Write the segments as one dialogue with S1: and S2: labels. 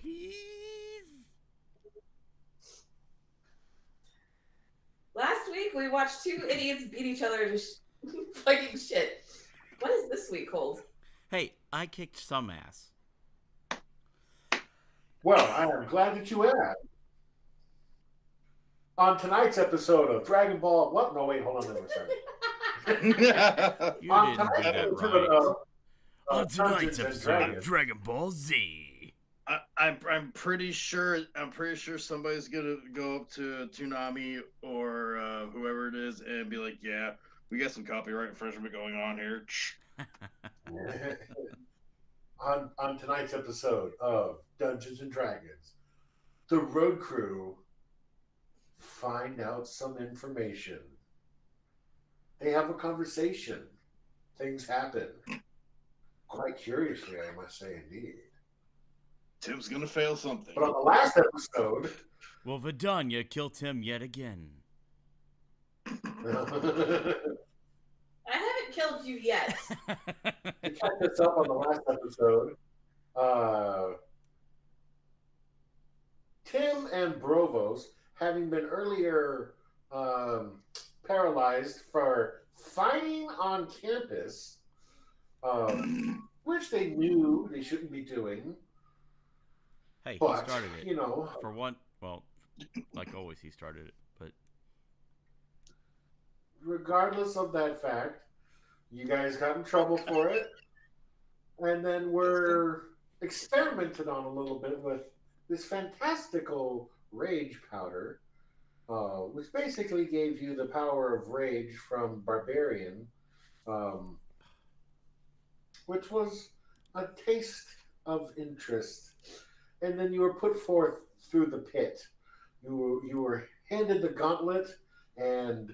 S1: Please.
S2: Last week we watched two idiots beat each other to fucking shit. What is this week hold?
S1: Hey, I kicked some ass.
S3: Well, I am glad that you asked. On tonight's episode of Dragon Ball, what? No, wait, hold on a second.
S1: You
S3: On
S1: didn't do
S3: tonight's
S1: that
S3: episode
S1: right.
S3: of
S1: On tonight's
S3: Dungeons and
S1: episode of
S3: Dragons.
S1: Dragon Ball Z.
S4: I'm pretty sure somebody's gonna go up to Toonami or whoever it is and be like, "Yeah, we got some copyright infringement going on here."
S3: on tonight's episode of Dungeons and Dragons, the road crew find out some information. They have a conversation. Things happen. Quite curiously, I must say, indeed.
S4: Tim's gonna fail something.
S3: But on the last episode,
S1: Will Vidania kill Tim yet again?
S2: I haven't killed you yet.
S3: to catch us up on the last episode, Tim and Brovos, having been earlier paralyzed for fighting on campus, which they knew they shouldn't be doing.
S1: Hey,
S3: But,
S1: he started it.
S3: you know,
S1: For one, well, like always, he started it. But
S3: regardless of that fact, you guys got in trouble for it. And then were experimented on a little bit with this fantastical rage powder, which basically gave you the power of rage from Barbarian, which was a taste of interest. And then you were put forth through the pit. You were handed the gauntlet and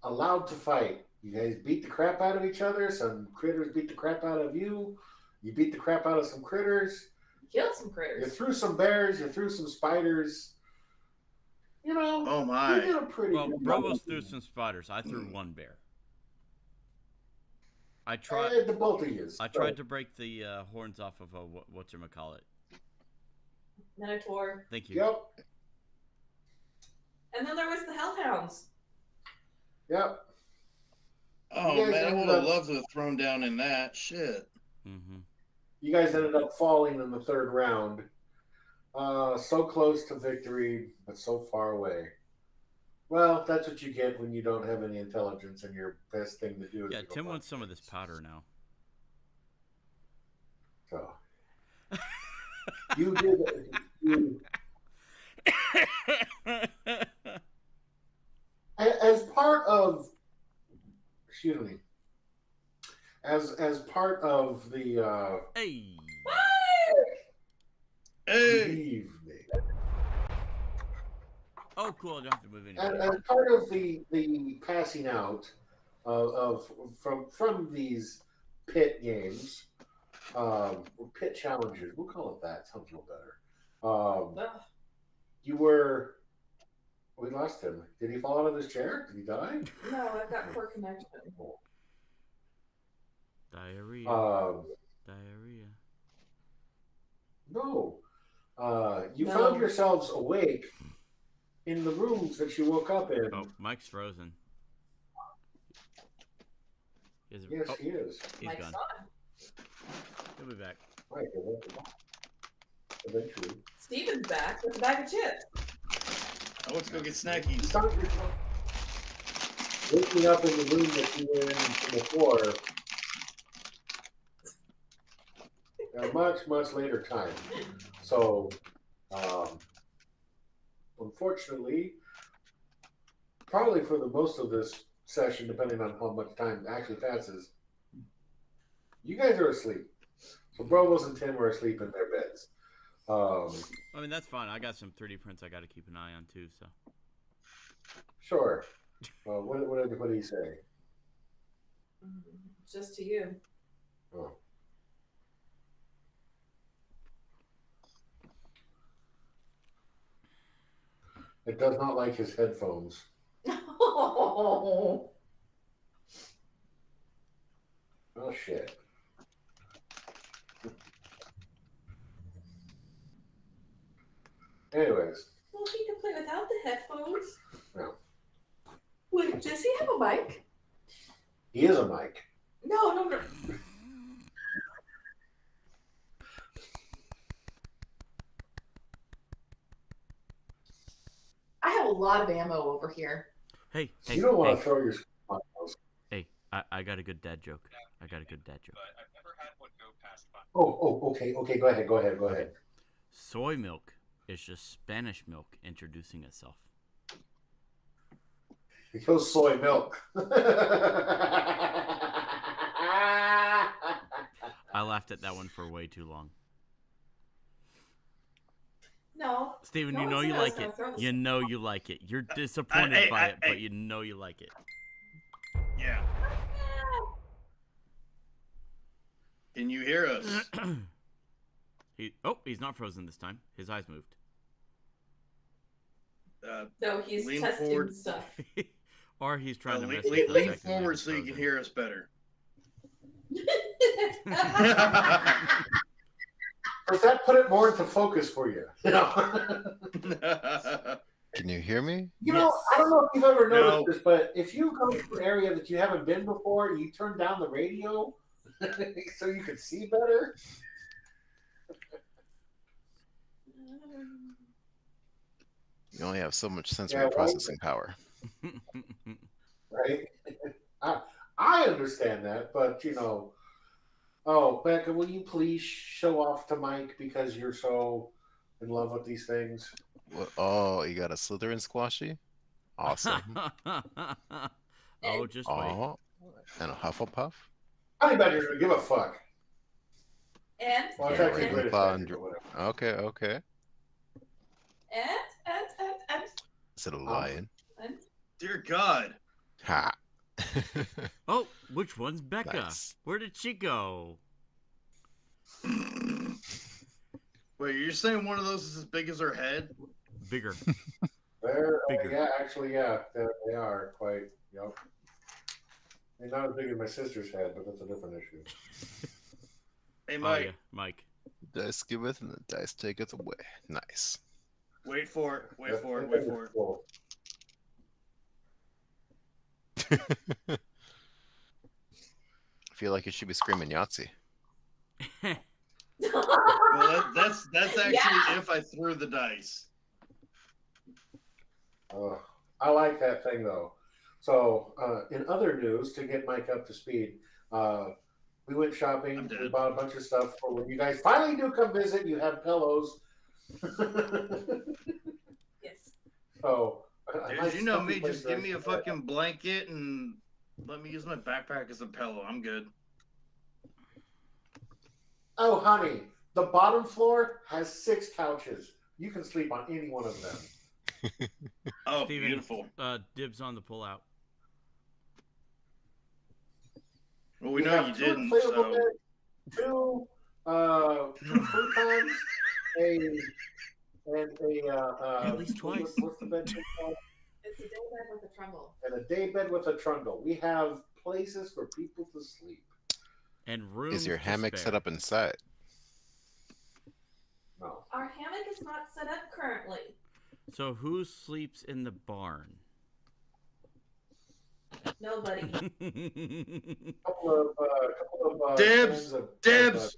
S3: allowed to fight. You guys beat the crap out of each other. Some critters beat the crap out of you. You beat the crap out of some critters.
S2: Killed some
S3: You
S2: critters.
S3: threw some bears. You threw some spiders. You know,
S4: Oh
S3: you
S4: my!
S3: did a pretty
S1: well,
S3: good
S1: Brovos
S3: job.
S1: threw some spiders. I threw one bear. I
S3: The both of you.
S1: I tried to break the horns off of a whatchamacallit.
S2: Minotaur.
S1: Thank you.
S3: Yep.
S2: And then there was the Hellhounds.
S3: Yep.
S4: Oh
S3: You guys
S4: man, I
S3: ended
S4: would have
S3: up-
S4: loved to have thrown down in that shit.
S1: Mm-hmm.
S3: You guys ended up falling in the third round. So close to victory, but so far away. Well, that's what you get when you don't have any intelligence, and your best thing to do is
S1: Yeah,
S3: to go
S1: Tim
S3: find
S1: wants some of this
S3: things.
S1: powder now.
S3: So you did. As part of, excuse me, as part of the
S1: Hey.
S4: Hey,
S3: evening,
S1: Oh, cool. I don't have to move anymore.
S3: as part of the passing out of from these pit games, or pit challenges, we'll call it that. Sounds a little better.
S2: Ugh.
S3: You were. We lost him. Did he fall out of his chair? Did he die?
S2: No, I've got poor connection.
S1: Diarrhea. Diarrhea.
S3: No. You
S2: No.
S3: found yourselves awake in the rooms that you woke up in.
S1: Oh, Mike's frozen. Is it,
S3: Yes,
S1: oh,
S3: he is.
S1: he's
S2: Mike's
S1: gone.
S2: on.
S1: He'll be back.
S3: Right, eventually.
S2: Steven's back with a bag of chips.
S4: oh, let's go get
S3: You
S4: snackies.
S3: found yourself waking up in the room that you were in before at a much, much later time. So, unfortunately, probably for the most of this session, depending on how much time actually passes, you guys are asleep. So Brovos and Tim are asleep in their beds.
S1: I mean, that's fine. I got some 3D prints I got to keep an eye on, too, so.
S3: Sure. What do you say?
S2: Just to you.
S3: Oh. It does not like his headphones.
S2: Oh.
S3: Oh shit. Anyways,
S2: Well, he can play without the headphones.
S3: No.
S2: Wait, does he have a mic?
S3: he is a mic.
S2: No. I have a lot of ammo over here.
S1: Hey,
S3: You don't want
S1: hey,
S3: to throw your on those.
S1: hey! I got a good dad joke. I got a good dad joke.
S3: Okay. Go ahead.
S1: Soy milk is just Spanish milk introducing itself.
S3: It goes soy milk.
S1: I laughed at that one for way too long.
S2: No.
S1: Steven,
S2: No
S1: you
S2: one
S1: know
S2: said
S1: you
S2: I was
S1: like
S2: gonna
S1: it.
S2: throw this.
S1: You know you like it. You're disappointed by it,
S4: hey.
S1: but you know you like it.
S4: Yeah. Can you hear us?
S1: He's not frozen this time. His eyes moved.
S2: No, he's
S4: Lean
S2: testing
S4: forward.
S2: stuff.
S1: Or he's trying to
S4: lean,
S1: mess with the
S4: lean
S1: fact that
S4: forward
S1: he's
S4: so you can
S1: frozen.
S4: hear us better.
S3: Does that put it more into focus for you?
S5: Can you hear me?
S3: I don't know if you've ever noticed
S4: No.
S3: this, but if you go to an area that you haven't been before, you turn down the radio so you can see better.
S5: You only have so much sensory
S3: right?
S5: processing power.
S3: Right? I understand that, but oh, Becca, will you please show off to Mike because you're so in love with these things?
S5: Oh, you got a Slytherin squashy? Awesome.
S1: Oh, just wait.
S5: Oh, and a Hufflepuff?
S3: Anybody gonna give a fuck?
S2: And
S3: Well, it's
S5: Yeah,
S3: actually British
S5: Ravenclaw
S3: Badger, but whatever.
S5: Okay.
S2: and
S5: Is it a lion?
S4: Dear God.
S5: Ha.
S1: Oh, which one's Becca?
S5: Nice.
S1: Where did she go?
S4: Wait, you're saying one of those is as big as her head?
S1: Bigger.
S3: They're,
S1: Bigger.
S3: they are quite. Yep. They're not as big as my sister's head, but that's a different issue.
S4: Hey,
S1: Oh
S4: Mike.
S1: yeah, Mike.
S5: Dice giveth and the dice taketh away. Nice.
S4: Wait for it. Wait
S3: That-
S4: for it.
S3: that
S4: Wait
S3: thing
S4: for
S3: is
S4: it.
S3: cool.
S5: I feel like you should be screaming Yahtzee.
S4: Well, that's actually
S2: Yeah.
S4: if I threw the dice.
S3: I like that thing though. So, in other news, to get Mike up to speed, we went shopping.
S4: I'm dead.
S3: We bought a bunch of stuff for when you guys finally do come visit. You have pillows.
S2: yes.
S3: So,
S4: Dude, you know me. Just give me a fucking blanket and let me use my backpack as a pillow. I'm good.
S3: Oh, honey, the bottom floor has 6 couches. You can sleep on any one of them.
S4: Oh,
S1: Steven,
S4: beautiful.
S1: Dibs on the pullout.
S4: Well, we
S3: You
S4: know
S3: have
S4: you
S3: 2
S4: didn't.
S3: inflatable
S4: So
S3: beds, 2 futons,
S1: At least twice.
S3: What's the bed called?
S2: It's a day bed with a trundle.
S3: And a day bed with a trundle. We have places for people to sleep.
S1: And room.
S5: Is your
S1: to
S5: hammock
S1: spare.
S5: set up inside?
S3: No.
S2: Our hammock is not set up currently.
S1: So who sleeps in the barn?
S2: Nobody.
S3: Couple of
S4: Dibs!
S3: cans of
S4: Dibs!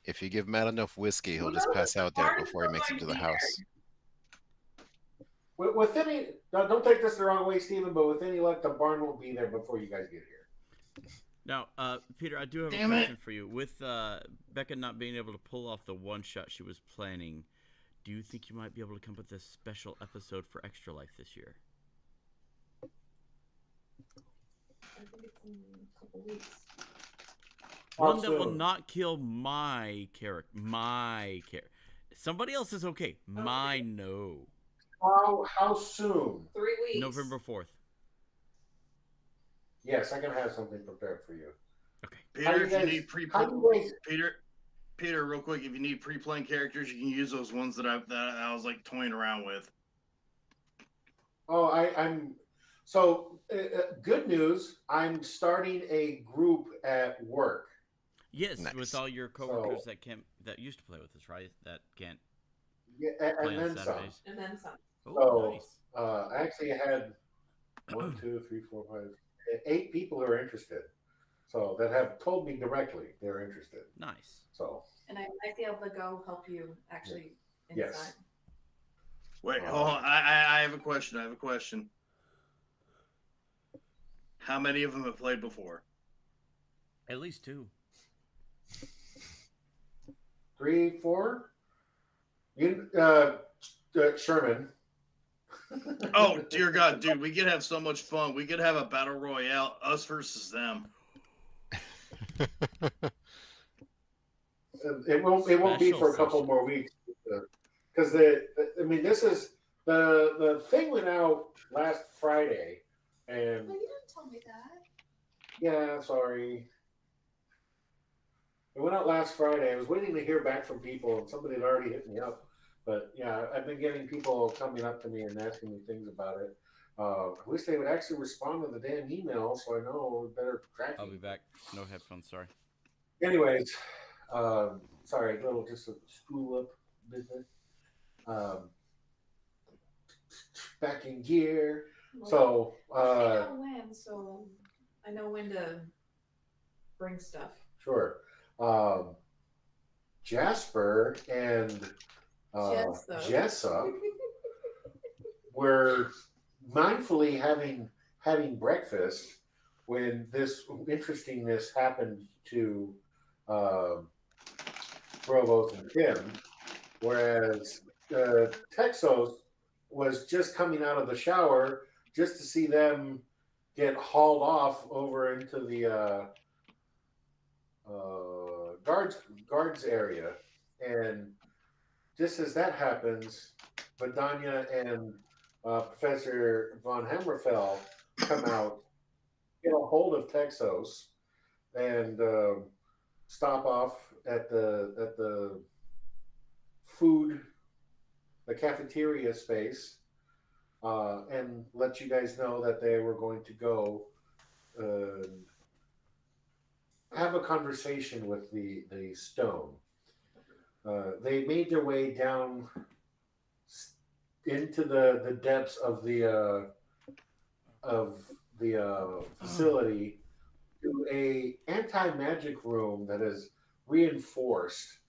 S5: If you give Matt enough whiskey, he'll
S2: Well,
S5: just
S2: no,
S5: pass out there
S2: barn is
S5: before he
S2: not
S5: makes it
S2: going
S5: to the
S2: to be there.
S5: house.
S3: with any, don't take this the wrong way, Stephen, but with any luck, the barn won't be there before you guys get here.
S1: Now, Peter, I do have
S4: Damn
S1: a
S4: it.
S1: question for you. With Becca not being able to pull off the one shot she was planning, do you think you might be able to come up with a special episode for Extra Life this year?
S2: I think it's in a couple weeks.
S1: One that will
S3: soon?
S1: not kill my character. My character. Somebody else is okay. My no.
S3: How soon?
S2: 3 weeks.
S1: November 4th.
S3: Yes, I can have something prepared for you.
S1: Okay.
S3: How
S4: Peter,
S3: do
S4: if
S3: you
S4: you
S3: guys-
S4: need
S3: how do you guys-
S4: Peter, real quick, if you need pre-playing characters, you can use those ones that I was like toying around with.
S3: Oh, I'm. So, good news. I'm starting a group at work.
S1: Yes,
S5: Nice.
S1: with all your coworkers that used to play with us, right? That can't.
S3: Yeah,
S1: Play
S3: and
S1: on
S3: then some.
S1: Saturdays.
S2: And then some.
S1: Oh,
S3: So
S1: nice.
S3: I actually had 8 people who are interested. So that have told me directly they're interested.
S1: Nice.
S3: So
S2: And I might be able to go help you actually inside.
S3: yes.
S4: Wait, hold on. I have a question. I have a question. How many of them have played before?
S1: At least 2.
S3: 3, 4. You, Sherman.
S4: Oh dear God, dude, we could have so much fun. We could have a battle royale, us versus them.
S3: It won't be for a couple more weeks because this is the thing went out last Friday and
S2: Well, you didn't tell me that.
S3: yeah, sorry. It went out last Friday. I was waiting to hear back from people, and somebody had already hit me up. But yeah, I've been getting people coming up to me and asking me things about it. I wish they would actually respond to the damn email so I know better tracking.
S1: I'll be back. No headphones, sorry.
S3: Anyways, sorry, a little just a screw up business. Back in gear.
S2: Well,
S3: So,
S2: I know when, so I know when to bring stuff.
S3: sure. Jasper and Jessa were mindfully having breakfast when this interestingness happened to Provost and Tim, whereas Texos was just coming out of the shower just to see them get hauled off over into the guards area, and just as that happens, Vidania and Professor von Hammerfell come out, get a hold of Texos, and stop off at the food, the cafeteria space, and let you guys know that they were going to go have a conversation with the stone. They made their way down into the depths of the facility to a anti-magic room that is reinforced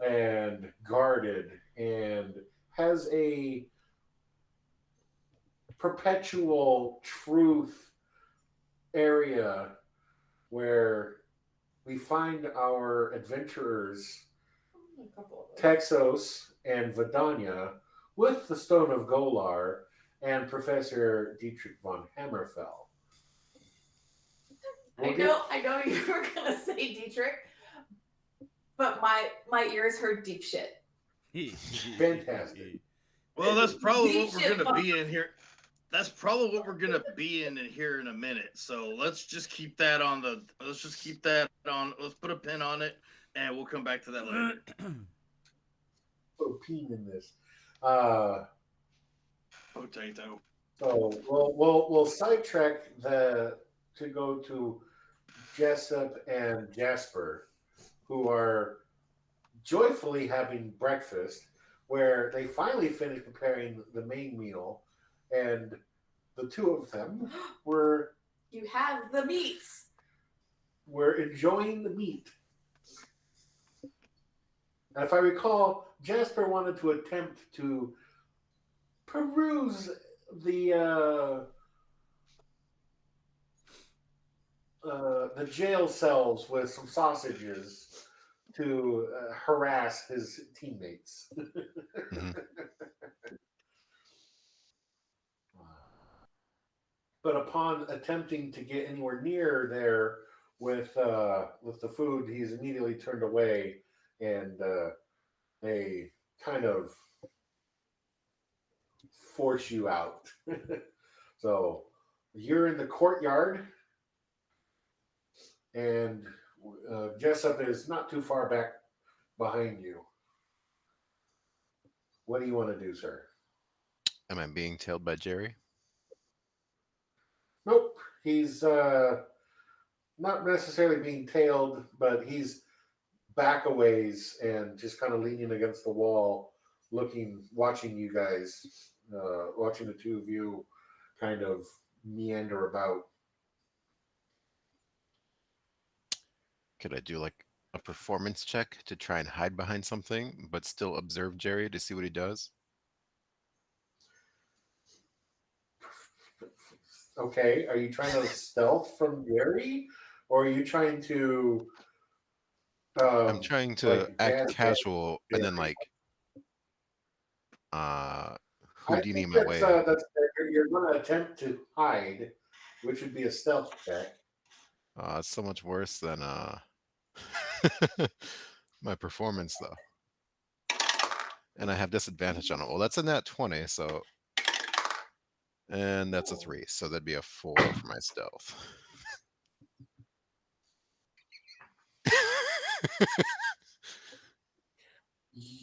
S3: and guarded and has a perpetual truth area where we find our adventurers Texos and Vidania with the Stone of Golar and Professor Dietrich von Hammerfell.
S2: I know you were gonna say Dietrich, but my ears heard deep shit.
S3: Fantastic.
S4: Well, that's probably what we're gonna be in here. That's probably what we're gonna be in here in a minute. So let's just keep that on the. Let's just keep that on. Let's put a pin on it, and we'll come back to that later.
S3: Put a pin in this.
S4: Potato.
S3: So we'll sidetrack to go to Jessup and Jasper, who are joyfully having breakfast, where they finally finished preparing the main meal, and the two of them were
S2: You have the meats.
S3: Were enjoying the meat. And if I recall, Jasper wanted to attempt to peruse the jail cells with some sausages to harass his teammates.
S5: Mhm.
S3: But upon attempting to get anywhere near there with the food, he's immediately turned away, and they kind of force you out. So you're in the courtyard, and Jessup is not too far back behind you. What do you want to do, sir?
S5: Am I being tailed by Jerry?
S3: Nope. He's not necessarily being tailed, but he's back a ways and just kind of leaning against the wall, watching you guys, watching the two of you kind of meander about.
S5: Could I do like a performance check to try and hide behind something, but still observe Jerry to see what he does?
S3: Okay, are you trying to stealth from Gary, or are you trying to
S5: I'm trying to
S3: like
S5: act
S3: jazz hands
S5: casual and then
S3: Gary?
S5: like uh
S3: I
S5: Houdini
S3: think
S5: my way.
S3: that's you're going to attempt to hide, which would be a stealth check.
S5: It's so much worse than my performance though. And I have disadvantage on it. Well, that's a nat 20, so and that's a 3, so that'd be a 4 for my stealth.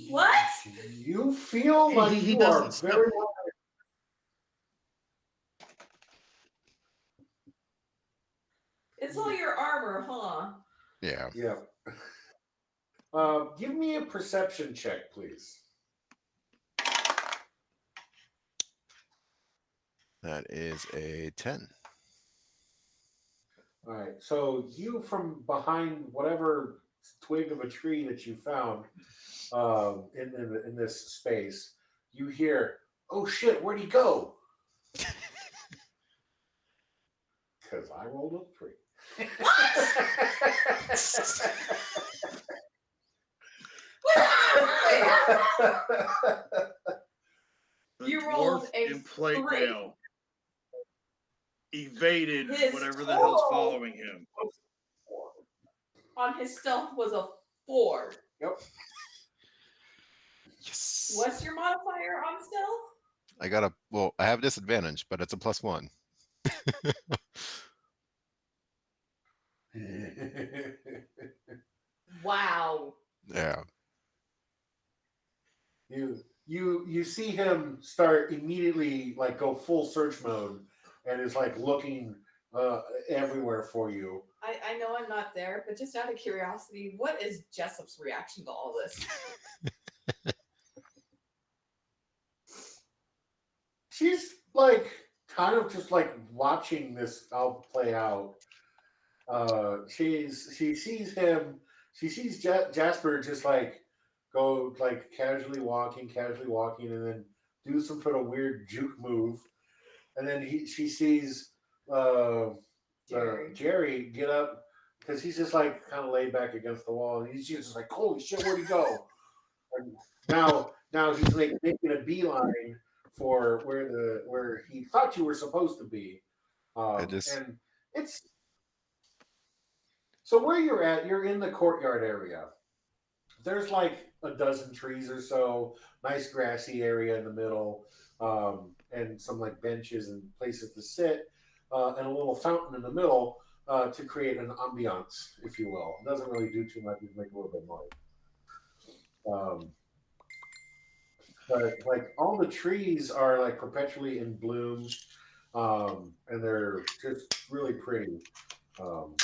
S2: What?
S3: You feel like
S4: He
S3: you
S4: doesn't
S3: are
S4: stealth.
S3: very
S2: It's all your armor, huh?
S5: Yeah.
S3: yeah. Give me a perception check, please.
S5: That is a 10.
S3: All right. So you from behind whatever twig of a tree that you found in this space, you hear, "Oh shit, where'd he go?" Because I rolled a 3.
S4: The
S2: You
S4: dwarf
S2: rolled a
S4: in plate
S2: 3.
S4: mail evaded
S2: His
S4: whatever the hell's
S2: total
S4: following him.
S2: on his stealth was a 4.
S3: Yep.
S5: Yes.
S2: What's your modifier on stealth?
S5: I got I have disadvantage, but it's a +1.
S2: Wow.
S5: Yeah.
S3: You see him start immediately like go full search mode and is like looking everywhere for you.
S2: I know I'm not there, but just out of curiosity, what is Jessup's reaction to all this?
S3: She's like kind of just like watching this all play out. She sees him. She sees Jasper just like go like casually walking, and then do some sort of weird juke move, and then she sees uh, Jerry get up because he's just like kind of laid back against the wall, and he's just like, "Holy shit, where'd he go?" And now he's like making a beeline for where he thought you were supposed to be,
S5: I just
S3: and it's so where you're at. You're in the courtyard area. There's like a dozen trees or so, nice grassy area in the middle, and some like benches and places to sit, and a little fountain in the middle to create an ambiance, if you will. It doesn't really do too much; just make a little bit of noise. But like all the trees are like perpetually in bloom, and they're just really pretty. So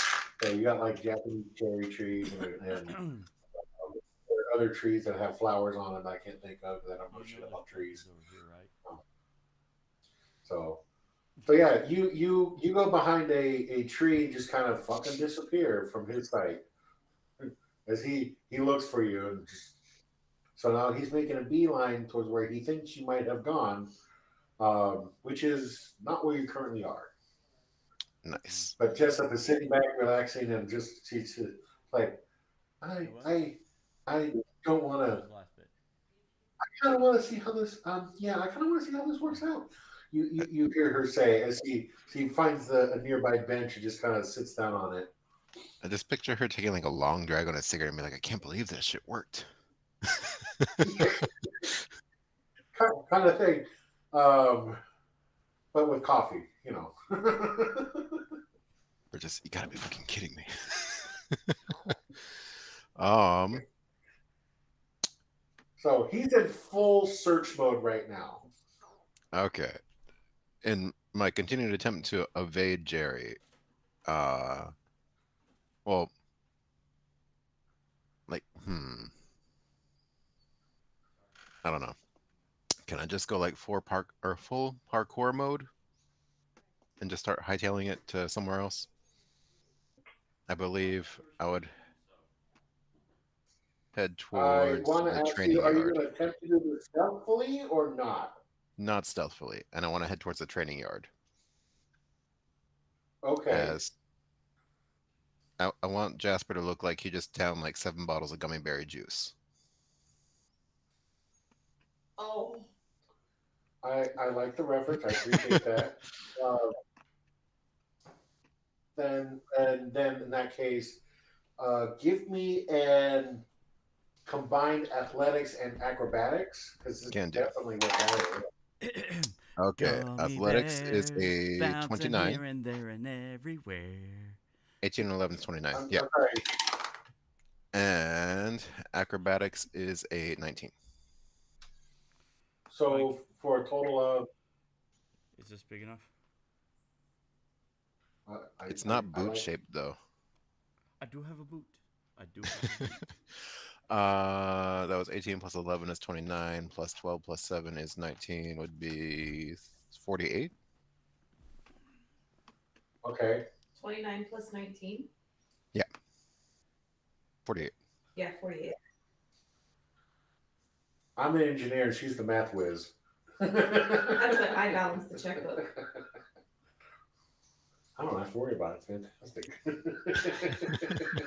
S3: you got like Japanese cherry trees and there are other trees that have flowers on them I can't think of because I don't know shit about trees. So yeah, you go behind a tree and just kind of fucking disappear from his sight as he looks for you and just so now he's making a beeline towards where he thinks you might have gone, which is not where you currently are.
S5: nice.
S3: But Jessup is sitting back, relaxing, and just she's like, I don't want to. I kind of want to see how this. Yeah, I kind of want to see how this works out. You hear her say as she finds a nearby bench and just kind of sits down on it.
S5: I just picture her taking like a long drag on a cigarette and be like, I can't believe that shit worked.
S3: kind of thing, but with coffee, you know.
S5: Or just, you gotta be fucking kidding me. um,
S3: So he's in full search mode right now.
S5: okay. In my continued attempt to evade Jerry, well, like, I don't know. Can I just go like full parkour mode and just start hightailing it to somewhere else? I believe I would head
S3: I
S5: towards
S3: want to
S5: the
S3: ask you:
S5: training
S3: are you
S5: yard.
S3: going to attempt to do this stealthily or not?
S5: Not stealthily, and I want to head towards the training yard.
S3: Okay.
S5: As I want Jasper to look like he just downed like 7 bottles of gummy berry juice.
S2: Oh,
S3: I like the reference. I appreciate that. Uh, then in that case, give me an combined athletics and acrobatics because it's
S5: Can do.
S3: definitely what that is.
S5: Okay,
S1: Gummy
S5: athletics is
S1: bears
S5: a
S1: bouncing
S5: 29.
S1: here and there and everywhere.
S5: 18 and 11 is 29.
S3: I'm
S5: Yeah.
S3: sorry.
S5: And acrobatics is a 19.
S3: So
S1: Mike,
S3: for a total of,
S1: is this big enough?
S5: It's not
S3: I
S5: boot
S3: like.
S5: shaped though.
S1: I do have a boot. I do have a boot.
S5: That was 18 plus 11 is 29, plus 12 plus 7 is 19, would be 48.
S3: Okay.
S2: 29 plus 19.
S5: Yeah, 48.
S2: Yeah, 48.
S3: I'm an engineer and she's the math whiz.
S2: That's what I balance the checkbook.
S3: I don't have to worry about it. It's fantastic.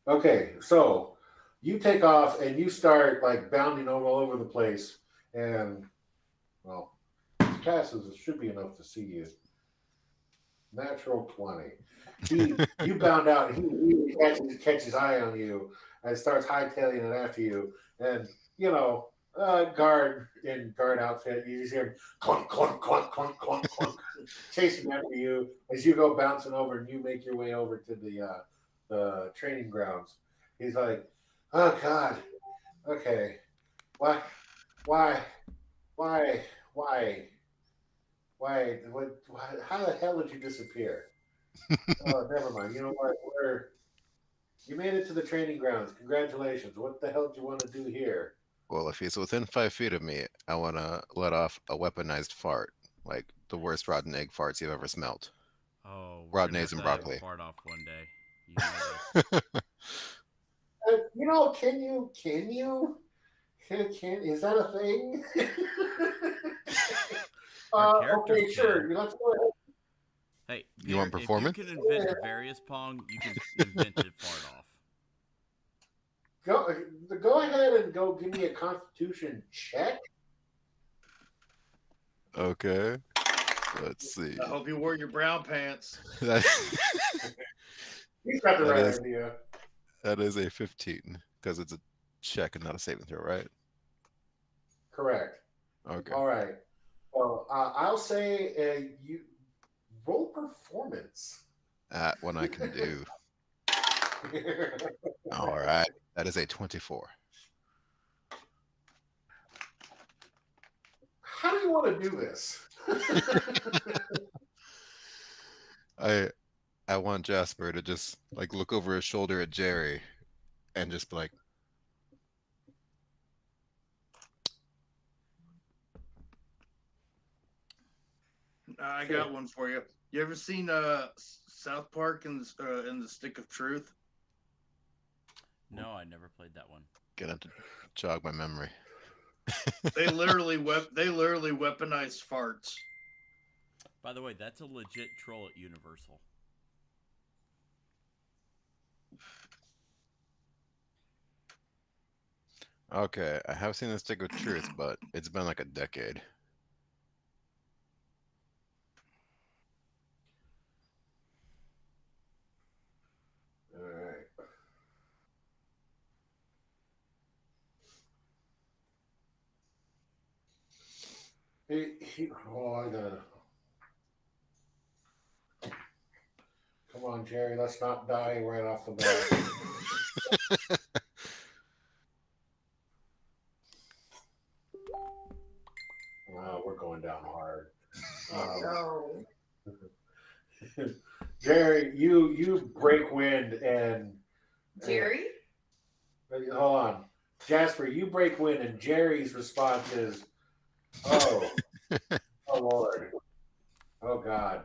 S3: Okay, so you take off and you start like bounding all over the place, and well, passes it should be enough to see you. Natural 20. You bound out and he really catches eye on you and starts hightailing it after you. And guard in guard outfit, you just hear him clunk clunk clunk clunk clunk clunk chasing after you as you go bouncing over and you make your way over to the training grounds. He's like, "Oh God, okay, why, why, why, why, why? How the hell did you disappear?" Oh, never mind. You know what? You made it to the training grounds. Congratulations. What the hell do you want to do here?
S5: Well, if he's within 5 feet of me, I want to let off a weaponized fart, like the worst rotten egg farts you've ever smelt.
S1: Oh, we're
S5: Rotten
S1: gonna
S5: eggs
S1: have
S5: and
S1: to have a
S5: broccoli.
S1: fart off one day. You know this.
S3: Is that a thing?
S1: Our characters
S3: Okay,
S1: can.
S3: sure. Let's go ahead.
S1: Hey,
S5: You
S1: Peter,
S5: want
S1: if you
S5: performance?
S1: can invent the various pong, you can invent it fart off.
S3: Go ahead and go give me a Constitution check.
S5: Okay, let's see.
S4: I hope you wore your brown pants.
S5: That,
S3: He's got the
S5: that
S3: right
S5: is
S3: idea.
S5: that is a 15 because it's a check and not a saving throw, right?
S3: Correct.
S5: Okay.
S3: All right. Well, I'll say you roll performance.
S5: That one I can do. All right. That is a 24.
S3: How do you want to do this?
S5: I want Jasper to just like look over his shoulder at Jerry and just be like,
S4: I got one for you. You ever seen South Park in the Stick of Truth?
S1: No, I never played that one.
S5: gonna have to jog my memory.
S4: They literally weaponized farts.
S1: By the way, that's a legit troll at Universal.
S5: Okay, I have seen the Stick of Truth, but it's been like a decade.
S3: All right. I gotta. Come on, Jerry. Let's not die right off the bat. We're going down hard.
S2: No.
S3: Jerry, you break wind and
S2: Jerry?
S3: Hold on. Jasper, you break wind, and Jerry's response is, "Oh, oh Lord, oh God."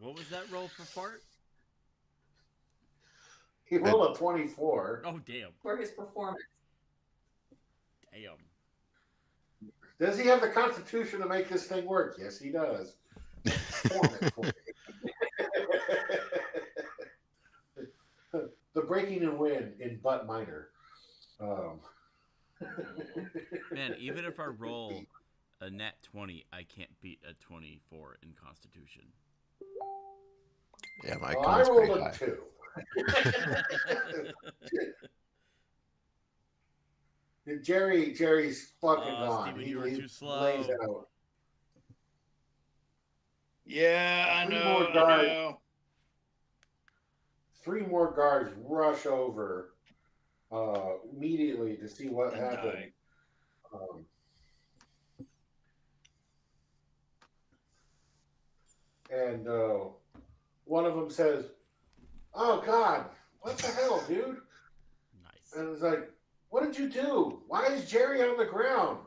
S1: What was that roll for fart?
S3: He rolled a 24.
S1: Oh, damn.
S2: For his performance.
S1: Damn.
S3: Does he have the constitution to make this thing work? Yes, he does. The breaking and win in butt minor.
S1: Man, even if I roll a nat 20, I can't beat a 24 in Constitution.
S5: Yeah, my
S3: well, I
S5: con's pretty
S3: rolled a
S5: high.
S3: 2. Jerry's fucking gone.
S1: Steven,
S3: He
S1: you were too slow.
S3: lays out.
S4: Yeah, I
S3: Three
S4: know.
S3: more
S4: I
S3: guards.
S4: know.
S3: 3 more guards rush over immediately to see what
S4: And
S3: happened.
S4: die.
S3: And one of them says, "Oh God, what the hell, dude?"
S1: Nice.
S3: And it's like, "What did you do? Why is Jerry on the ground?"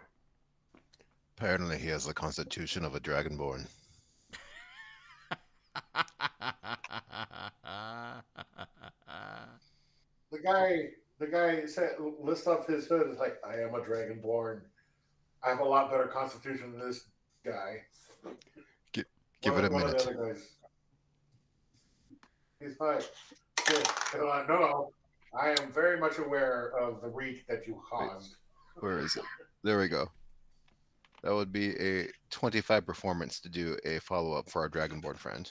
S5: Apparently, he has the constitution of a dragonborn.
S3: The guy said, lifts up his hood. Is like, "I am a dragonborn. I have a lot better constitution than this guy."
S5: Give it a
S3: One of the
S5: minute.
S3: other guys. He's like, "No, I am very much aware of the reek that you caused."
S5: Where is it? There we go. That would be a 25 performance to do a follow-up for our dragonborn friend.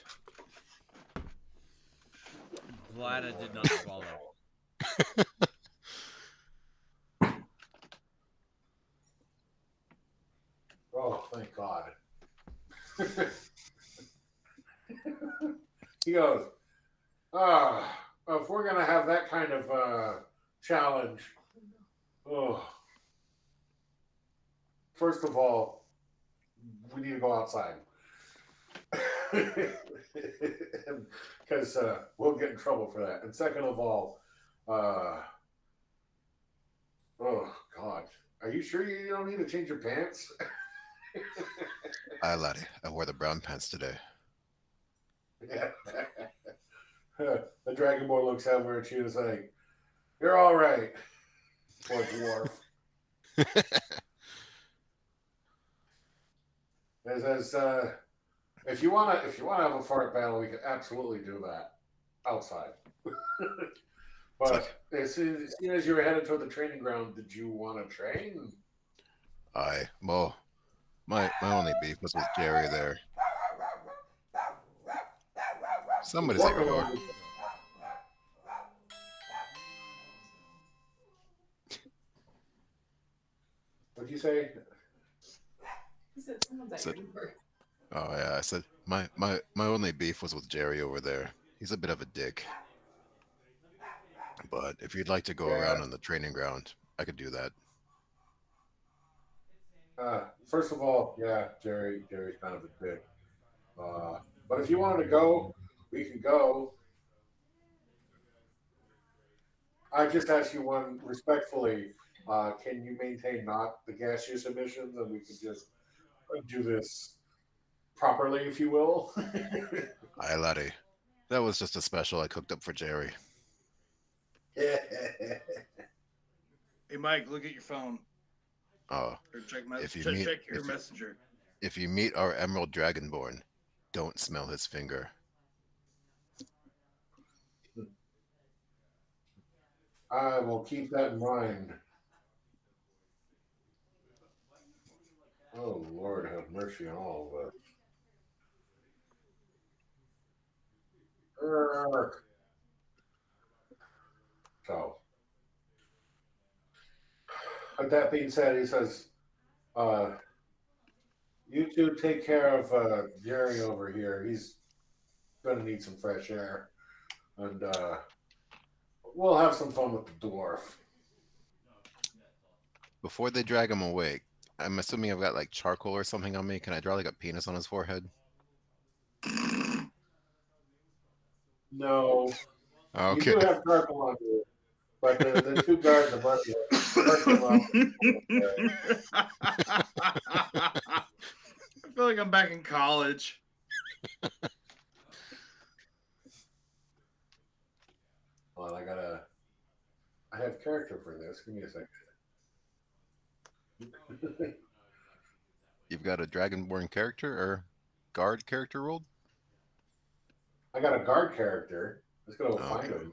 S1: Glad I did not swallow.
S3: Oh, thank God. He goes, if we're going to have that kind of challenge, first of all, we need to go outside. Because we'll get in trouble for that. And second of all, oh, God. Are you sure you don't need to change your pants?
S5: Aye, laddie. I wore the brown pants today.
S3: Yeah. The Dragonborn looks over at you and is like, "You're all right, poor dwarf." It says, if you wanna have a fart battle, we can absolutely do that outside. But as soon as you were headed toward the training ground, did you want to train?
S5: Aye. Well, my only beef was with Jerry there. Somebody's at your door.
S3: What'd you say?
S2: He said someone's at your door.
S5: Oh yeah, I said my only beef was with Jerry over there. He's a bit of a dick. But if you'd like to go around on the training ground, I could do that.
S3: First of all, yeah, Jerry's kind of a dick. But if you wanted to go, we can go. I just ask you one respectfully. Can you maintain not the gas use emissions, and we can just do this properly, if you will?
S5: Aye, laddie. That was just a special I cooked up for Jerry.
S4: Hey, Mike, look at your phone.
S5: Oh,
S4: Or check your messenger.
S5: If you meet our Emerald Dragonborn, don't smell his finger.
S3: I will keep that in mind. Oh, Lord, have mercy on all of us. So, with that being said, he says, uh, "You two take care of Jerry over here. He's going to need some fresh air. And we'll have some fun with the dwarf."
S5: Before they drag him away, I'm assuming I've got like charcoal or something on me. Can I draw like a penis on his forehead?
S3: No, you
S5: Okay.
S3: do have Garfield on you, but the two guards above you hurt him up.
S4: I feel like I'm back in college.
S3: Hold on, I have character for this. Give me a second.
S5: You've got a Dragonborn character or guard character rolled?
S3: I got a guard character. Let's go find
S5: Okay.
S3: him.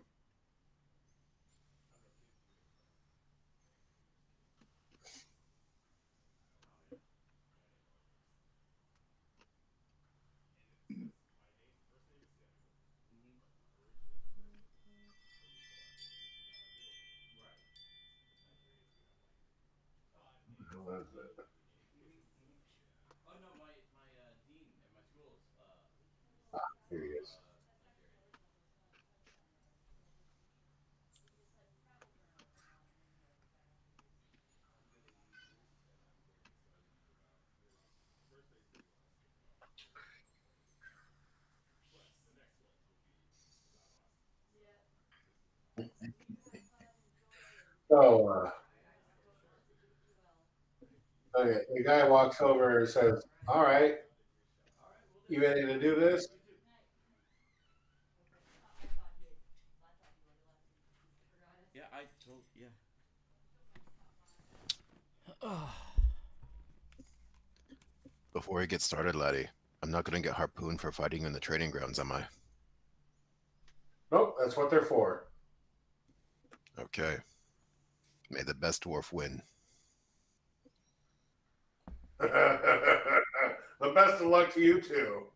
S3: Who is it?
S1: Oh no, my dean at my school is
S3: Here he is. So, okay, the guy walks over and says, "All right, you ready to do this?"
S1: yeah. I told yeah.
S5: Before we get started, laddie, I'm not going to get harpooned for fighting in the training grounds, am I?
S3: Nope, that's what they're for.
S5: Okay. May the best dwarf win.
S3: The best of luck to you two.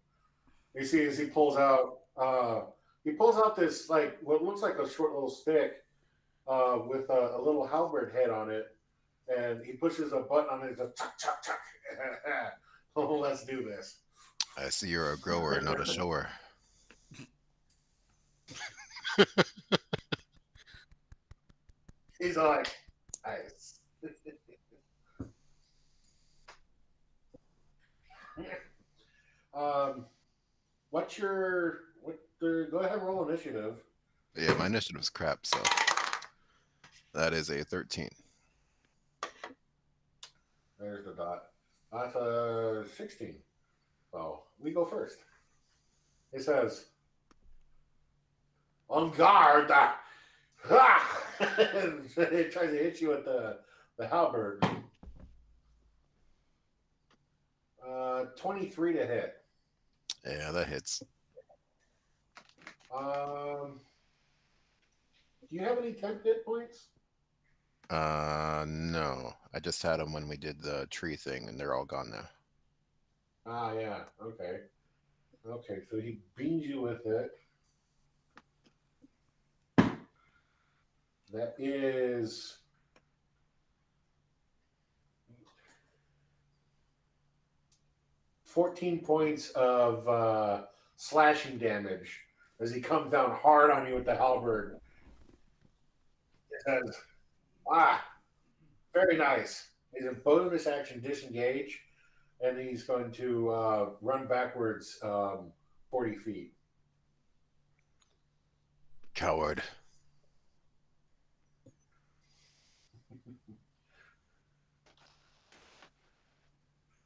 S3: You see, as he pulls out this like what looks like a short little stick with a little halberd head on it, and he pushes a button on it. It's a chuck chuck chuck. Oh, let's do this.
S5: I see you're a grower, not a shower.
S3: He's like, nice. What's your what? Go ahead and roll initiative.
S5: Yeah, my initiative's crap, so that is a 13.
S3: There's the dot. That's a 16. So we go first. It says, "On guard!" Ha! It tries to hit you with the halberd. 23 to hit.
S5: Yeah, that hits.
S3: Do you have any temp hit points?
S5: No. I just had them when we did the tree thing, and they're all gone now.
S3: Ah, yeah. Okay. Okay, so he beams you with it. That is 14 points of slashing damage as he comes down hard on you with the halberd. It says, "Ah, very nice." He's a bonus action disengage, and he's going to run backwards 40 feet.
S5: Coward.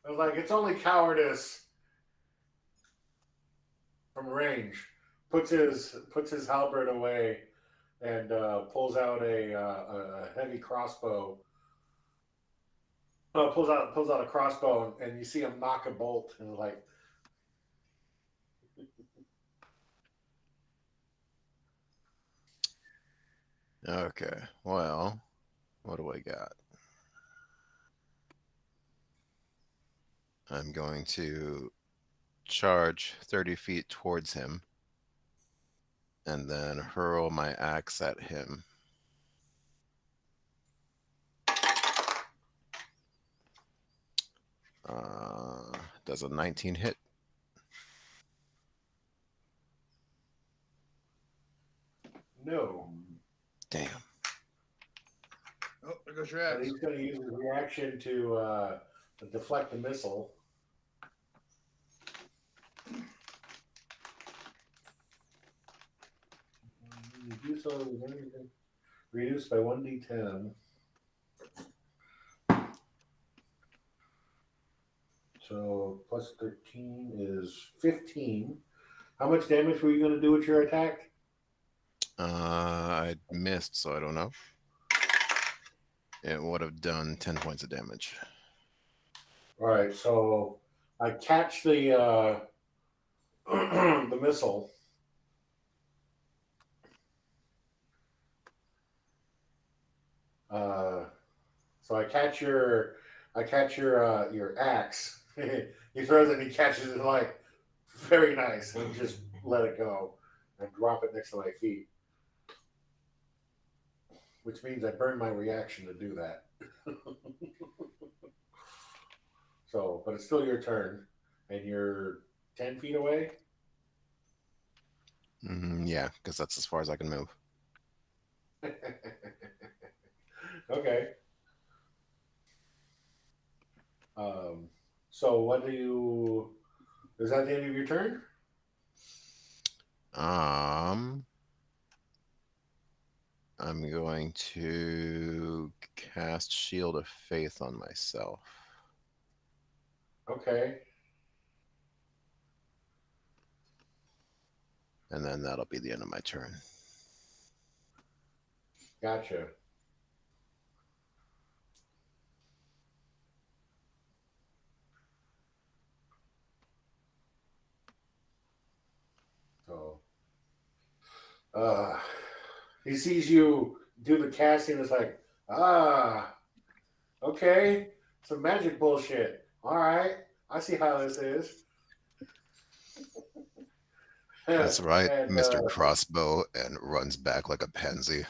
S3: I was like, it's only cowardice from range. Puts his halberd away and pulls out a heavy crossbow. Pulls out a crossbow, and you see him knock a bolt, and like,
S5: Okay, well, what do I got? I'm going to charge 30 feet towards him and then hurl my axe at him. Does a 19 hit?
S3: no.
S5: Damn.
S4: Oh, there goes your
S3: But
S4: axe.
S3: he's going to use his reaction to deflect the missile. do so, reduced by 1d10. So plus 13 is 15. How much damage were you going to do with your attack?
S5: I missed, so I don't know. It would have done 10 points of damage.
S3: All right, so I catch the the missile. So I catch your axe. He throws it and he catches it like very nice and just let it go and drop it next to my feet. Which means I burn my reaction to do that. So, but it's still your turn, and you're 10 feet away.
S5: Yeah, because that's as far as I can move.
S3: Okay. So what do you? Is that the end of your turn?
S5: I'm going to cast Shield of Faith on myself.
S3: Okay.
S5: And then that'll be the end of my turn.
S3: Gotcha. So, he sees you do the casting. It's like, okay, some magic bullshit. All right, I see how this is.
S5: That's right,
S3: And,
S5: Mr. Crossbow, and runs back like a pansy.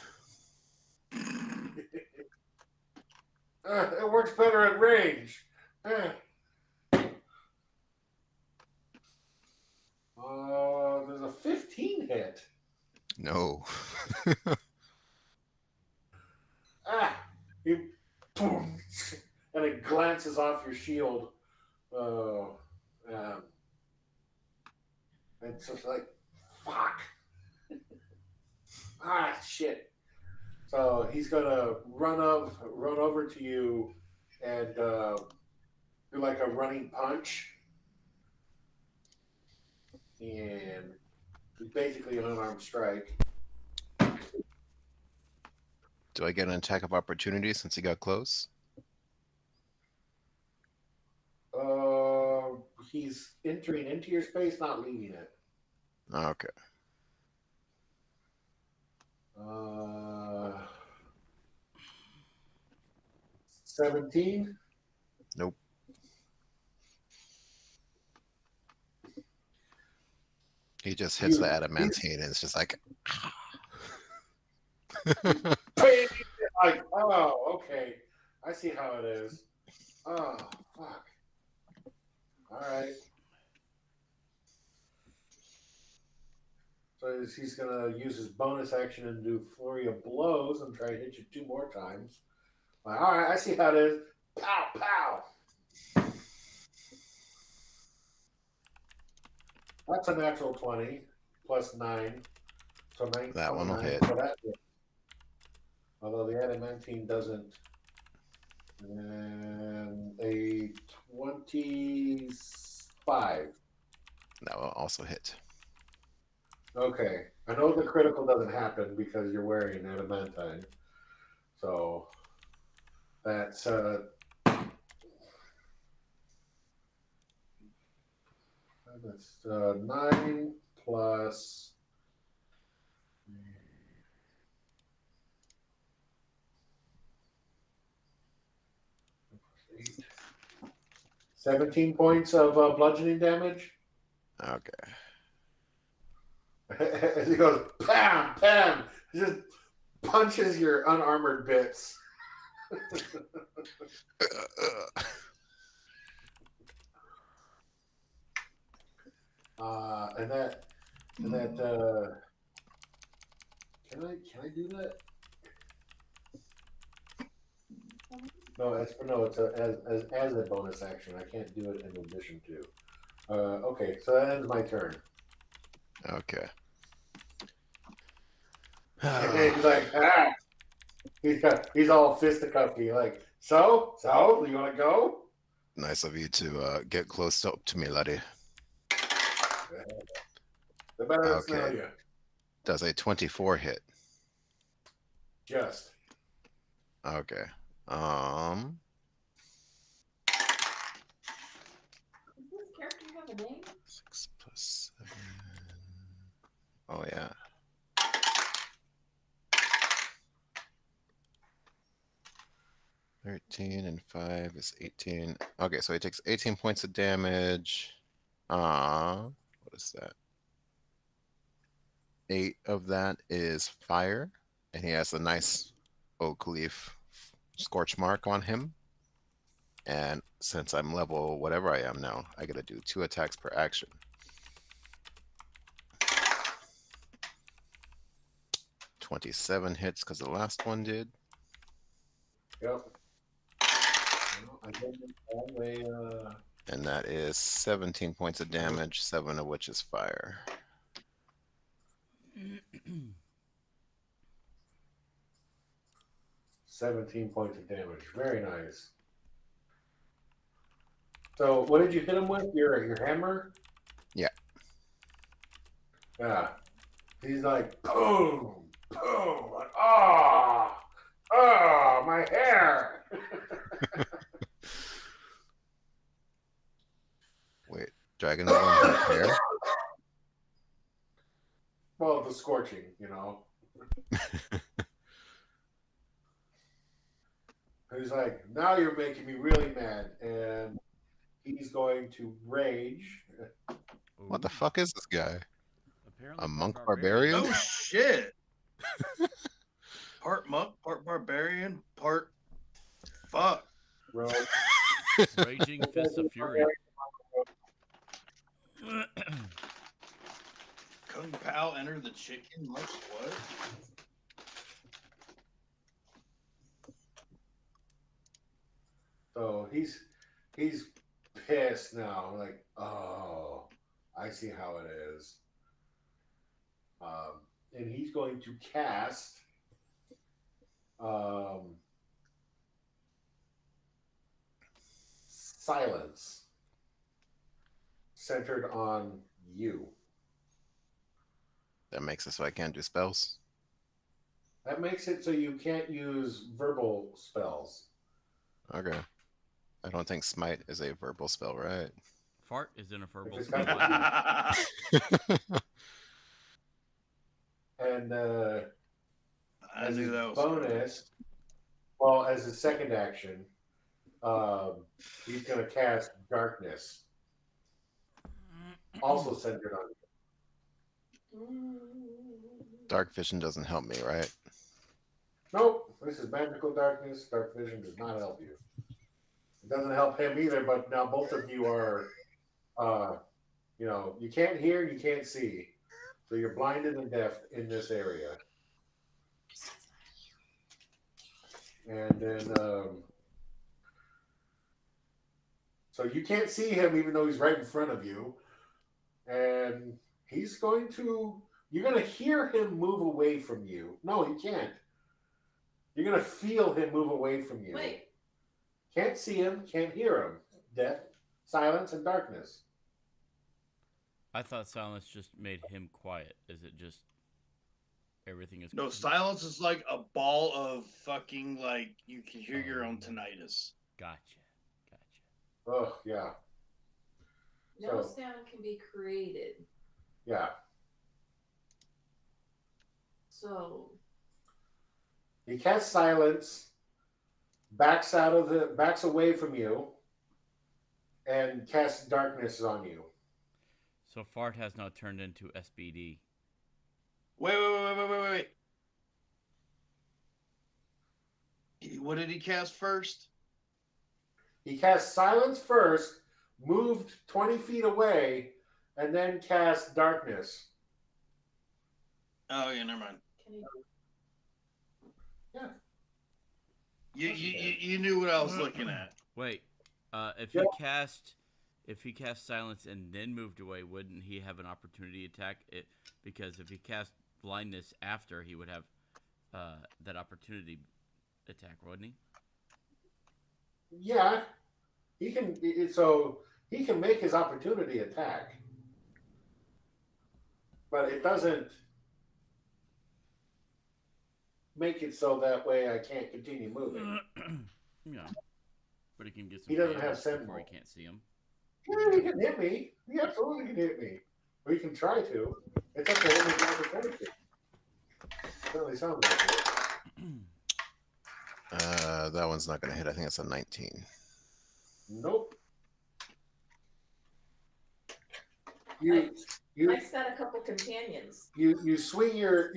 S3: It works better at range. There's a 15 hit.
S5: No.
S3: You boom, and it glances off your shield. It's just like, fuck. Shit. So he's gonna run over to you, and do like a running punch, and it's basically an unarmed strike.
S5: Do I get an attack of opportunity since he got close?
S3: He's entering into your space, not leaving it.
S5: Okay.
S3: 17.
S5: Nope. He just hits the adamantine and it's just like...
S3: Like, oh, okay. I see how it is. Oh, fuck. All right. So he's going to use his bonus action and do flurry of blows and try to hit you 2 more times. Like, all right, I see how it is. Pow, pow. That's a natural 20 plus 9. So 9.
S5: That one will hit.
S3: So that hit. Although the adamantine doesn't. And a 25.
S5: That will also hit.
S3: Okay. I know the critical doesn't happen because you're wearing adamantine. So that's 9 plus 8. 17 points of bludgeoning damage.
S5: Okay.
S3: As he goes, bam, bam, he just punches your unarmored bits. and that can I do that? No, it's as a bonus action. I can't do it in addition to. Okay, so that ends my turn.
S5: Okay.
S3: And he's like, he's all fisticuffy, like, so, you want to go?
S5: Nice of you to get close up to me, laddie.
S3: The better to
S5: Okay.
S3: smell you.
S5: Does a 24 hit?
S3: Just.
S5: Okay.
S2: Does this character have a name?
S5: 6 plus 7. Oh yeah. $13 and 5 is 18. Okay, so he takes 18 points of damage. What is that? 8 of that is fire, and he has a nice oak leaf scorch mark on him. And since I'm level whatever I am now, I gotta do 2 attacks per action. $27 hits because the last one did.
S3: Yep. I think it's all the way,
S5: And that is 17 points of damage, 7 of which is fire.
S3: 17 points of damage. Very nice. So, what did you hit him with? Your hammer?
S5: Yeah.
S3: Yeah. He's like, boom, boom, like, my hair.
S5: Wait, dragon don't have hair?
S3: Well, the scorching, you know. He's like, now you're making me really mad, and he's going to rage.
S5: What the fuck is this guy?
S1: Apparently
S5: A monk
S1: part
S5: barbarian?
S4: Oh shit! Part monk, part barbarian, part fuck.
S3: Rhode.
S1: Raging Fists of Fury.
S4: Kung Pao enter the chicken? Like what?
S3: So he's pissed now. Like, oh, I see how it is. And he's going to cast silence centered on you.
S5: That makes it so I can't do spells.
S3: That makes it so you can't use verbal spells.
S5: Okay. I don't think smite is a verbal spell, right?
S1: Fart is in a verbal
S3: It's
S1: spell.
S3: got- And
S4: I
S3: as
S4: knew
S3: his
S4: that was
S3: bonus, well, as his second action, he's going to cast darkness, also centered on you.
S5: Dark vision doesn't help me, right?
S3: Nope, this is magical darkness. Dark vision does not help you. It doesn't help him either, but now both of you are, you can't hear, you can't see. So you're blinded and deaf in this area. And then, so you can't see him even though he's right in front of you. And you're going to hear him move away from you. No, you can't. You're going to feel him move away from you.
S2: Wait.
S3: Can't see him, can't hear him. Death, silence, and darkness.
S1: I thought silence just made him quiet. Is it just everything is
S4: No, silence is like a ball of fucking, like, you can hear your own tinnitus.
S1: Gotcha.
S3: Oh, yeah.
S2: No
S3: So-
S2: sound can be created.
S3: Yeah.
S2: So
S3: He casts silence, backs away from you, and casts darkness on you.
S1: So Fart has now turned into SBD.
S4: Wait. What did he cast first?
S3: He cast silence first, moved 20 feet away, and then cast darkness.
S4: Oh, yeah, never mind.
S2: can he?
S3: Yeah.
S4: You knew what I was looking at.
S1: Wait, if he cast silence and then moved away, wouldn't he have an opportunity attack? Because if he cast blindness after, he would have that opportunity attack, wouldn't he?
S3: Yeah, he can. So he can make his opportunity attack, but it doesn't make it so that way I can't continue moving.
S1: Yeah, but he can get
S3: He
S1: some
S3: doesn't have
S1: damage before he
S3: Sentinel.
S1: can't see him.
S3: Yeah, he can hit me. He absolutely can hit me. Or he can try to. It's up to him his opportunity. Certainly sounds like it.
S5: That one's not gonna hit. I think it's a 19.
S3: Nope.
S2: Mike,
S3: You
S2: Mike's got a couple companions.
S3: you swing your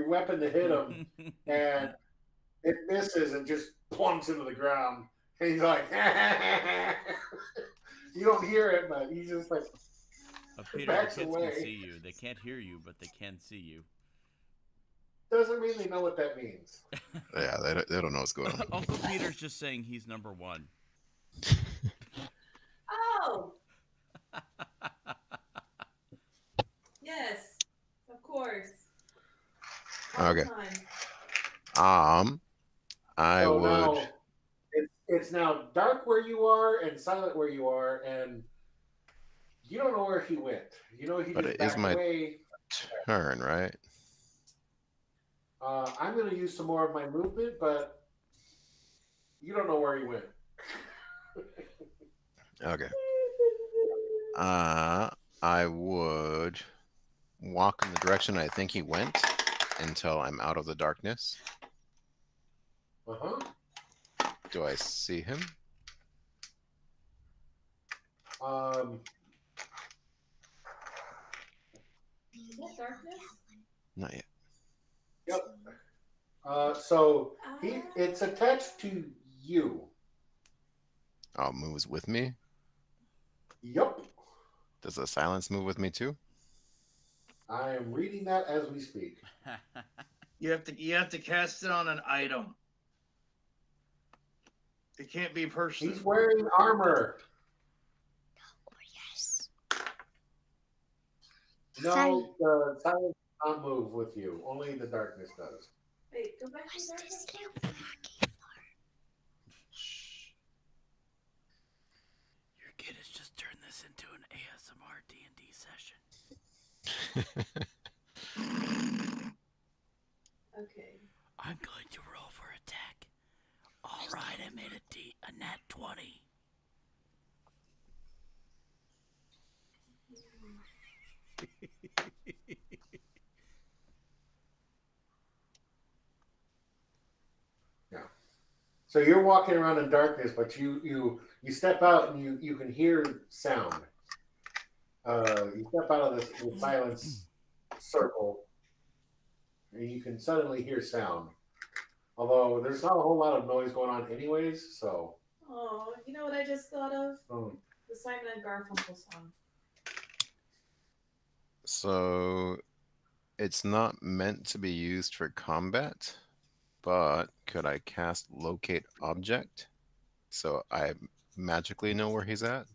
S3: weapon to hit him, and it misses and just plunks into the ground. And he's like, you don't hear it, but he's just like
S1: Peter, the
S3: backs
S1: kids
S3: away.
S1: can see you. They can't hear you, but they can see you.
S3: Doesn't mean they know what that means.
S5: Yeah, they don't know what's going on.
S1: Uncle Peter's just saying he's number one.
S2: Oh, yes, of course. All the
S5: Okay.
S2: time.
S5: I
S3: So
S5: would.
S3: now it's now dark where you are and silent where you are, and you don't know where he went. You know he
S5: But
S3: just
S5: it is
S3: backed
S5: my
S3: away.
S5: turn, right?
S3: I'm going to use some more of my movement, but you don't know where he went.
S5: Okay. I would walk in the direction I think he went until I'm out of the darkness.
S3: Uh-huh.
S5: Do I see him?
S2: Is that darkness?
S5: Not yet.
S3: Yep. So it's attached to you.
S5: Oh, moves with me.
S3: Yep.
S5: Does the silence move with me too?
S3: I am reading that as we speak.
S4: You have to cast it on an item. It can't be person.
S3: He's wearing armor.
S6: Yes.
S3: No, the silence does not move with you. Only the darkness does.
S2: Wait, go back to
S6: What's
S2: darkness.
S6: this little flaky
S1: Your kid has just turned this into an ASMR D&D session.
S2: Okay.
S1: I'm going to roll for attack. All right, I made a nat 20.
S3: Yeah. So you're walking around in darkness, but you step out and you can hear sound. You step out of the silence circle, and you can suddenly hear sound. Although there's not a whole lot of noise going on, anyways. So.
S2: Oh, you know what I just thought of?
S3: Oh.
S2: The Simon and Garfunkel song.
S5: So it's not meant to be used for combat, but could I cast locate object so I magically know where he's at?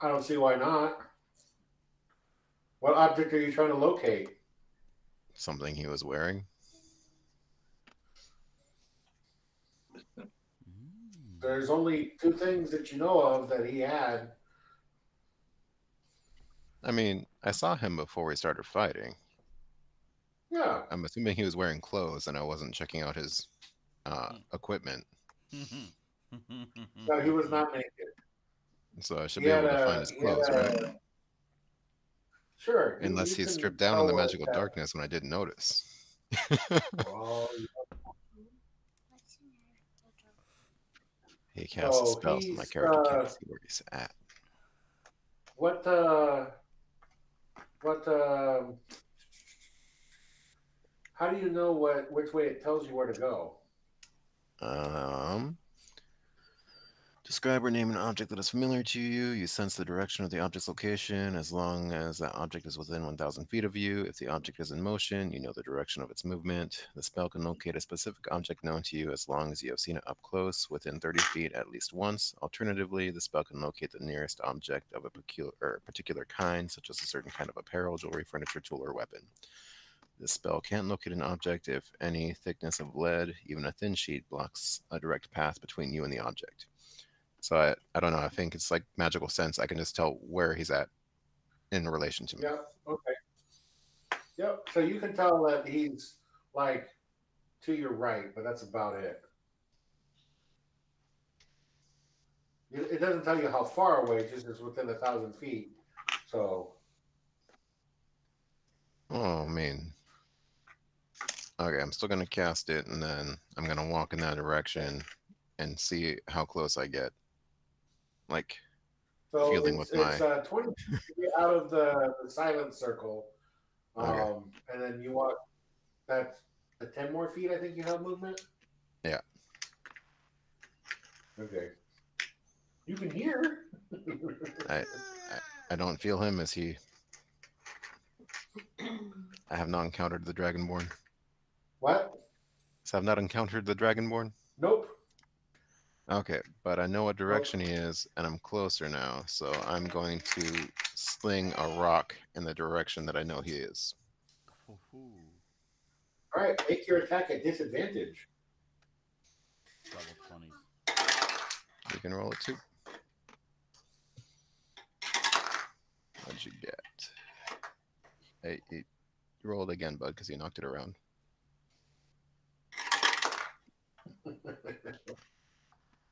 S3: I don't see why not. What object are you trying to locate?
S5: Something he was wearing.
S3: There's only two things that you know of that he had.
S5: I mean, I saw him before we started fighting.
S3: Yeah.
S5: I'm assuming he was wearing clothes and I wasn't checking out his equipment.
S3: No, he was not naked.
S5: So I should
S3: He
S5: be
S3: had
S5: able to
S3: a-
S5: find his
S3: he
S5: clothes,
S3: had a-
S5: right?
S3: Sure.
S5: Unless
S3: you
S5: he's
S3: can
S5: stripped down in
S3: tell
S5: the
S3: what
S5: magical
S3: that-
S5: darkness when I didn't notice.
S3: Oh,
S6: What's in there?
S5: He casts
S3: So
S5: spells, and my
S3: he's,
S5: character can't see where he's at.
S3: what how do you know which way it tells you where to go?
S5: Describe or name an object that is familiar to you. You sense the direction of the object's location as long as that object is within 1,000 feet of you. If the object is in motion, you know the direction of its movement. The spell can locate a specific object known to you as long as you have seen it up close, within 30 feet at least once. Alternatively, the spell can locate the nearest object of a particular kind, such as a certain kind of apparel, jewelry, furniture, tool, or weapon. This spell can't locate an object if any thickness of lead, even a thin sheet, blocks a direct path between you and the object. So I don't know. I think it's like magical sense. I can just tell where he's at in relation to me.
S3: Yep. Okay. Yep. So you can tell that he's like to your right, but that's about it. It doesn't tell you how far away. It just is within 1,000 feet. So.
S5: Oh man. Okay, I'm still gonna cast it, and then I'm gonna walk in that direction and see how close I get. Like
S3: So
S5: feeling with my.
S3: it's 20 feet out of the silent circle,
S5: Okay.
S3: and then you walk. That's 10 more feet. I think you have movement.
S5: Yeah.
S3: Okay. You can hear.
S5: I I don't feel him as he. I have not encountered the Dragonborn.
S3: What?
S5: So I've not encountered the Dragonborn.
S3: Nope.
S5: Okay, but I know what direction he is, and I'm closer now, so I'm going to sling a rock in the direction that I know he is.
S1: Hoo-hoo.
S3: All right. Make your attack at disadvantage.
S1: Double 20s.
S5: You can roll it too. What'd you get? Hey, you rolled again, bud, because you knocked it around.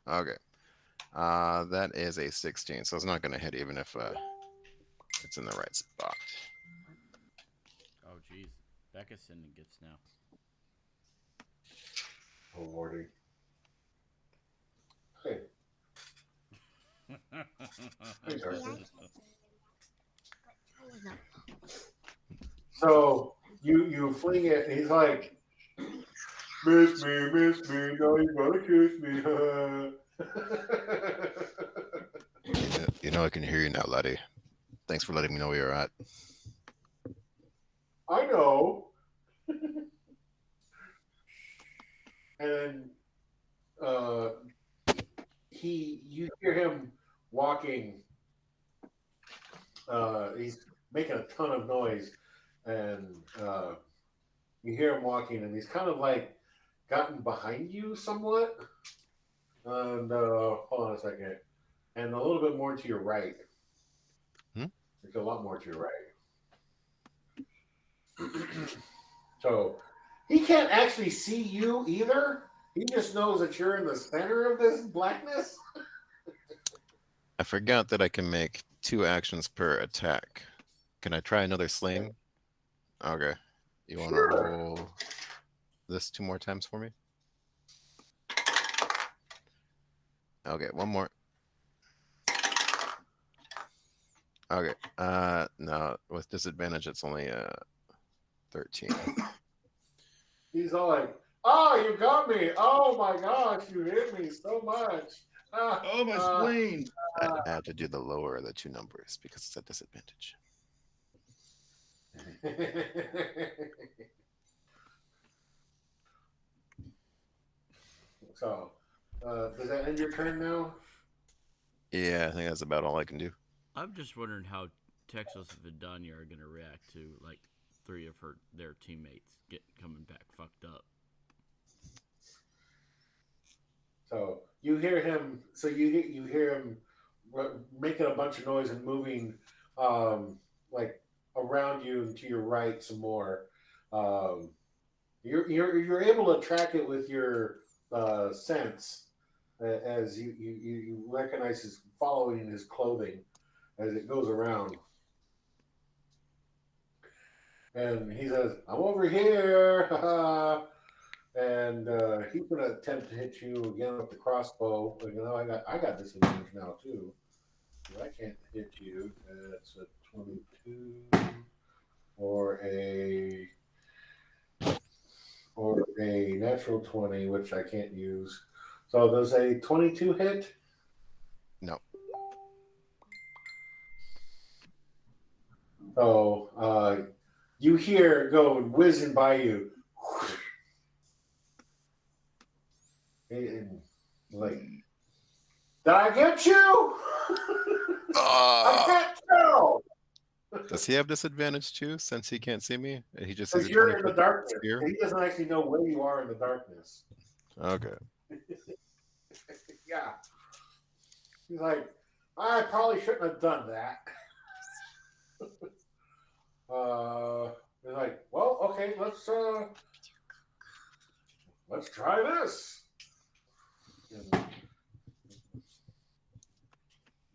S5: Okay. That is a 16, so it's not going to hit even if it's in the right spot.
S1: Oh, jeez. Becca's sending gifts now.
S3: Oh, Lordy. Hey. So you fling it, and he's like, miss me, now you gotta kiss me.
S5: You know I can hear you now, laddie. Thanks for letting me know where you're at.
S3: I know. And you hear him walking. He's making a ton of noise, and you hear him walking, and he's kind of like gotten behind you somewhat. And hold on a second, and a little bit more to your right. It's a lot more to your right. So he can't actually see you either. He just knows that you're in the center of this blackness.
S5: I forgot that I can make 2 actions per attack. Can I try another sling? Okay. You want to
S3: Sure.
S5: roll this 2 more times for me? Okay, 1 more. Okay. No, with disadvantage, it's only 13.
S3: He's all like, "Oh, you got me! Oh my gosh, you hit me so much!"
S4: Oh, my spleen.
S5: I had to do the lower of the 2 numbers because it's a disadvantage.
S3: So, does that end your turn now?
S5: Yeah, I think that's about all I can do.
S1: I'm just wondering how Texas and Vidania are going to react to, like, 3 of their teammates coming back fucked up.
S3: So you hear him. So you hear him making a bunch of noise and moving, like around you and to your right some more. You're able to track it with your sense as you recognize his following his clothing as it goes around. And he says, "I'm over here," and he's gonna attempt to hit you again with the crossbow. You know, I got disadvantage now too. I can't hit you. It's a 22 or a natural 20, which I can't use. So does a 22 hit?
S5: No.
S3: So you hear it go whizzing by you. And like, did I get you? I can't tell.
S5: Does he have disadvantage too, since he can't see me? And he just sees
S3: Because
S5: a
S3: you're
S5: 20
S3: in the
S5: foot
S3: darkness.
S5: sphere?
S3: He doesn't actually know where you are in the darkness.
S5: Okay.
S3: Yeah. He's like, I probably shouldn't have done that. He's like, well, okay, let's try this. And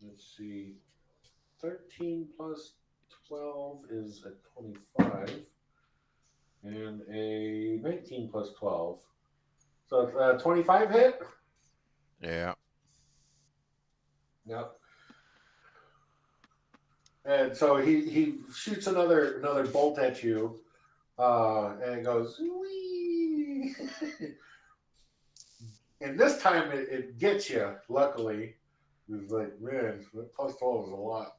S3: let's see. 13 plus 12 is a 25. And a 19 plus 12. So it's a 25 hit?
S5: Yeah.
S3: Yep. And so he shoots another bolt at you, and it goes, wee. And this time it gets you, luckily. It's like, man, plus 12 is a lot.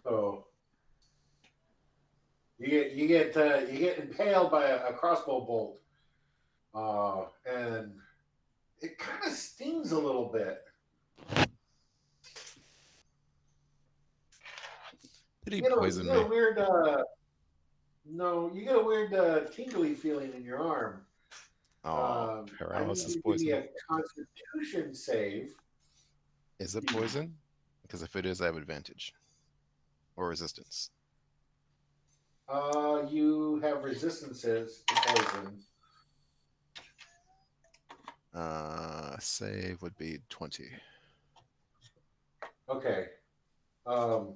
S3: So you get impaled by a crossbow bolt, and it kind of stings a little bit.
S5: Did he
S3: You
S5: poison
S3: get a
S5: me?
S3: weird no, you get a weird tingly feeling in your arm.
S5: Oh,
S3: I need
S5: paralysis
S3: you to give me
S5: poison.
S3: a Constitution save.
S5: Is it poison? Because if it is, I have advantage or resistance.
S3: You have resistances to poison.
S5: Save would be 20.
S3: Okay. Um,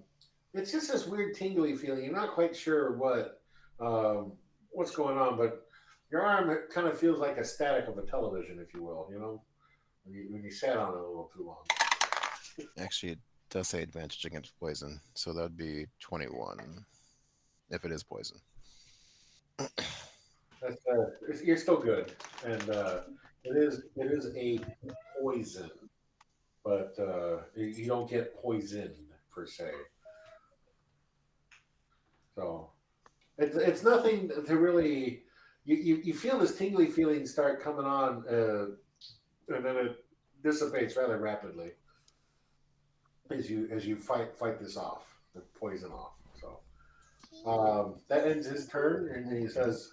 S3: it's just this weird tingly feeling. You're not quite sure what's going on, but your arm kind of feels like a static of a television, if you will. When you sat on it a little too long.
S5: Actually, it does say advantage against poison, so that would be 21 if it is poison.
S3: You're still good, and it is a poison, but you don't get poisoned per se. So it's nothing to really. You feel this tingly feeling start coming on, and then it dissipates rather rapidly as you fight this off, the poison off. So that ends his turn, and then he says,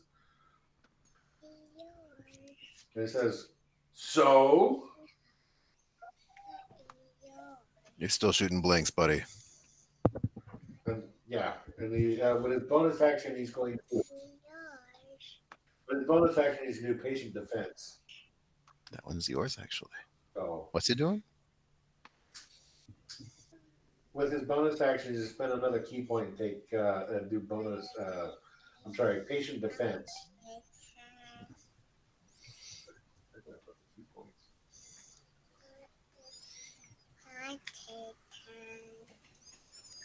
S3: "So."
S5: You're still shooting blanks, buddy.
S3: And yeah, and with his bonus action, he's going to do patient defense.
S5: That one's yours, actually.
S3: So
S5: What's he doing?
S3: with his bonus action, he's spend another key point and take and do bonus. I'm sorry, patient defense.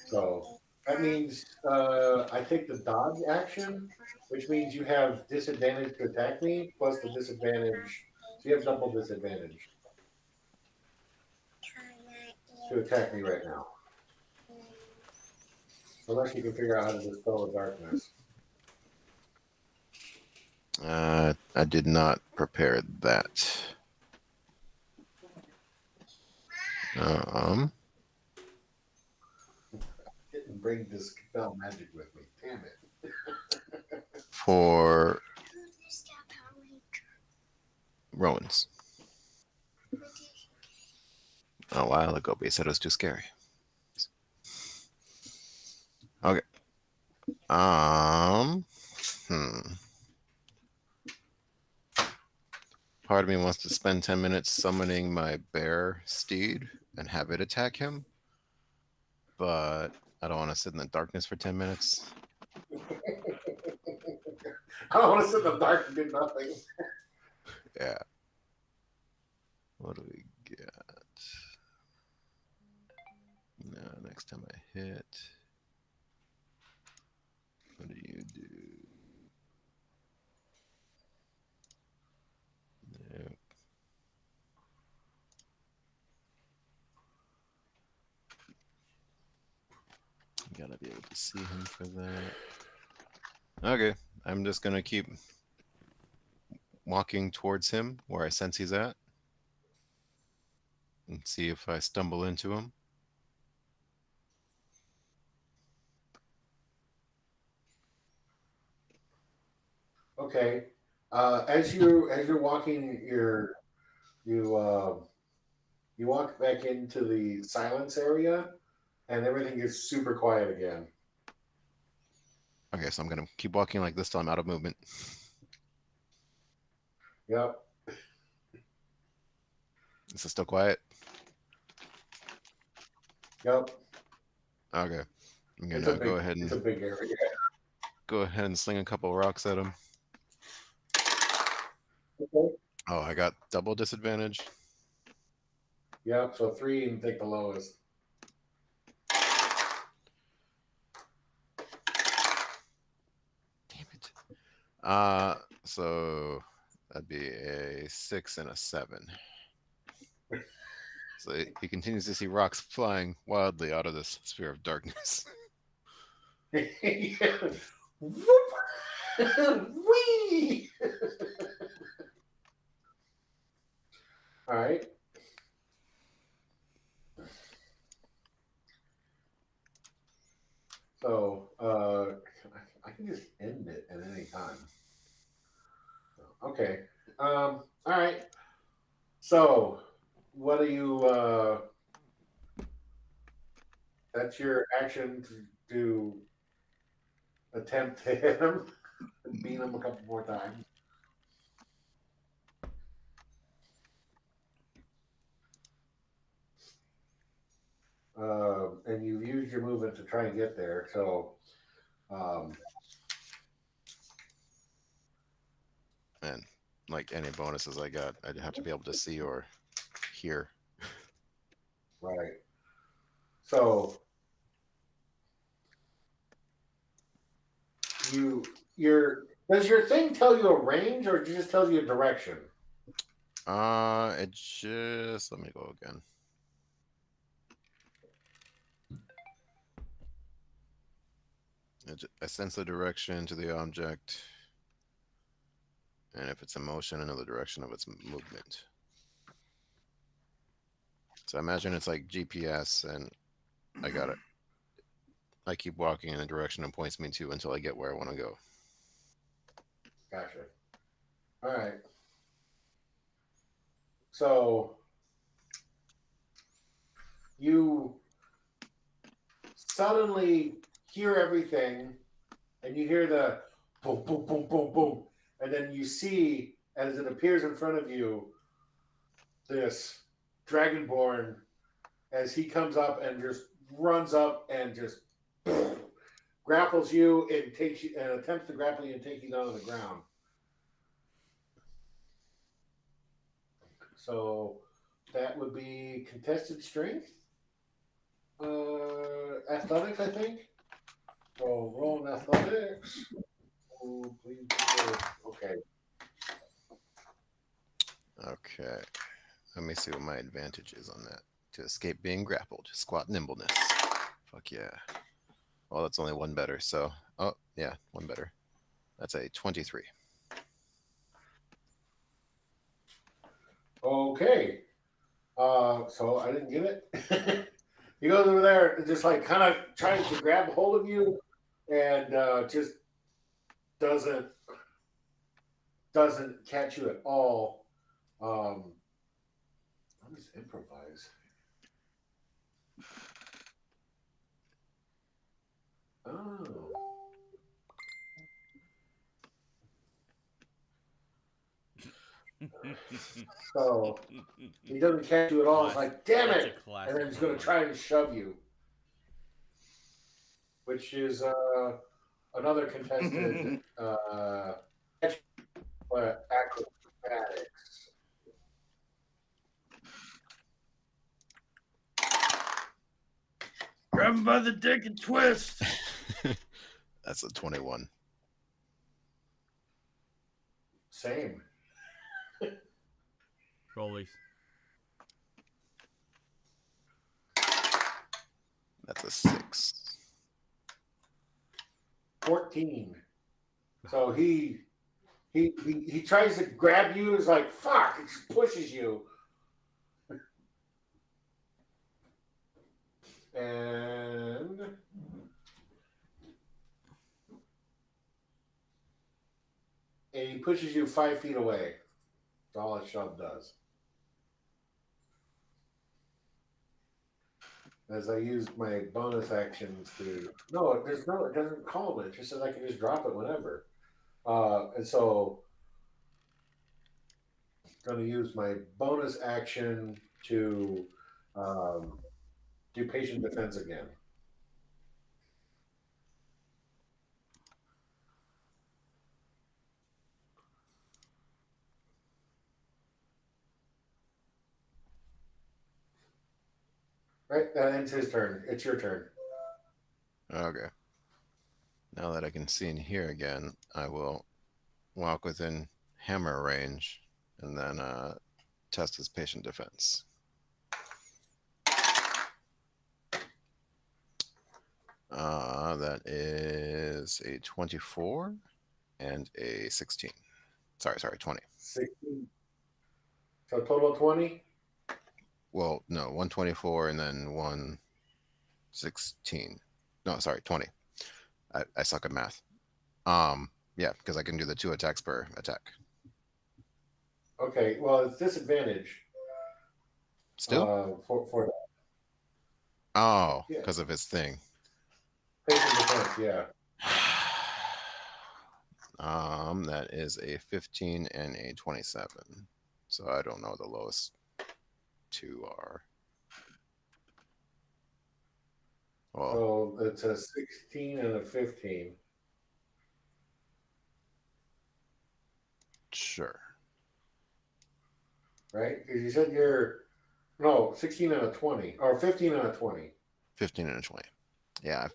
S3: So that means I take the dodge action, which means you have disadvantage to attack me plus the disadvantage. So you have double disadvantage to attack me right now, unless you can figure out how to dispel the darkness.
S5: I did not prepare that. Um,
S3: Didn't bring dispel magic with me. Damn it.
S5: for Rowan's. A while ago, but he said it was too scary. Okay. Hmm. Part of me wants to spend 10 minutes summoning my bear steed and have it attack him, but I don't want to sit in the darkness for 10 minutes.
S3: I don't want to sit in the dark and do nothing.
S5: Yeah. What do we get? No, next time I hit. What do you do? Nope. Gotta be able to see him for that. Okay, I'm just gonna keep walking towards him where I sense he's at and see if I stumble into him.
S3: Okay. As you're walking, you walk back into the silence area, and everything gets super quiet again.
S5: Okay, so I'm gonna keep walking like this till I'm out of movement.
S3: Yep.
S5: Is it still quiet?
S3: Yep.
S5: Okay. I'm
S3: It's
S5: gonna
S3: a big area.
S5: go ahead and sling a couple rocks at him.
S3: Okay.
S5: Oh, I got double disadvantage.
S3: Yep. So 3 and take the lowest.
S5: Damn it. So that'd be a 6 and a 7. So he continues to see rocks flying wildly out of this sphere of darkness.
S3: Whoop! Whee! All right. So I can just end it at any time. Okay. All right. So what do you? That's your action to attempt to hit him and beat him a couple more times. And you've used your movement to try and get there. So,
S5: And like any bonuses I got, I'd have to be able to see or hear.
S3: right. So does your thing tell you a range or does it just tell you a direction?
S5: It just let me go again. I sense the direction to the object, and if it's in motion, another direction of its movement. So I imagine it's like GPS, and I got it. I keep walking in the direction it points me to until I get where I want to go.
S3: Gotcha. All right. So you suddenly hear everything, and you hear the boom, boom, boom, boom, boom, and then you see as it appears in front of you this dragonborn as he comes up and just runs up and just grapples you and takes you and attempts to grapple you and take you down to the ground. So that would be contested strength, athletics, I think. So roll in athletics. Oh, please. Okay.
S5: Okay. Let me see what my advantage is on that. To escape being grappled. Squat nimbleness. Fuck yeah. Well, that's only one better, so... Oh, yeah, one better. That's a 23.
S3: Okay. So I didn't get it. He goes over there and just like kind of trying to grab hold of you and just doesn't catch you at all. Let me just improvise. Oh. So he doesn't catch you at all. It's like, damn
S1: That's a
S3: it!
S1: classic
S3: And then he's going to
S1: moment.
S3: try and shove you, which is another contested acrobatics.
S4: Grab him by the dick and twist.
S5: That's a 21.
S3: Same.
S1: Rollies.
S5: That's a 6.
S3: 14. So he tries to grab you. It's like, fuck, it just pushes you. And and he pushes you 5 feet away. That's all a shove does. As I used my bonus actions to there's no it doesn't call it. It just says I can just drop it whenever. And so I'm going to use my bonus action to um, do patient defense again. Right, that ends his turn. It's your turn.
S5: Okay. Now that I can see and hear again, I will walk within hammer range and then test his patient defense. That is a 24 and a 16. Sorry, 20.
S3: 16. So total 20?
S5: Well, no, 124 and then 116. No, sorry, 20. I suck at math. Yeah, because I can do the 2 attacks per attack.
S3: Okay, well, it's disadvantage.
S5: Still?
S3: For that.
S5: Oh,
S3: Yeah.
S5: because of his thing.
S3: Patient defense, yeah.
S5: That is a 15 and a 27. So I don't know what the lowest 2 are. Well,
S3: So it's a 16 and a 15.
S5: sure.
S3: Right? Because you said 16 and a 20, or 15 and a 20.
S5: 15 and a 20. Yeah.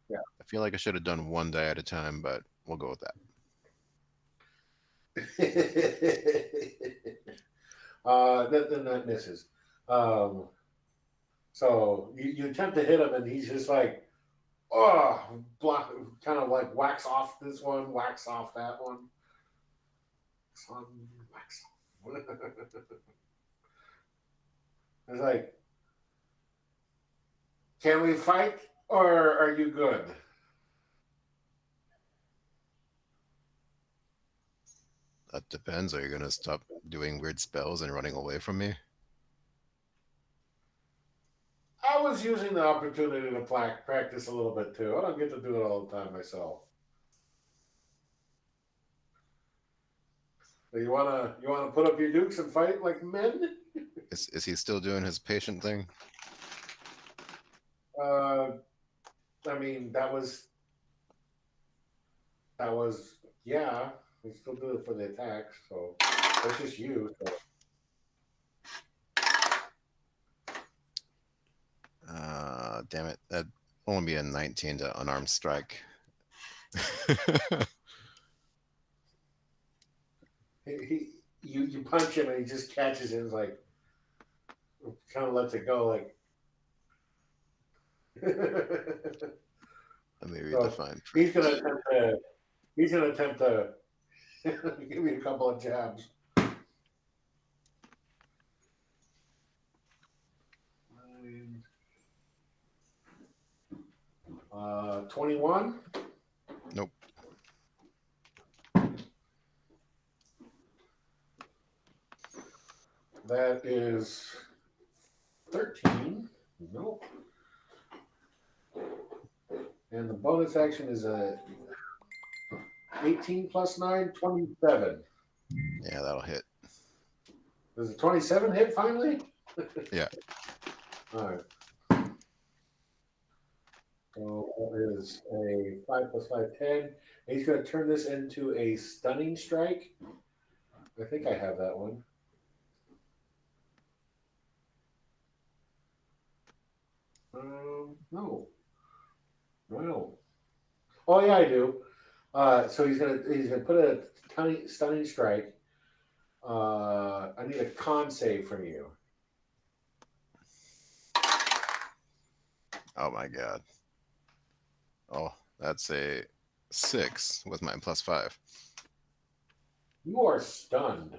S3: Yeah.
S5: I feel like I should have done one die at a time, but we'll go with that.
S3: That misses. So you attempt to hit him, and he's just like, block, kind of like wax off this one, wax off that one. Wax off. It's like, can we fight, or are you good?
S5: That depends. Are you going to stop doing weird spells and running away from me?
S3: I was using the opportunity to practice a little bit too. I don't get to do it all the time myself. So you wanna put up your dukes and fight like men?
S5: Is he still doing his patient thing?
S3: I mean that was yeah. We still do it for the attacks, so that's just you. So.
S5: Damn it. That'd only be a 19 to unarmed strike.
S3: You punch him and he just catches it and is like kind of lets it go like.
S5: Let me read the fine
S3: He's
S5: print.
S3: gonna attempt to give me a couple of jabs. 21.
S5: Nope.
S3: That is 13. Nope. And the bonus action is a 18 plus 9, 27.
S5: Yeah, that'll hit.
S3: Does the 27 hit finally?
S5: Yeah.
S3: All right. So that is a 5 plus 5, 10. And he's going to turn this into a stunning strike. I think I have that one. No. No. Oh yeah, I do. So he's gonna put a tiny stunning strike. I need a con save from you.
S5: Oh my god. Oh, that's a 6 with my plus 5.
S3: You are stunned.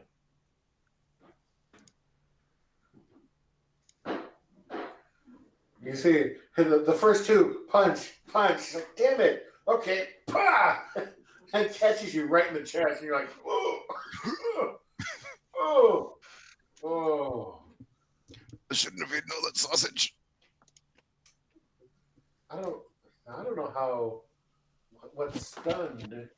S3: You see the first two punch. Like, damn it. Okay. Pah! It catches you right in the chest, and you're like, oh, oh, oh.
S5: I shouldn't have eaten all that sausage.
S3: I don't know how. What's stunned?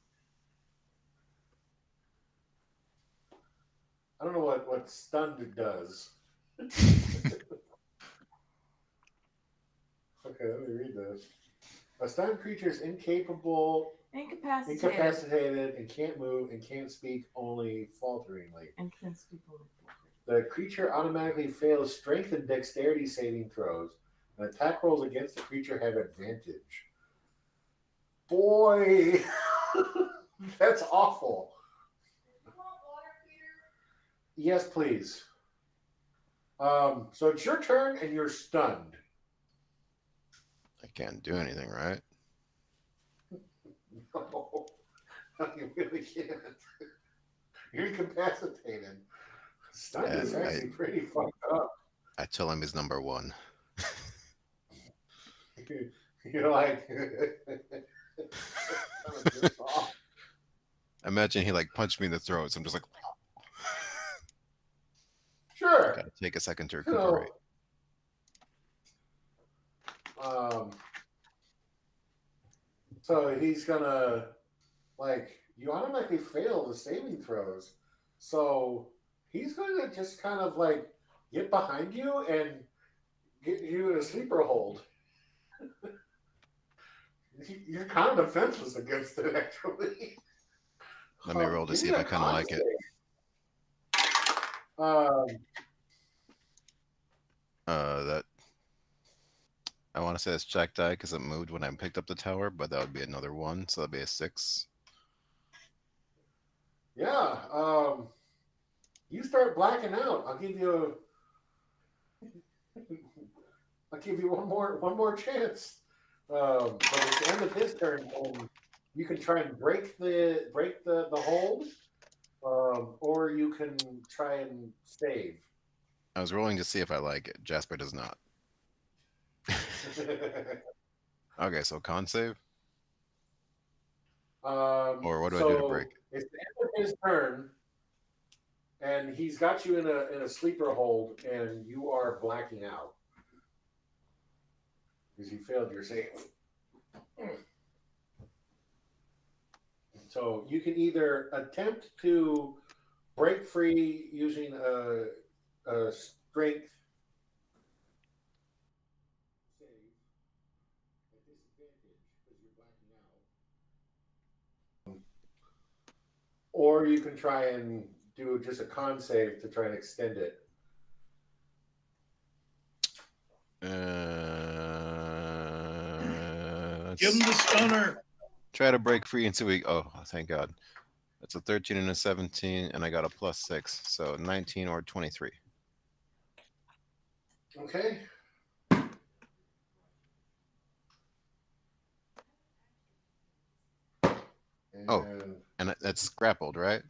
S3: I don't know what stunned does. Okay, let me read this. A stunned creature is incapacitated, and can't move, and can't speak only falteringly.
S2: And can speak only
S3: The creature automatically fails strength and dexterity saving throws, and attack rolls against the creature have advantage. Boy, that's awful. Yes, please. So it's your turn, and you're stunned.
S5: I can't do anything, right?
S3: No, you really can't. You're incapacitated. Stunned is actually pretty fucked up.
S5: I tell him he's number one.
S3: You're like,
S5: Imagine he like punched me in the throat, so I'm just like,
S3: sure.
S5: gotta take a second to recuperate.
S3: So he's gonna, like, you automatically fail the saving throws. So he's gonna just kind of like get behind you and get you in a sleeper hold. You're kind of defenseless against it, actually.
S5: Let me roll to see if I kind of like it. That I want to say it's Jack die because it moved when I picked up the tower, but that would be another one, so that'd be a 6.
S3: Yeah. You start blacking out. I'll give you one more chance. But at the end of his turn, you can try and break the hold, or you can try and save.
S5: I was rolling to see if I like it. Jasper does not. Okay, so con save? Or what do I do to break it?
S3: It's the end of his turn, and he's got you in a sleeper hold, and you are blacking out because you failed your save. So you can either attempt to break free using a strength save at disadvantage because you're blacking out, or you can try and do just a con save to try and extend it.
S4: Give him the stunner.
S5: Try to break free until we. Oh, thank God. That's a 13 and a 17, and I got a +6, so 19 or 23.
S3: Okay.
S5: And that's grappled, right?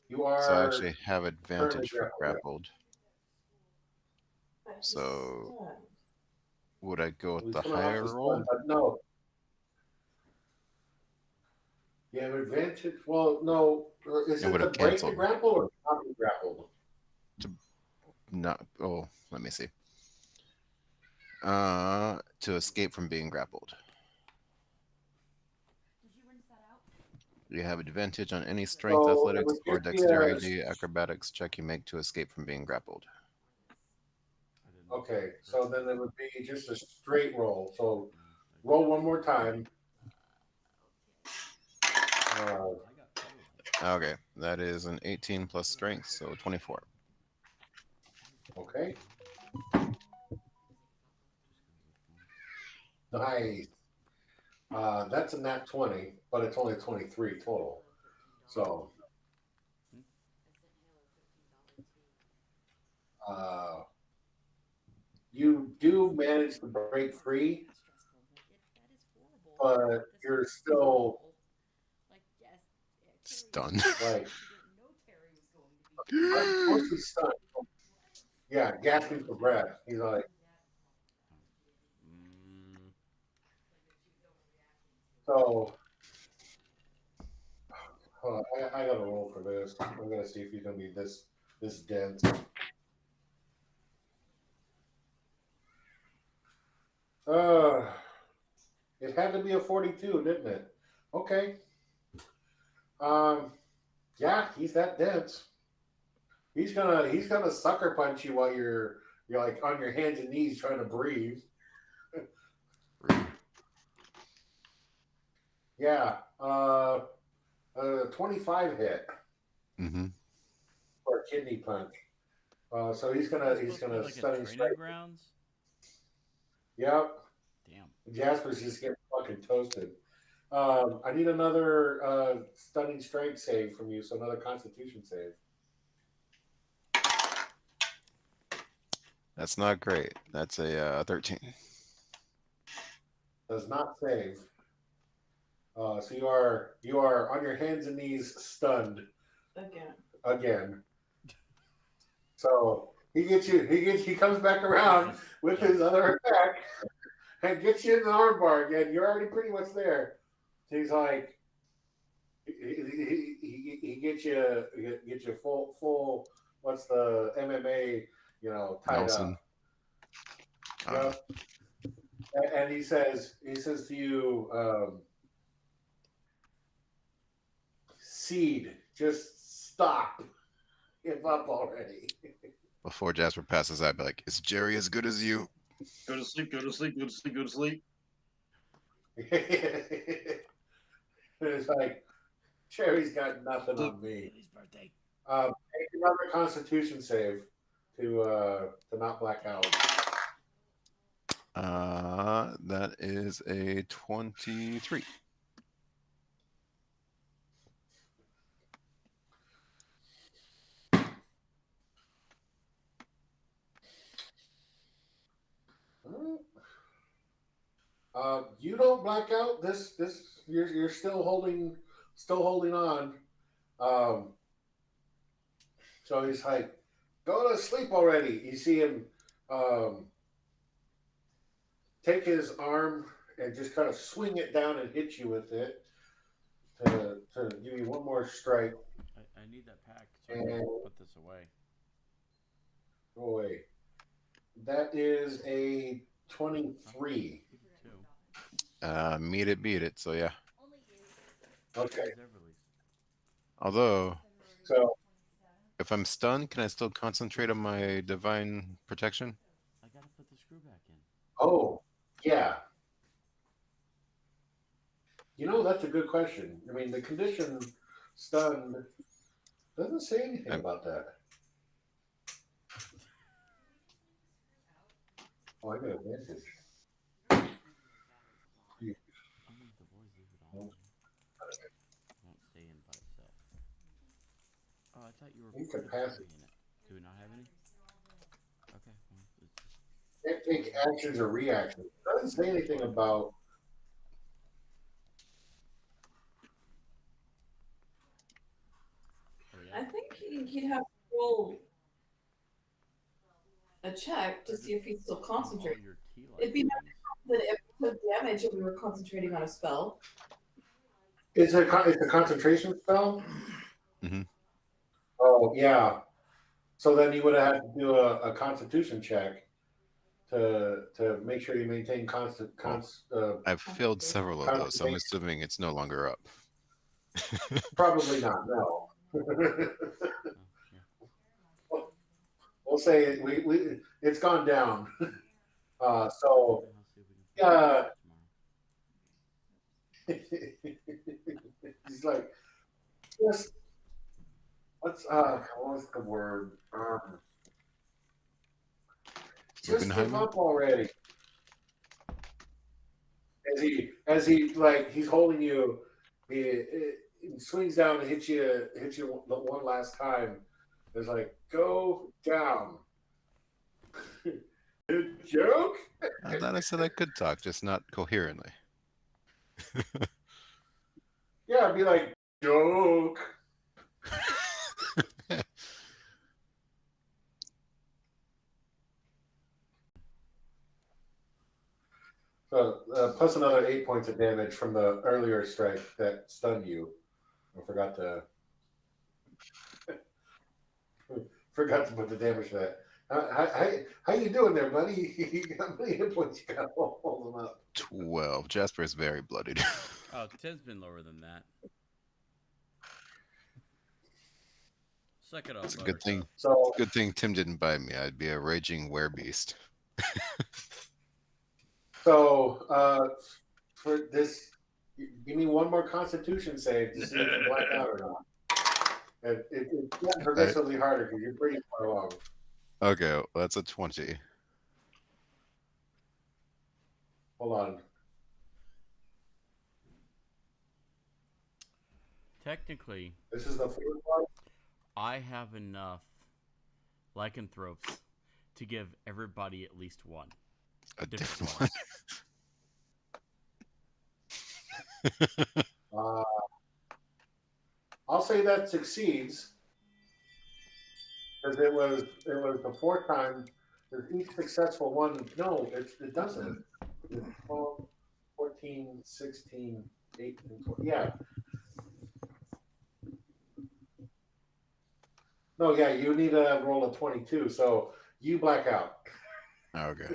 S3: You are.
S5: So I actually have advantage for grappled. So would I go with the higher roll?
S3: No. You have advantage. Well, no. Is it to break the grapple or not be grappled?
S5: Oh, let me see. To escape from being grappled. You have advantage on any strength, athletics, or dexterity acrobatics check you make to escape from being grappled.
S3: Okay, so then it would be just a straight roll. So roll one more time.
S5: Okay, that is an 18 plus strength, so 24.
S3: Okay. Nice. That's a nat 20, but it's only 23 total. So you do manage to break free, but you're still
S5: stunned.
S3: Like, mostly stunned. Yeah, gasping for breath. He's like, so Hold on, I gotta roll for this. I'm gonna see if he's gonna be this dense. Uh, it had to be a 42, didn't it? Okay. Um, yeah, he's that dense. He's gonna sucker punch you while you're like on your hands and knees trying to breathe. Yeah. 25 hit
S5: Mm-hmm.
S3: for a kidney punch. So he's
S1: Is
S3: gonna
S1: this
S3: he's
S1: supposed to be
S3: gonna
S1: like a
S3: stunning
S1: training
S3: strike.
S1: grounds?
S3: Yep.
S1: Damn.
S3: Jasper's just getting fucking toasted. I need another stunning strike save from you, so another Constitution save.
S5: That's not great. That's a 13.
S3: Does not save. So you are on your hands and knees, stunned again. So he comes back around with his other attack and gets you in the armbar again. You're already pretty much there. So he's like, he gets you full. What's the MMA? Tied
S5: Nelson.
S3: up. Yep. And he says to you, Seed, just stop. Give up already.
S5: Before Jasper passes out, I'd be like, is Jerry as good as you?
S4: Go to sleep. Go to sleep. Go to sleep. Go to sleep.
S3: It's like, Cherry's got nothing on me.
S1: Lily's birthday.
S3: Make another Constitution save to not black out.
S5: That is a 23.
S3: You don't black out. This you're still holding on. Um, so he's like, go to sleep already. You see him take his arm and just kind of swing it down and hit you with it to give you one more strike.
S1: I need that pack so I can put this away.
S3: Go away. That is a 23.
S5: Meet it, beat it. So yeah.
S3: Okay.
S5: Although,
S3: So
S5: if I'm stunned, can I still concentrate on my divine protection?
S1: I gotta put the screw back in.
S3: oh yeah. That's a good question. I mean, the condition stunned doesn't say anything about that. Oh, I got a message.
S1: I'll leave the boys leave it on. It won't stay in by itself. Oh, I thought you were
S3: You can
S1: putting
S3: pass
S1: heavy in it. Do we not have any? Okay. Well,
S3: Can't take actions or reactions. It doesn't say anything about.
S1: oh, yeah.
S2: I think he'd have to roll a check to see if he's still
S1: All
S2: concentrating.
S1: your key light
S2: It'd be
S1: things.
S2: that if we took damage and we were concentrating on a spell.
S3: It's a concentration spell.
S5: Mm-hmm.
S3: Oh yeah. So then you would have had to do a Constitution check to make sure you maintain constant.
S5: I've failed several of those, so I'm assuming it's no longer up.
S3: Probably not. No.
S1: Oh, yeah.
S3: We'll say it's gone down. So
S1: I'll see if we can
S3: yeah.
S1: tomorrow.
S3: He's like, just what's the word? Just give
S5: Buchenheimer?
S3: up already. As he like he's holding you, he swings down and hits you the one last time. It's like, go down. Good joke.
S5: I thought I said I could talk, just not coherently.
S3: Yeah, I'd be like, joke. So plus another 8 points of damage from the earlier strike that stunned you. I forgot to put the damage to that. How you doing there, buddy? How many hit points you got? Hold them up.
S5: 12. Jasper is very bloodied.
S1: Oh, 10's been lower than that. Suck it up,
S5: It's a good thing.
S3: So,
S5: Good thing Tim didn't bite me. I'd be a raging werebeast.
S3: For this, give me one more Constitution save to see if you black out or not. And it's getting progressively harder because you're pretty far along.
S5: Okay, well, that's a 20.
S3: Hold on.
S1: Technically,
S3: This is the fourth one.
S1: I have enough lycanthropes to give everybody at least one.
S5: A
S1: Different
S5: different one.
S3: I'll say that succeeds because it was the fourth time. There's each successful one. No, it doesn't. It's 12, 14, 16, 18, 20. Yeah. No, yeah, you need a roll of 22, so you black out.
S5: Okay.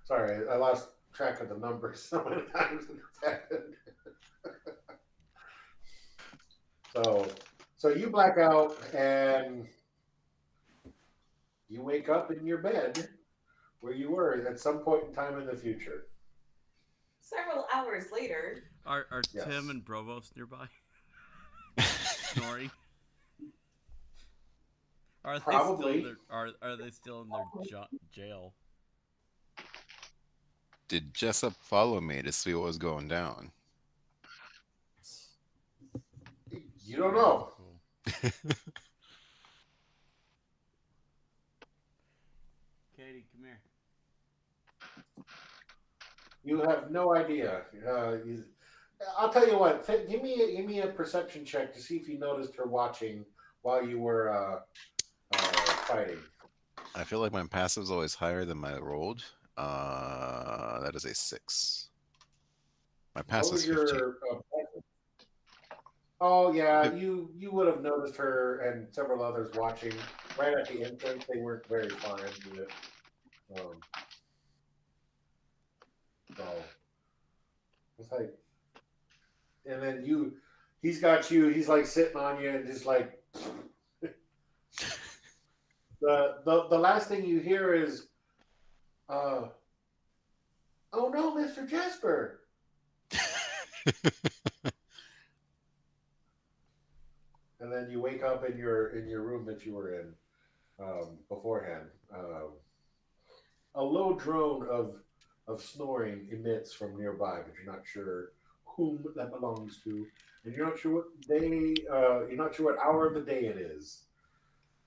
S3: Sorry, I lost track of the numbers so many times. So you black out and you wake up in your bed where you were at some point in time in the future.
S2: Several hours later.
S1: Are
S3: Yes.
S1: Tim and Brovos nearby? Snoring? Are they
S3: Probably.
S1: Still in their, are they still in their jail?
S5: Did Jessup follow me to see what was going down?
S3: You don't know.
S1: Cool. Katie, come here.
S3: You have no idea. I'll tell you what. Give me a perception check to see if you noticed her watching while you were fighting.
S5: I feel like my passive's always higher than my rolled. That is a 6. My
S3: What
S5: passive's
S3: was
S5: 15.
S3: your? Oh yeah, you would have noticed her and several others watching right at the entrance. They weren't very far into it. So it's like, and then he's got you. He's like sitting on you and just like the last thing you hear is, "Oh no, Mr. Jasper." And then you wake up in your room that you were in beforehand. A low drone of snoring emits from nearby, but you're not sure whom that belongs to, and you're not sure what day. You're not sure what hour of the day it is,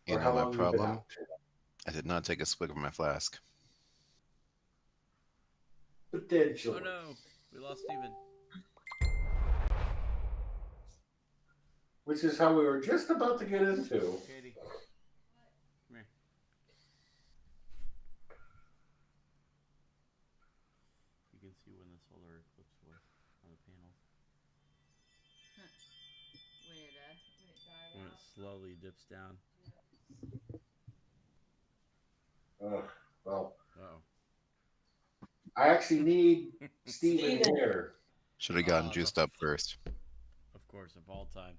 S5: You
S3: or
S5: know
S3: how
S5: my
S3: long you've been
S5: problem?
S3: out.
S5: I did not take a swig of my flask.
S3: Potentially.
S1: Oh no, we lost Steven.
S3: Which is how we were just about to get into.
S1: Katie, come here. You can see when the solar eclipse was on the panels.
S7: When it died
S1: When it
S7: out.
S1: slowly dips down.
S3: Well,
S1: Uh-oh.
S3: I actually need Steven here.
S5: Should have gotten
S1: Ah,
S5: juiced up first.
S1: Of course, of all times.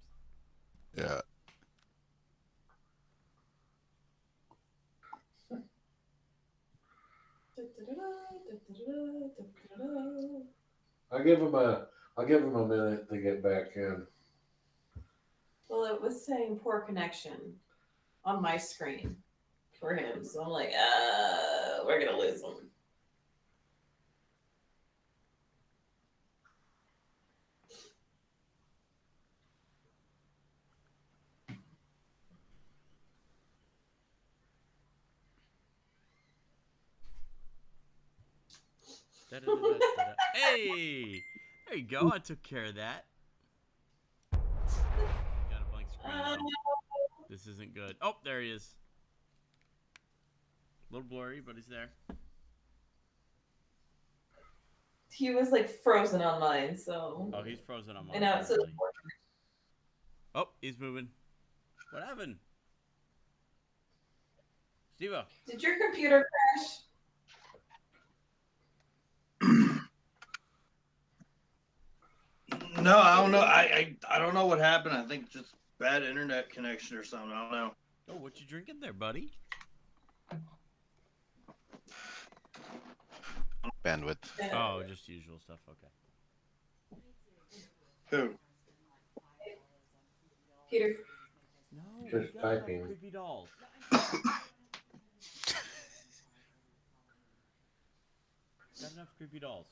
S5: Yeah.
S3: I'll give him a minute to get back in.
S2: Well, it was saying poor connection on my screen for him. So I'm like, we're going to lose him.
S1: Da-da-da-da-da-da. Hey! There you go. I took care of that. Got a blank screen now. This isn't good. Oh, there he is. A little blurry, but he's there.
S2: he was like frozen on mine, so.
S1: Oh, he's frozen on mine.
S2: And now it says
S1: apparently. Oh, he's moving. What happened? Steve-O.
S2: Did your computer crash?
S4: No, I don't know. I don't know what happened. I think just bad internet connection or something. I don't know.
S1: Oh, what you drinking there, buddy?
S5: Bandwidth.
S1: Oh, just usual stuff. Okay.
S4: Who?
S2: Peter.
S1: No,
S3: Just
S1: we got enough
S3: typing.
S1: creepy dolls. Got enough creepy dolls.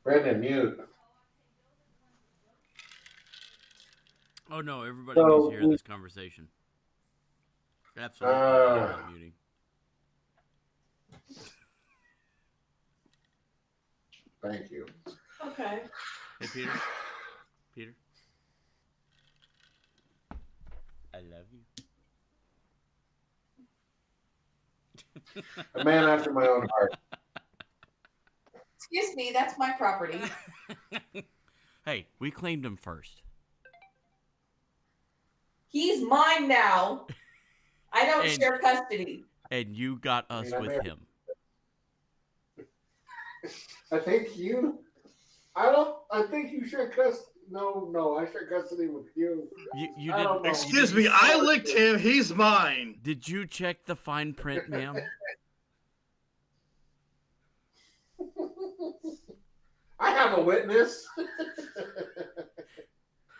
S3: Brandon, mute.
S1: Oh no, everybody
S3: So,
S1: needs to hear this conversation. Absolutely not muting.
S3: Thank you.
S2: Okay.
S1: Hey, Peter. Peter. I love you.
S3: A man after my own heart.
S2: Excuse me, that's my property.
S1: Hey, we claimed him first.
S2: He's mine now. I don't
S1: And-
S2: share custody.
S1: And you got us
S3: I mean,
S1: with him.
S3: I think you share custody. No, I share custody with you.
S1: You
S3: I don't
S1: didn't.
S3: know.
S4: Excuse me, I licked him. He's mine.
S1: Did you check the fine print, ma'am?
S3: I have a witness.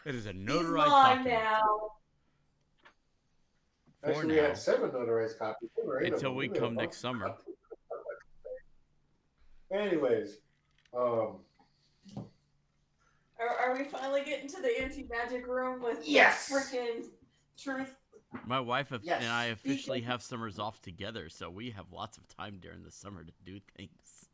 S1: It is a
S2: He's
S1: notarized
S2: mine
S1: document.
S2: now.
S1: For
S3: Actually, we
S1: now.
S3: had 7 notarized copies. There were 8 of
S1: Until
S3: them.
S1: we come next summer.
S3: Anyways,
S2: Are we finally getting to the anti-magic room with
S3: Yes!
S2: freaking truth?
S1: My wife
S3: Yes.
S1: and I officially have summers off together, so we have lots of time during the summer to do things.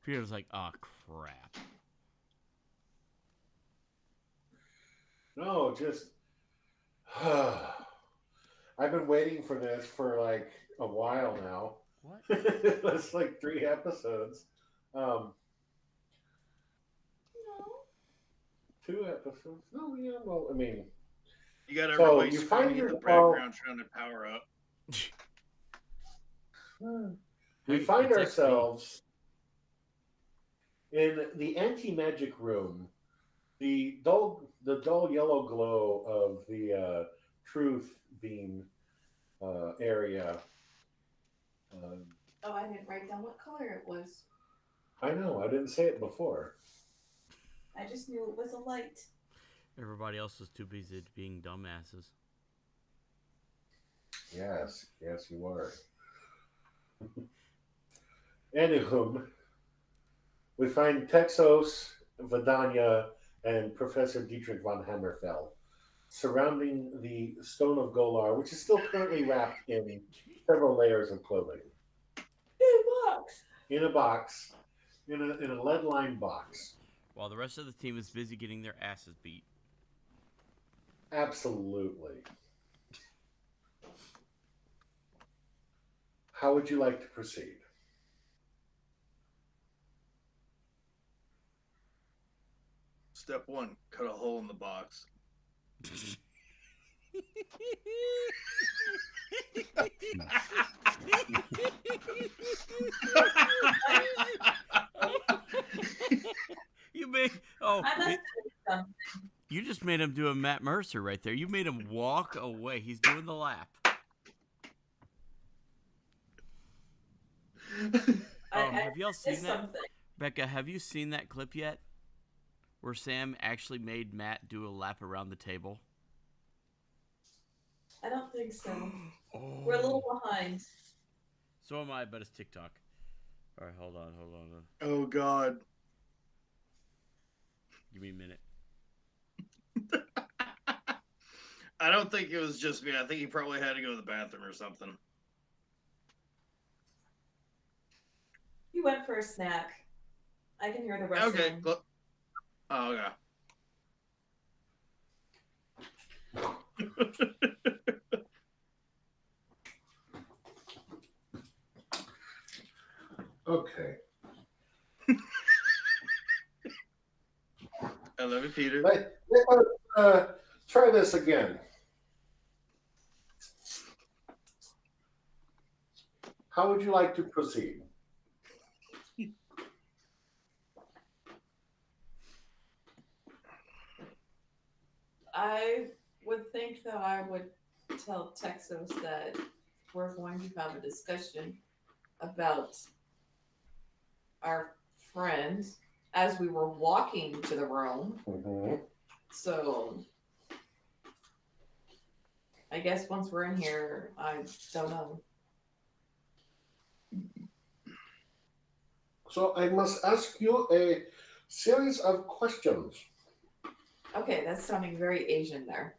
S1: Peter's like, oh crap.
S3: no, just I've been waiting for this for like a while now.
S1: What?
S3: That's like 3 episodes. 2 episodes. No, yeah, well, I mean,
S4: You got
S3: So,
S4: everybody
S3: you find
S4: screaming in the
S3: your-
S4: background trying to power up.
S3: we
S1: Hey,
S3: find
S1: it's XP.
S3: ourselves in the anti-magic room. The dull yellow glow of the truth beam area.
S2: Oh, I didn't write down what color it was.
S3: I know, I didn't say it before.
S2: I just knew it was a light.
S1: Everybody else was too busy being dumbasses.
S3: Yes, you are. Anywho, we find Texos, Vidania, and Professor Dietrich von Hammerfell surrounding the Stone of Golar, which is still currently wrapped in several layers of clothing. In a box, in a lead-lined box.
S1: While the rest of the team is busy getting their asses beat.
S3: Absolutely. How would you like to proceed?
S4: Step 1, cut a hole in the box.
S1: You made
S2: I must have something.
S1: you just made him do a Matt Mercer right there. You made him walk away. He's doing the lap. Have y'all seen
S2: It's
S1: that?
S2: something.
S1: Becca, have you seen that clip yet? Where Sam actually made Matt do a lap around the table?
S2: I don't think so.
S1: Oh.
S2: We're a little behind.
S1: So am I, but it's TikTok. All right, hold on.
S4: Oh, God.
S1: Give me a minute.
S4: I don't think it was just me. I think he probably had to go to the bathroom or something.
S2: He went for a snack. I can hear the rest
S4: Okay.
S2: of them.
S4: Oh, okay.
S3: Okay.
S4: I love you, Peter.
S3: Let's try this again. How would you like to proceed?
S2: I would think that I would tell Texas that we're going to have a discussion about our friend as we were walking to the room.
S3: Mm-hmm.
S2: So I guess once we're in here, I don't know.
S3: So I must ask you a series of questions.
S2: Okay, that's sounding very Asian there.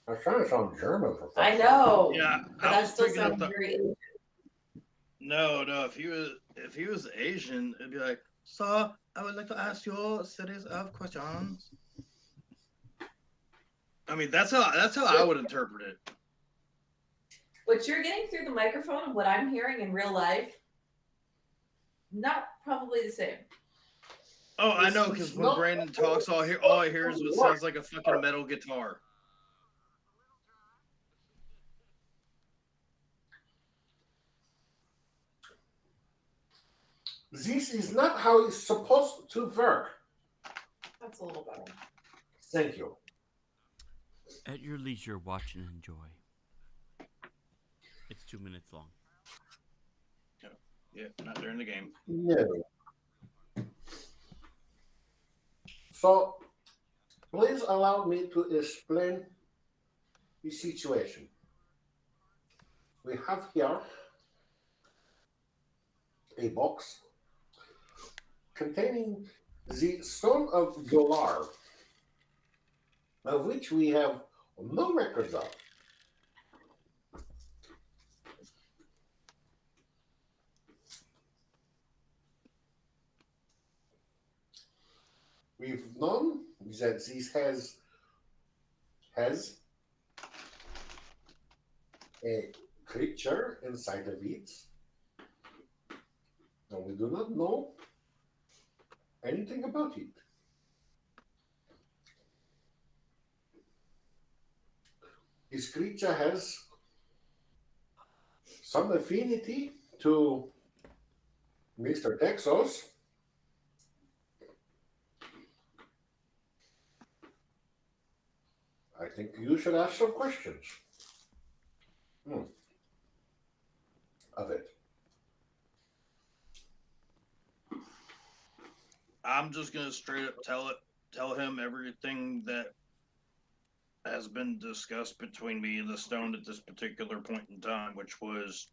S3: I'm trying to sound German for
S2: I
S3: fuck's
S2: know.
S4: Yeah,
S2: But
S4: I
S2: that
S4: was
S2: still
S4: picking up
S2: sounds
S4: the.
S2: very Asian.
S4: No. If he was Asian, it'd be like, so I would like to ask you a series of questions. I mean, that's how I would interpret it.
S2: What you're getting through the microphone and what I'm hearing in real life, not probably the same.
S4: Oh, I know, because when Brandon talks, all I hear is what sounds like a fucking metal guitar.
S3: This is not how it's supposed to work.
S2: That's a little better.
S3: Thank you.
S1: At your leisure, watch and enjoy. It's 2 minutes long.
S4: Yeah, not during the game.
S3: No. So, please allow me to explain the situation. We have here a box containing the Stone of Yolar, of which we have no records of. We've known that this has a creature inside of it, and we do not know anything about it. This creature has some affinity to Mr. Texos. I think you should ask some questions of it.
S4: I'm just gonna straight up tell him everything that has been discussed between me and the stone at this particular point in time, which was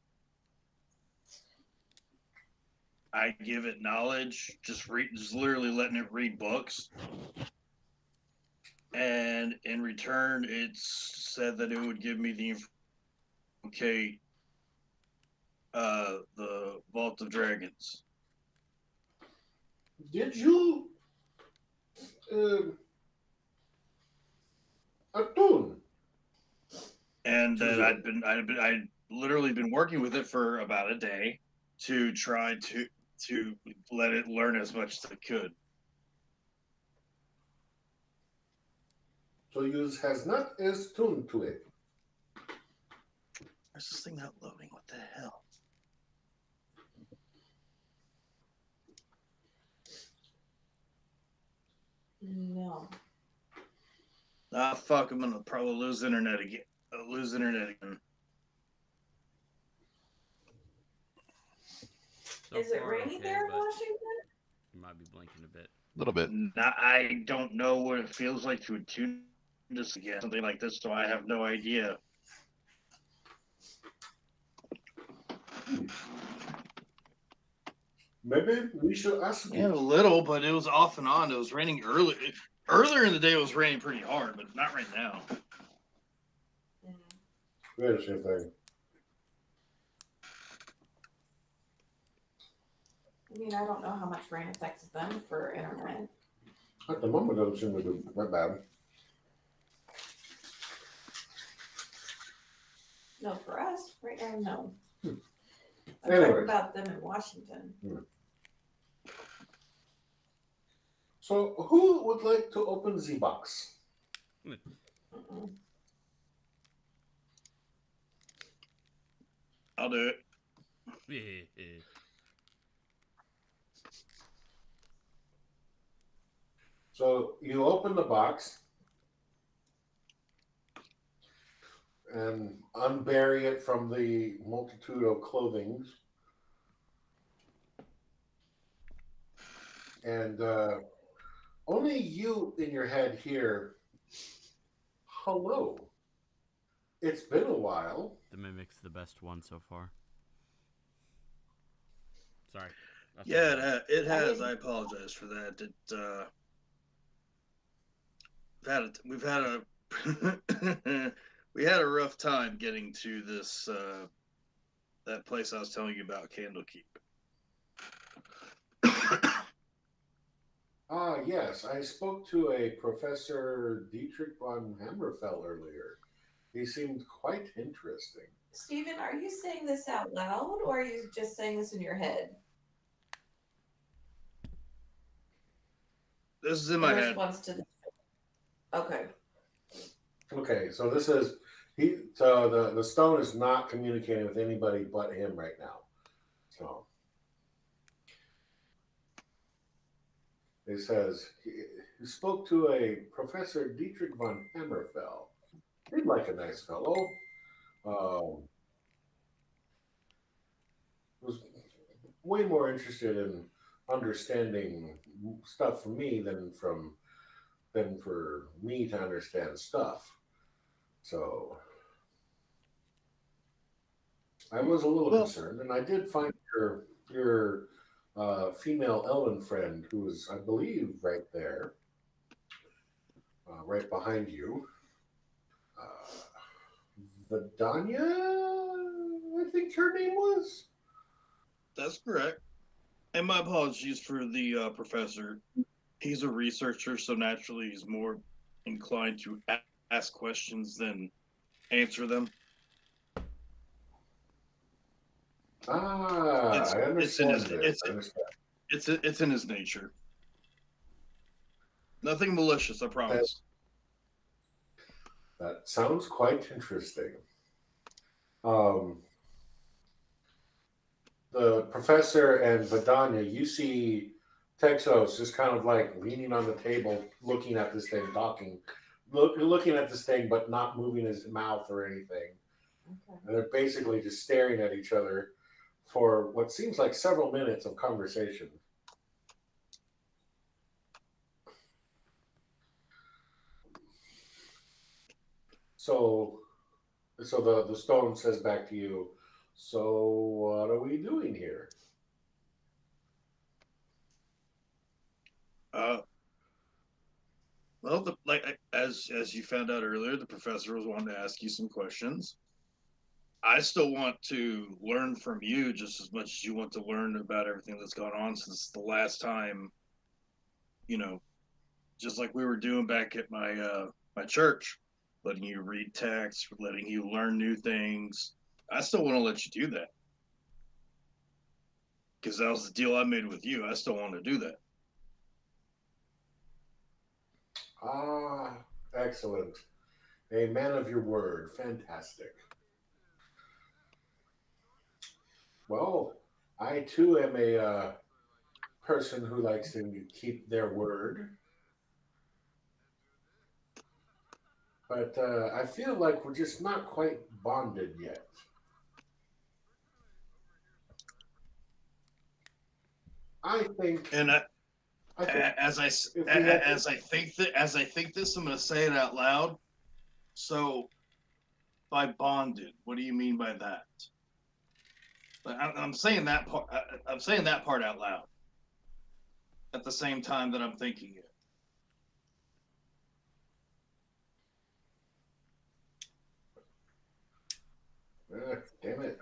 S4: I give it knowledge, just literally letting it read books. And in return, it's said that it would give me the the Vault of Dragons.
S3: Did you attune?
S4: And that I'd literally been working with it for about a day to try to let it learn as much as it could.
S3: So you has not as tuned to it.
S4: Where's this thing not loading? What the hell?
S2: No.
S4: Ah, fuck! I'm gonna probably lose internet again.
S1: So
S2: Is it
S1: far,
S2: rainy
S1: okay,
S2: there in
S1: but
S2: Washington?
S1: you might be blinking a bit.
S5: A little bit.
S4: I don't know what it feels like to attune this again, something like this, so I have no idea.
S3: Maybe we should ask
S4: Yeah, a
S3: you.
S4: little, but it was off and on. It was raining earlier in the day. It was raining pretty hard, but not right now.
S3: Wait a second.
S2: I mean, I don't know how much rain affects them for internet.
S3: At the moment, it doesn't seem to be that bad.
S2: No, for us, right now, no.
S3: Hmm.
S2: I'm talking
S3: Anyways.
S2: about them in Washington.
S3: So, who would like to open the box?
S2: Mm-mm.
S4: I'll do it.
S3: So, you open the box and unbury it from the multitude of clothings. And only you in your head hear, hello. It's been a while.
S1: The Mimic's the best one so far. Sorry. That's
S4: Yeah,
S1: all right.
S4: it has.
S2: didn't-
S4: I apologize for that. We've had a we had a rough time getting to this that place I was telling you about, Candlekeep.
S3: Ah, yes. I spoke to a Professor Dietrich von Hammerfell earlier. He seemed quite interesting.
S2: Stephen, are you saying this out loud or are you just saying this in your head?
S4: This is in
S2: In
S4: my head.
S2: response to the. Okay.
S3: Okay, so this is the stone is not communicating with anybody but him right now. So it says he spoke to a Professor Dietrich von Hammerfell. Seemed like a nice fellow. Was way more interested in understanding stuff from me than for me to understand stuff. So I was a little
S4: Well-
S3: concerned, and I did find your female elven friend, who was, I believe, right there, right behind you. Vidania, I think her name was.
S4: That's correct. And my apologies for the professor. He's a researcher, so naturally he's more inclined to ask questions than answer them.
S3: Ah,
S4: It's-
S3: I understand
S4: it's in his-
S3: this. I understand.
S4: It's in his nature. Nothing malicious, I promise.
S3: That sounds quite interesting. Um, the professor and Vidania, you see Texos just kind of like leaning on the table, looking at this thing, talking, looking at this thing, but not moving his mouth or anything.
S2: Okay.
S3: And they're basically just staring at each other for what seems like several minutes of conversation. So, the stone says back to you, so what are we doing here?
S4: Uh, well, as you found out earlier, the professor was wanting to ask you some questions. I still want to learn from you just as much as you want to learn about everything that's gone on since the last time. You know, just like we were doing back at my church, letting you read text, letting you learn new things. I still want to let you do that because that was the deal I made with you. I still want to do that.
S3: Ah, excellent. A man of your word. Fantastic. Well, I too am a person who likes to keep their word. But I feel like we're just not quite bonded yet. I think.
S4: And
S3: I think
S4: as
S3: if we had
S4: as I think this, I'm going to say it out loud. So, by bonded, what do you mean by that? I'm saying that part. I'm saying that part out loud. At the same time that I'm thinking it.
S3: damn it.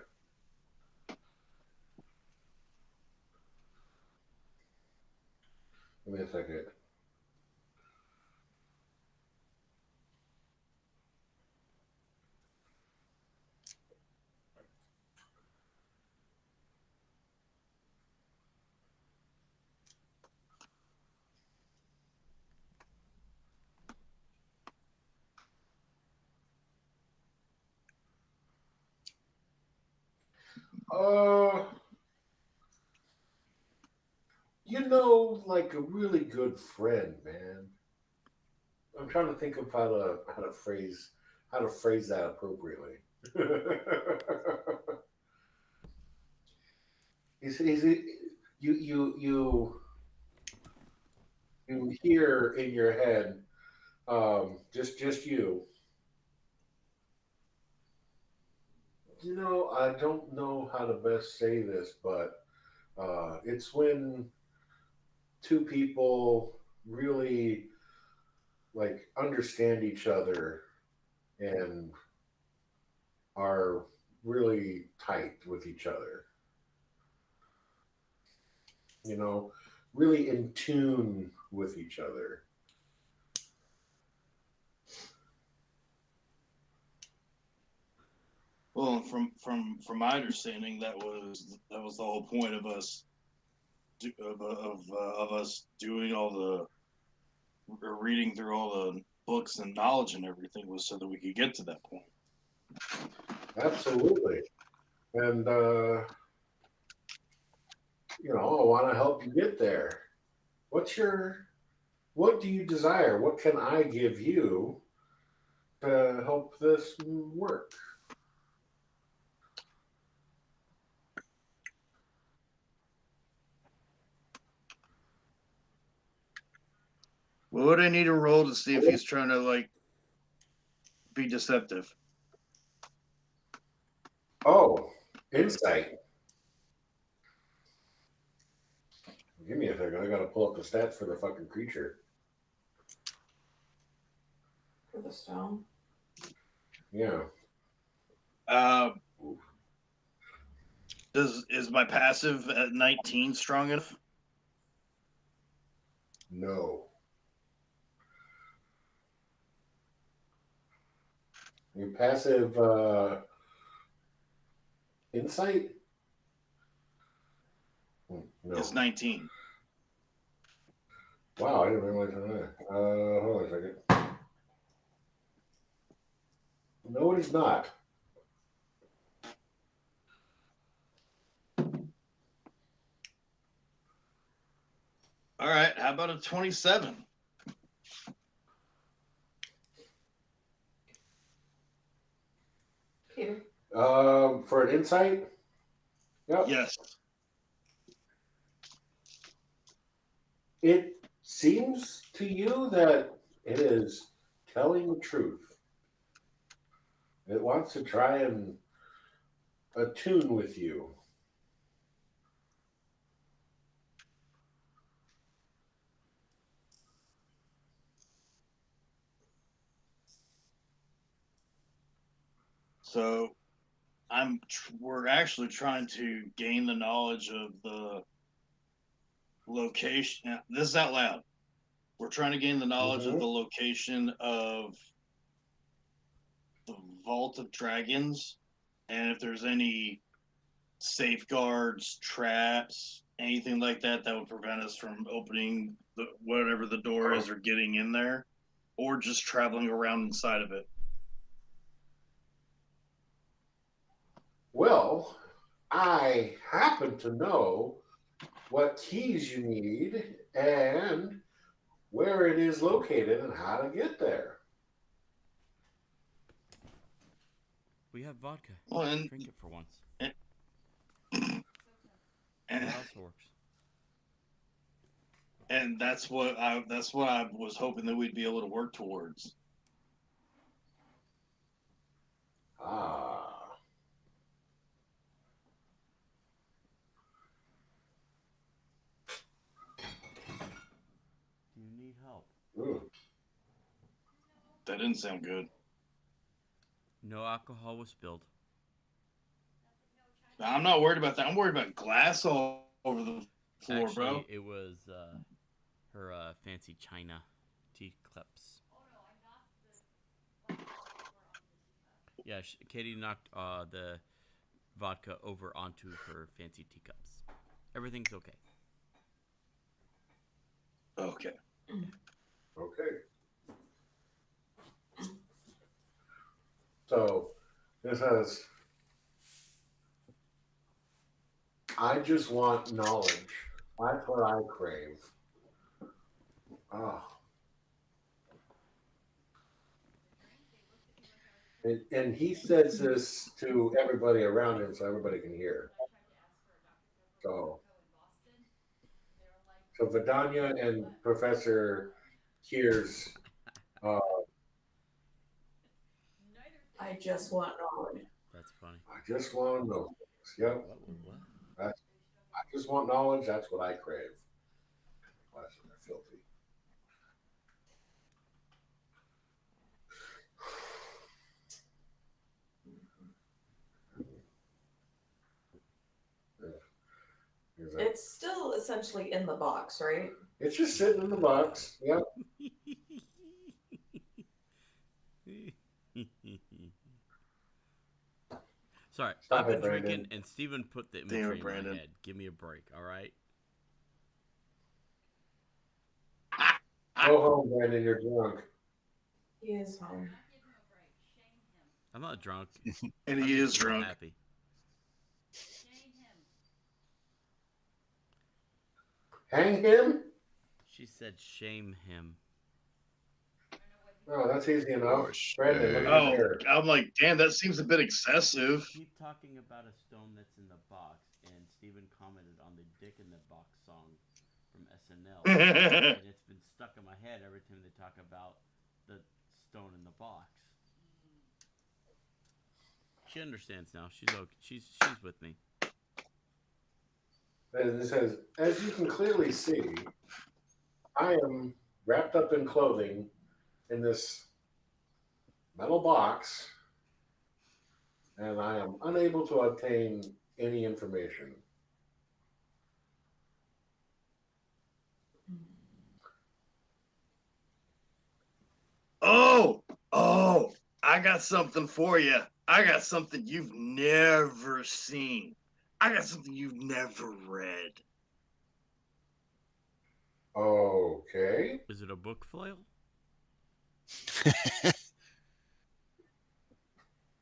S3: Give me a second. Uh, like a really good friend, man. I'm trying to think of how to phrase that appropriately. he's you hear in your head, just you. I don't know how to best say this, but it's when two people really like understand each other and are really tight with each other. You know, really in tune with each other.
S4: Well, from my understanding, that was the whole point of us of us doing all reading through all the books and knowledge and everything was so that we could get to that point.
S3: Absolutely. And I want to help you get there. What's your what do you desire? What can I give you to help this work?
S4: What would I need to roll to see if he's trying to like be deceptive?
S3: Oh, insight. Give me a second. I gotta pull up the stats for the fucking creature.
S2: For the stone.
S3: Yeah.
S4: Uh, is my passive at 19 strong enough?
S3: No. Your passive insight? No.
S4: It's 19.
S3: Wow, I didn't realize that. Hold on a second. No, it is not.
S4: All right, how about a 27?
S2: Peter.
S3: For an insight? Yep.
S4: Yes.
S3: It seems to you that it is telling the truth. It wants to try and attune with you.
S4: So we're actually trying to gain the knowledge of the location. This is out loud. We're trying to gain the knowledge of
S3: Mm-hmm.
S4: the location of the Vault of Dragons, and if there's any safeguards, traps, anything like that that would prevent us from opening whatever the door is or getting in there, or just traveling around inside of it.
S3: Well, I happen to know what keys you need and where it is located and how to get there.
S1: We have vodka.
S4: Well, and
S1: Drink it for once.
S4: and,
S1: It also works.
S4: and that's what I was hoping that we'd be able to work towards.
S3: Ah.
S1: Do you need help?
S3: Ooh.
S4: That didn't sound good.
S1: No alcohol was spilled.
S4: I'm not worried about that. I'm worried about glass all over the floor,
S1: Actually,
S4: bro.
S1: it was her fancy china teacups. Yeah, Katie knocked the vodka over onto her fancy teacups. Everything's okay.
S4: Okay.
S3: Okay. So this has I just want knowledge. That's what I crave. Oh. And he says this to everybody around him so everybody can hear. So, so Vidania and Professor hears, uh,
S2: I just want knowledge.
S1: That's funny.
S3: I just want to know. Yep.
S1: What?
S3: That's, I just want knowledge. That's what I crave. Glasses are filthy. Here's that.
S2: It's still essentially in the box, right?
S3: It's just sitting in the box. Yep.
S1: Sorry,
S3: Stop
S1: I've been
S3: it, Brandon.
S1: drinking, and Steven put the
S4: Damn it,
S1: imagery in my
S4: Brandon.
S1: head. Give me a break, all right?
S3: Go home, Brandon. You're drunk.
S2: He is home.
S1: I'm not drunk.
S4: And
S1: I'm
S4: he
S1: just
S4: is
S1: a little
S4: drunk.
S1: Happy.
S3: Hang him?
S1: She said, "Shame him."
S3: Oh, that's easy enough.
S5: Oh,
S3: Brandon, look
S5: shit.
S3: at the
S4: Oh,
S3: mirror.
S4: I'm like, damn, that seems a bit excessive.
S1: Keep talking about a stone that's in the box, and Steven commented on the "Dick in the Box" song from SNL, and it's been stuck in my head every time they talk about the stone in the box. She understands now. She's okay. She's with me.
S3: And it says, as you can clearly see, I am wrapped up in clothing in this metal box, and I am unable to obtain any information.
S4: Oh, I got something for you. I got something you've never seen. I got something you've never read.
S3: Okay.
S1: Is it a book flail?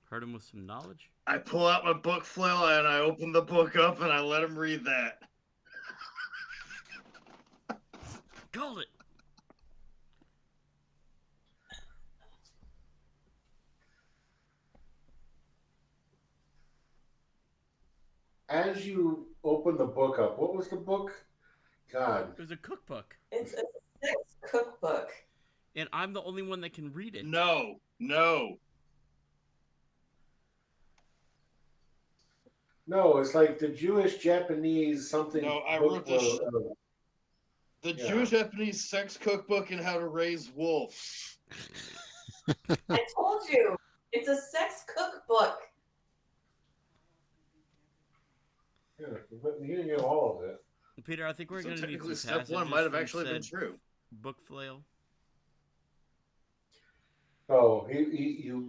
S1: Heard him with some knowledge?
S4: I pull out my book flail and I open the book up and I let him read that.
S1: Called it!
S3: As you open the book up, what was the book? God.
S1: It was a cookbook.
S2: It's a sex cookbook.
S1: And I'm the only one that can read it.
S4: No.
S3: No, it's like the Jewish Japanese something.
S4: No, I
S3: book
S4: wrote this. The
S3: Yeah.
S4: Jewish Japanese sex cookbook and how to raise wolves.
S2: I told you, it's a sex cookbook.
S3: Yeah, but you didn't get all of it.
S1: Peter, I think we're
S4: So
S1: going to need
S4: technically,
S1: some
S4: step
S1: passages
S4: one might have
S1: from
S4: actually been
S1: said
S4: true.
S1: book flail.
S3: So you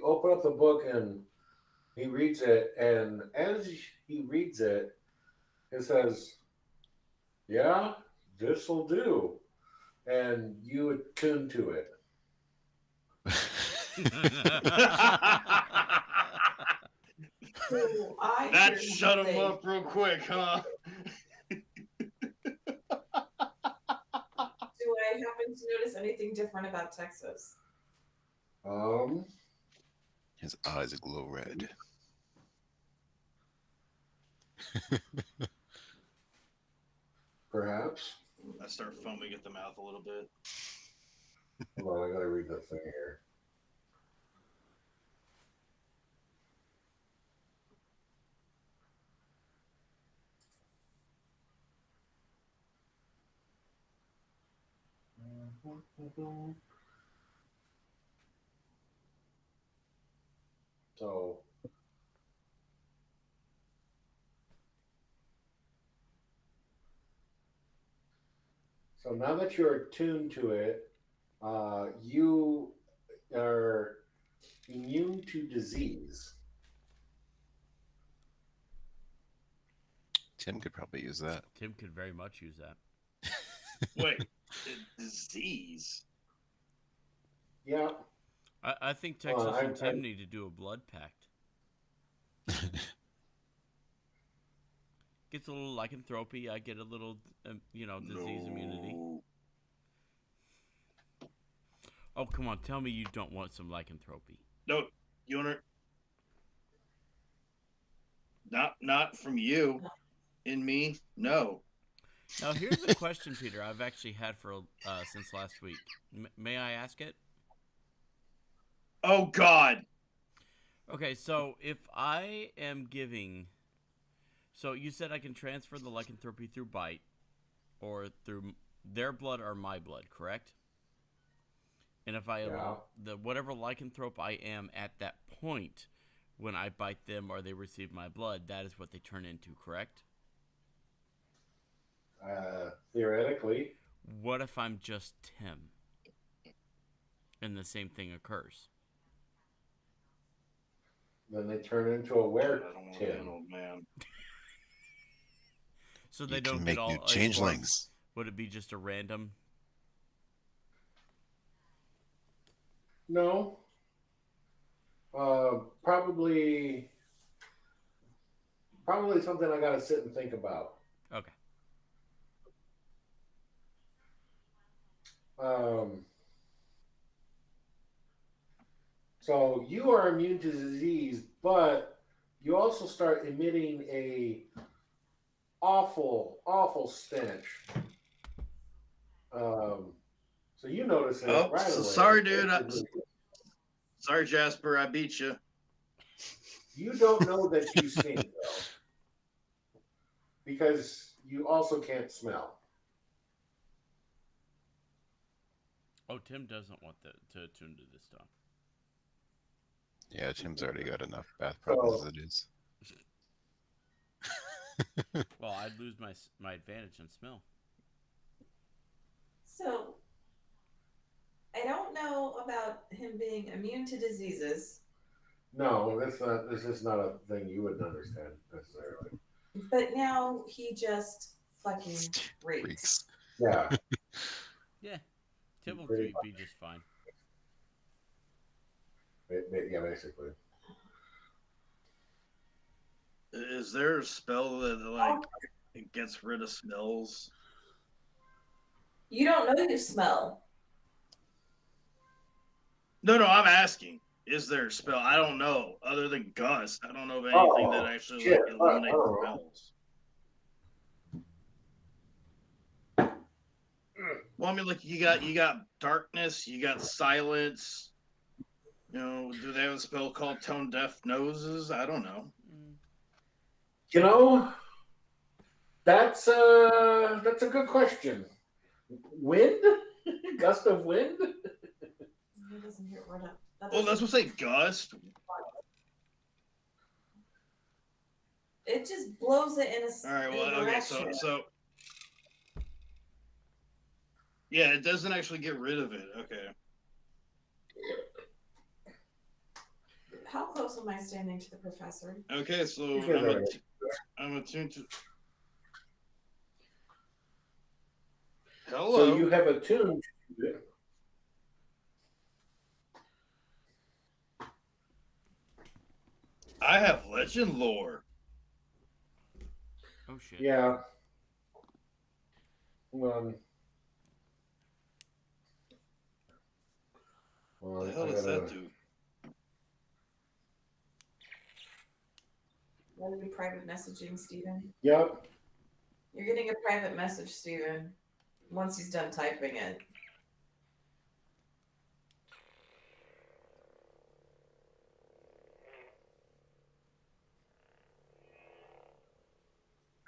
S3: open up the book and he reads it, and as he reads it, it says, "Yeah, this will do," and you attune to it.
S2: So I
S4: That
S2: hear
S4: shut him
S2: something.
S4: up real quick, huh?
S2: Do I happen to notice anything different about Texas?
S5: His eyes glow red.
S3: Perhaps.
S4: I start foaming at the mouth a little bit.
S3: Hold on, I gotta read that thing here. So now that you're attuned to it, you are immune to disease.
S5: Tim could probably use that.
S1: Tim could very much use that.
S4: Wait, disease?
S3: Yeah.
S1: I think Texas
S3: I-
S1: and Tim
S3: I-
S1: need to do a blood pact. Gets a little lycanthropy. I get a little, disease immunity.
S4: No.
S1: Oh, come on. Tell me you don't want some lycanthropy.
S4: No, you want not from you. In me, no.
S1: Now, here's a question, Peter, I've actually had for since last week. May I ask it?
S4: Oh God.
S1: Okay, so if I am giving... So you said I can transfer the lycanthropy through bite or through their blood or my blood, correct? And if I whatever lycanthrope I am at that point when I bite them or they receive my blood, that is what they turn into, correct?
S3: Theoretically.
S1: What if I'm just Tim and the same thing occurs?
S3: Then they turn into a
S4: Tim, old man.
S1: So they
S5: You
S1: don't
S5: can
S1: get
S5: make
S1: all
S5: new changelings.
S1: Would it be just a random?
S3: No. Probably something I gotta sit and think about.
S1: Okay.
S3: So you are immune to disease, but you also start emitting a awful stench. So you notice it
S4: Oh,
S3: right
S4: so
S3: away.
S4: sorry, dude. Sorry, Jasper. I beat you.
S3: You don't know that you stink, though, because you also can't smell.
S1: Oh, Tim doesn't want to attune to this stuff.
S5: Yeah, Tim's already got enough bath problems as it is.
S1: Well, I'd lose my advantage in smell.
S2: So, I don't know about him being immune to diseases,
S3: No, this is not a thing you would understand necessarily.
S2: but now he just fucking reeks.
S3: Yeah.
S1: Yeah, Tim will
S3: Pretty
S1: be just fine.
S3: Yeah, basically.
S4: Is there a spell that it gets rid of smells?
S2: You don't know you smell.
S4: No, I'm asking. Is there a spell? I don't know. Other than gust, I don't know of anything that actually eliminates smells. Well, I mean, like you got darkness, you got silence. Do they have a spell called tone deaf noses? I don't know.
S3: That's a good question. Wind? Gust of wind?
S2: He doesn't hear it right up.
S4: Well, that's what I say, gust.
S2: It just blows it in a
S4: All right, well, okay,
S2: direction.
S4: so yeah, it doesn't actually get rid of it. Okay.
S2: How close am I standing to the professor?
S4: Okay, so I'm attuned to. Hello.
S3: So you have attuned to it.
S4: I have legend lore.
S1: Oh shit.
S3: Yeah.
S4: What the hell does that do?
S2: That'll be private messaging, Steven.
S3: Yep.
S2: You're getting a private message, Steven, once he's done typing it.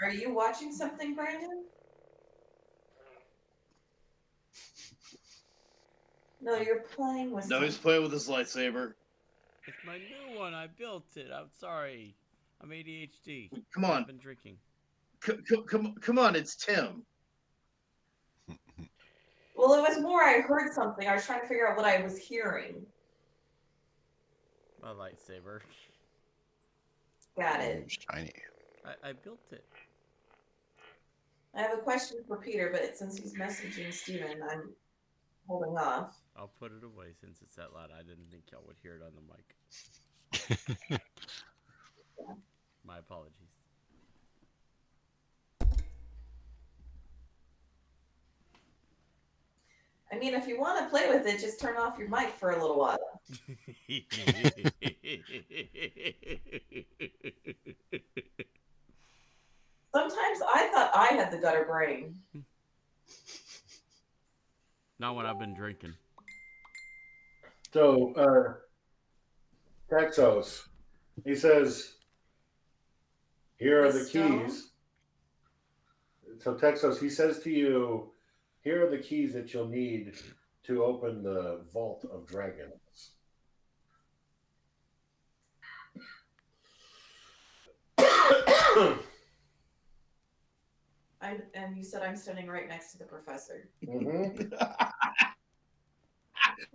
S2: Are you watching something, Brandon? No, you're playing with
S4: No, he's playing with his lightsaber.
S1: It's my new one. I built it. I'm sorry. I'm ADHD.
S4: Come on.
S1: I've been drinking.
S4: Come on, it's Tim.
S2: Well, it was more I heard something. I was trying to figure out what I was hearing.
S1: My lightsaber.
S2: Got it.
S5: Shiny.
S1: I built it.
S2: I have a question for Peter, but since he's messaging Steven, I'm holding off.
S1: I'll put it away since it's that loud. I didn't think y'all would hear it on the mic. My apologies.
S2: I mean, if you want to play with it, just turn off your mic for a little while. Sometimes I thought I had the gutter brain.
S1: Not when I've been drinking.
S3: So, Texos, he says, here are
S2: The
S3: the
S2: stone?
S3: keys. So, Texos, he says to you, here are the keys that you'll need to open the Vault of Dragons.
S2: And you said I'm standing right next to the professor.
S3: Mm-hmm.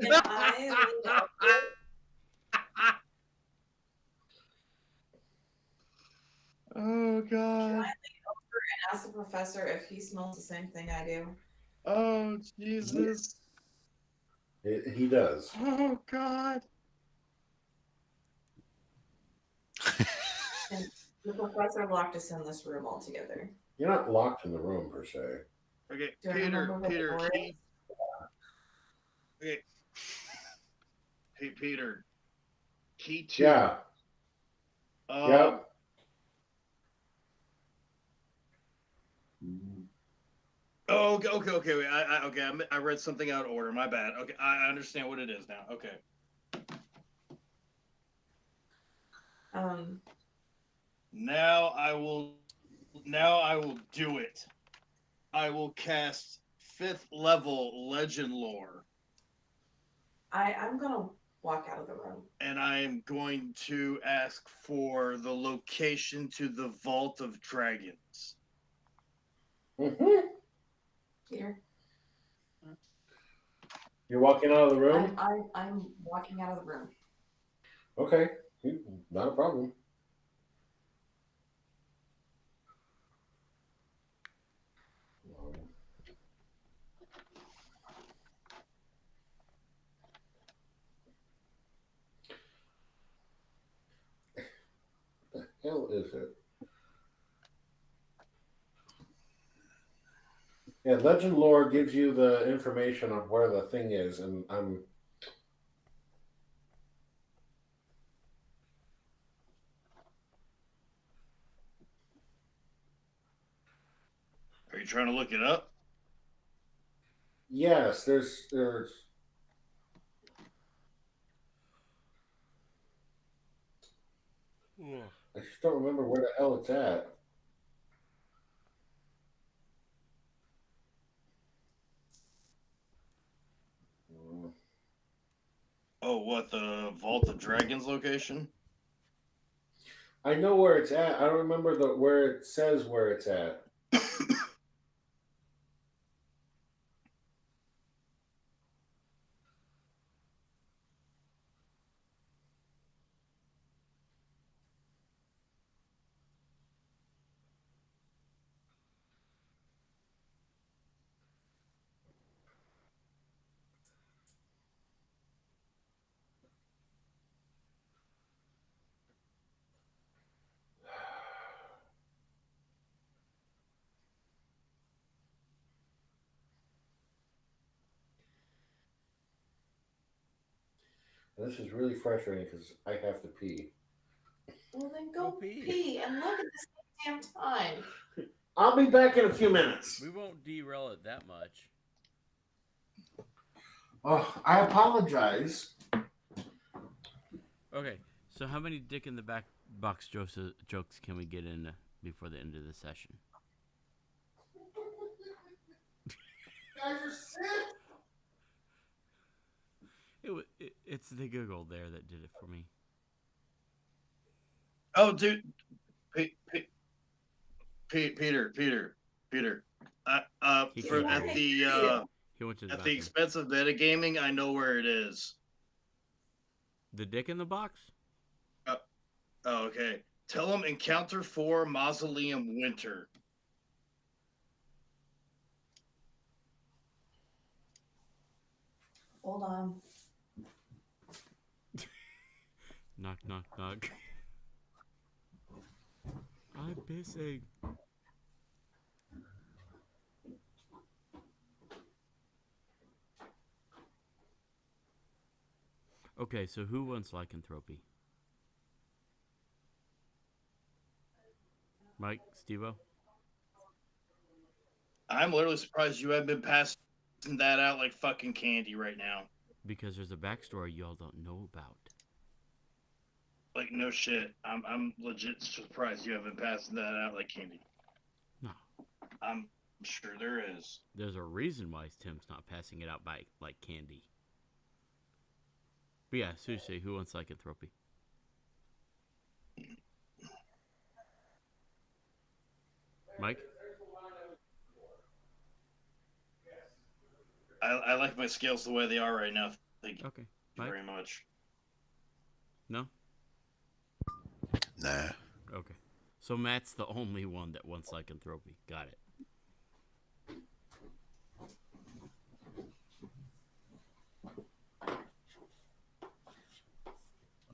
S2: Can I lean over
S4: Oh God.
S2: and ask the professor if he smells the same thing I do?
S4: Oh Jesus.
S3: He does.
S4: Oh God.
S2: And the professor locked us in this room all together.
S3: You're not locked in the room, per se.
S4: Okay,
S2: Do I
S4: Peter,
S2: remember what the
S4: Peter,
S2: door
S4: key. Okay. Hey, Peter. Key 2.
S3: Yeah.
S4: Um, Oh, okay. Wait, I read something out of order. My bad. Okay, I understand what it is now. Okay. Now I will do it. I will cast 5th level legend lore.
S2: I'm gonna walk out of the room.
S4: And I am going to ask for the location to the Vault of Dragons.
S3: Mm-hmm.
S2: Peter,
S3: You're walking out of the room?
S2: I'm walking out of the room.
S3: Okay. Not a problem. What the hell is it? Yeah, legend lore gives you the information on where the thing is, and I'm.
S4: Are you trying to look it up?
S3: Yes, there's. I just don't remember where the hell it's at.
S4: Oh, what, the Vault of Dragons location?
S3: I know where it's at. I don't remember where it says where it's at. This is really frustrating because I have to pee.
S2: Well, then
S1: Go
S2: go
S1: pee.
S2: pee and look at this damn time.
S3: I'll be back in a few minutes.
S1: We won't derail it that much.
S3: Oh, I apologize.
S1: Okay, so how many dick in the back box jokes can we get in before the end of the session?
S3: Guys are sick.
S1: It's the Google there that did it for me.
S4: Oh, dude. Peter.
S1: He went to the
S4: At the
S1: bathroom.
S4: expense of metagaming, I know where it is.
S1: The dick in the box?
S4: Oh, okay. Tell him Encounter 4 Mausoleum Winter.
S2: Hold on.
S1: Knock. I'm pissing. Okay, so who wants lycanthropy? Mike, Steve-O?
S4: I'm literally surprised you haven't been passing that out like fucking candy right now.
S1: Because there's a backstory y'all don't know about.
S4: Like no shit. I'm legit surprised you haven't passed that out like candy.
S1: No.
S4: I'm sure there is.
S1: There's a reason why Tim's not passing it out by like candy. But yeah, seriously, who wants lycanthropy? Mike?
S4: I like my scales the way they are right now. Thank you
S1: Okay. Mike?
S4: very much.
S1: No?
S5: Nah.
S1: Okay. So Matt's the only one that wants lycanthropy. Got it.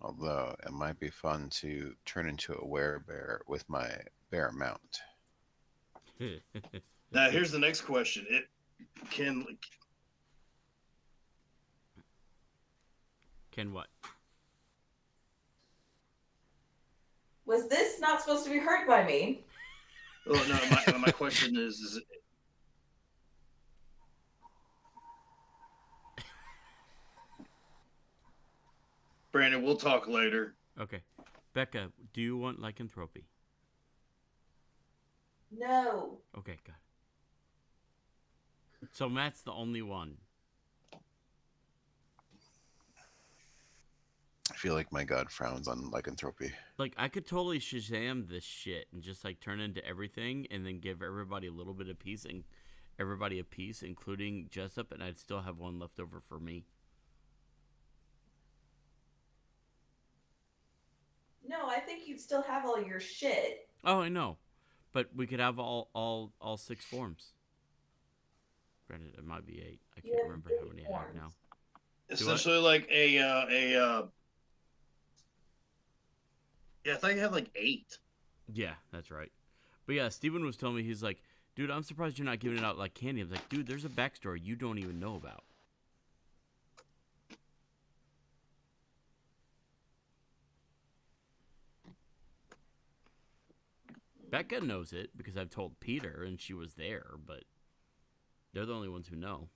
S5: Although it might be fun to turn into a werebear with my bear mount.
S4: Now here's the next question. It can
S1: Can what?
S2: Was this not supposed to be heard by me?
S4: oh no, my question is Brandon, we'll talk later.
S1: Okay. Becca, do you want lycanthropy?
S2: No.
S1: Okay, got it. So Matt's the only one.
S5: I feel like my god frowns on lycanthropy.
S1: Like, I could totally Shazam this shit and just, like, turn into everything and then give everybody a little bit of peace and everybody a piece, including Jessup, and I'd still have one left over for me.
S2: No, I think you'd still have all your shit.
S1: Oh, I know. But we could have all 6 forms. Granted, it might be 8. I
S2: You
S1: can't
S2: have
S1: remember how many
S2: 8
S1: I have
S2: forms.
S1: now.
S4: Essentially like a yeah, I thought you had like 8.
S1: Yeah, that's right. But yeah, Steven was telling me, he's like, dude, I'm surprised you're not giving it out like candy. I was like, dude, there's a backstory you don't even know about. Becca knows it because I've told Peter and she was there, but they're the only ones who know.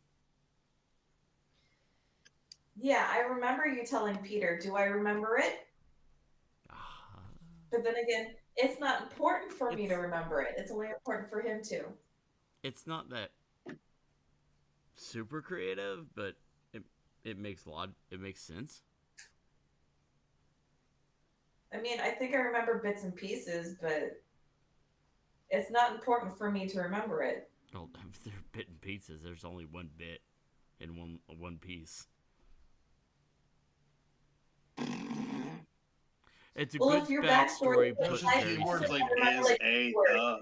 S2: Yeah, I remember you telling Peter. Do I remember it? But then again, it's not important for me to remember it. It's only important for him to.
S1: It's not that super creative, but it makes it makes sense.
S2: I mean, I think I remember bits and pieces, but it's not important for me to remember it.
S1: Well, if they're bit and pieces, there's only one bit in one piece. It's a good
S2: if your
S1: backstory.
S2: backstory
S1: Put
S2: is
S4: Those
S1: very
S4: keywords like
S2: simple.
S4: is a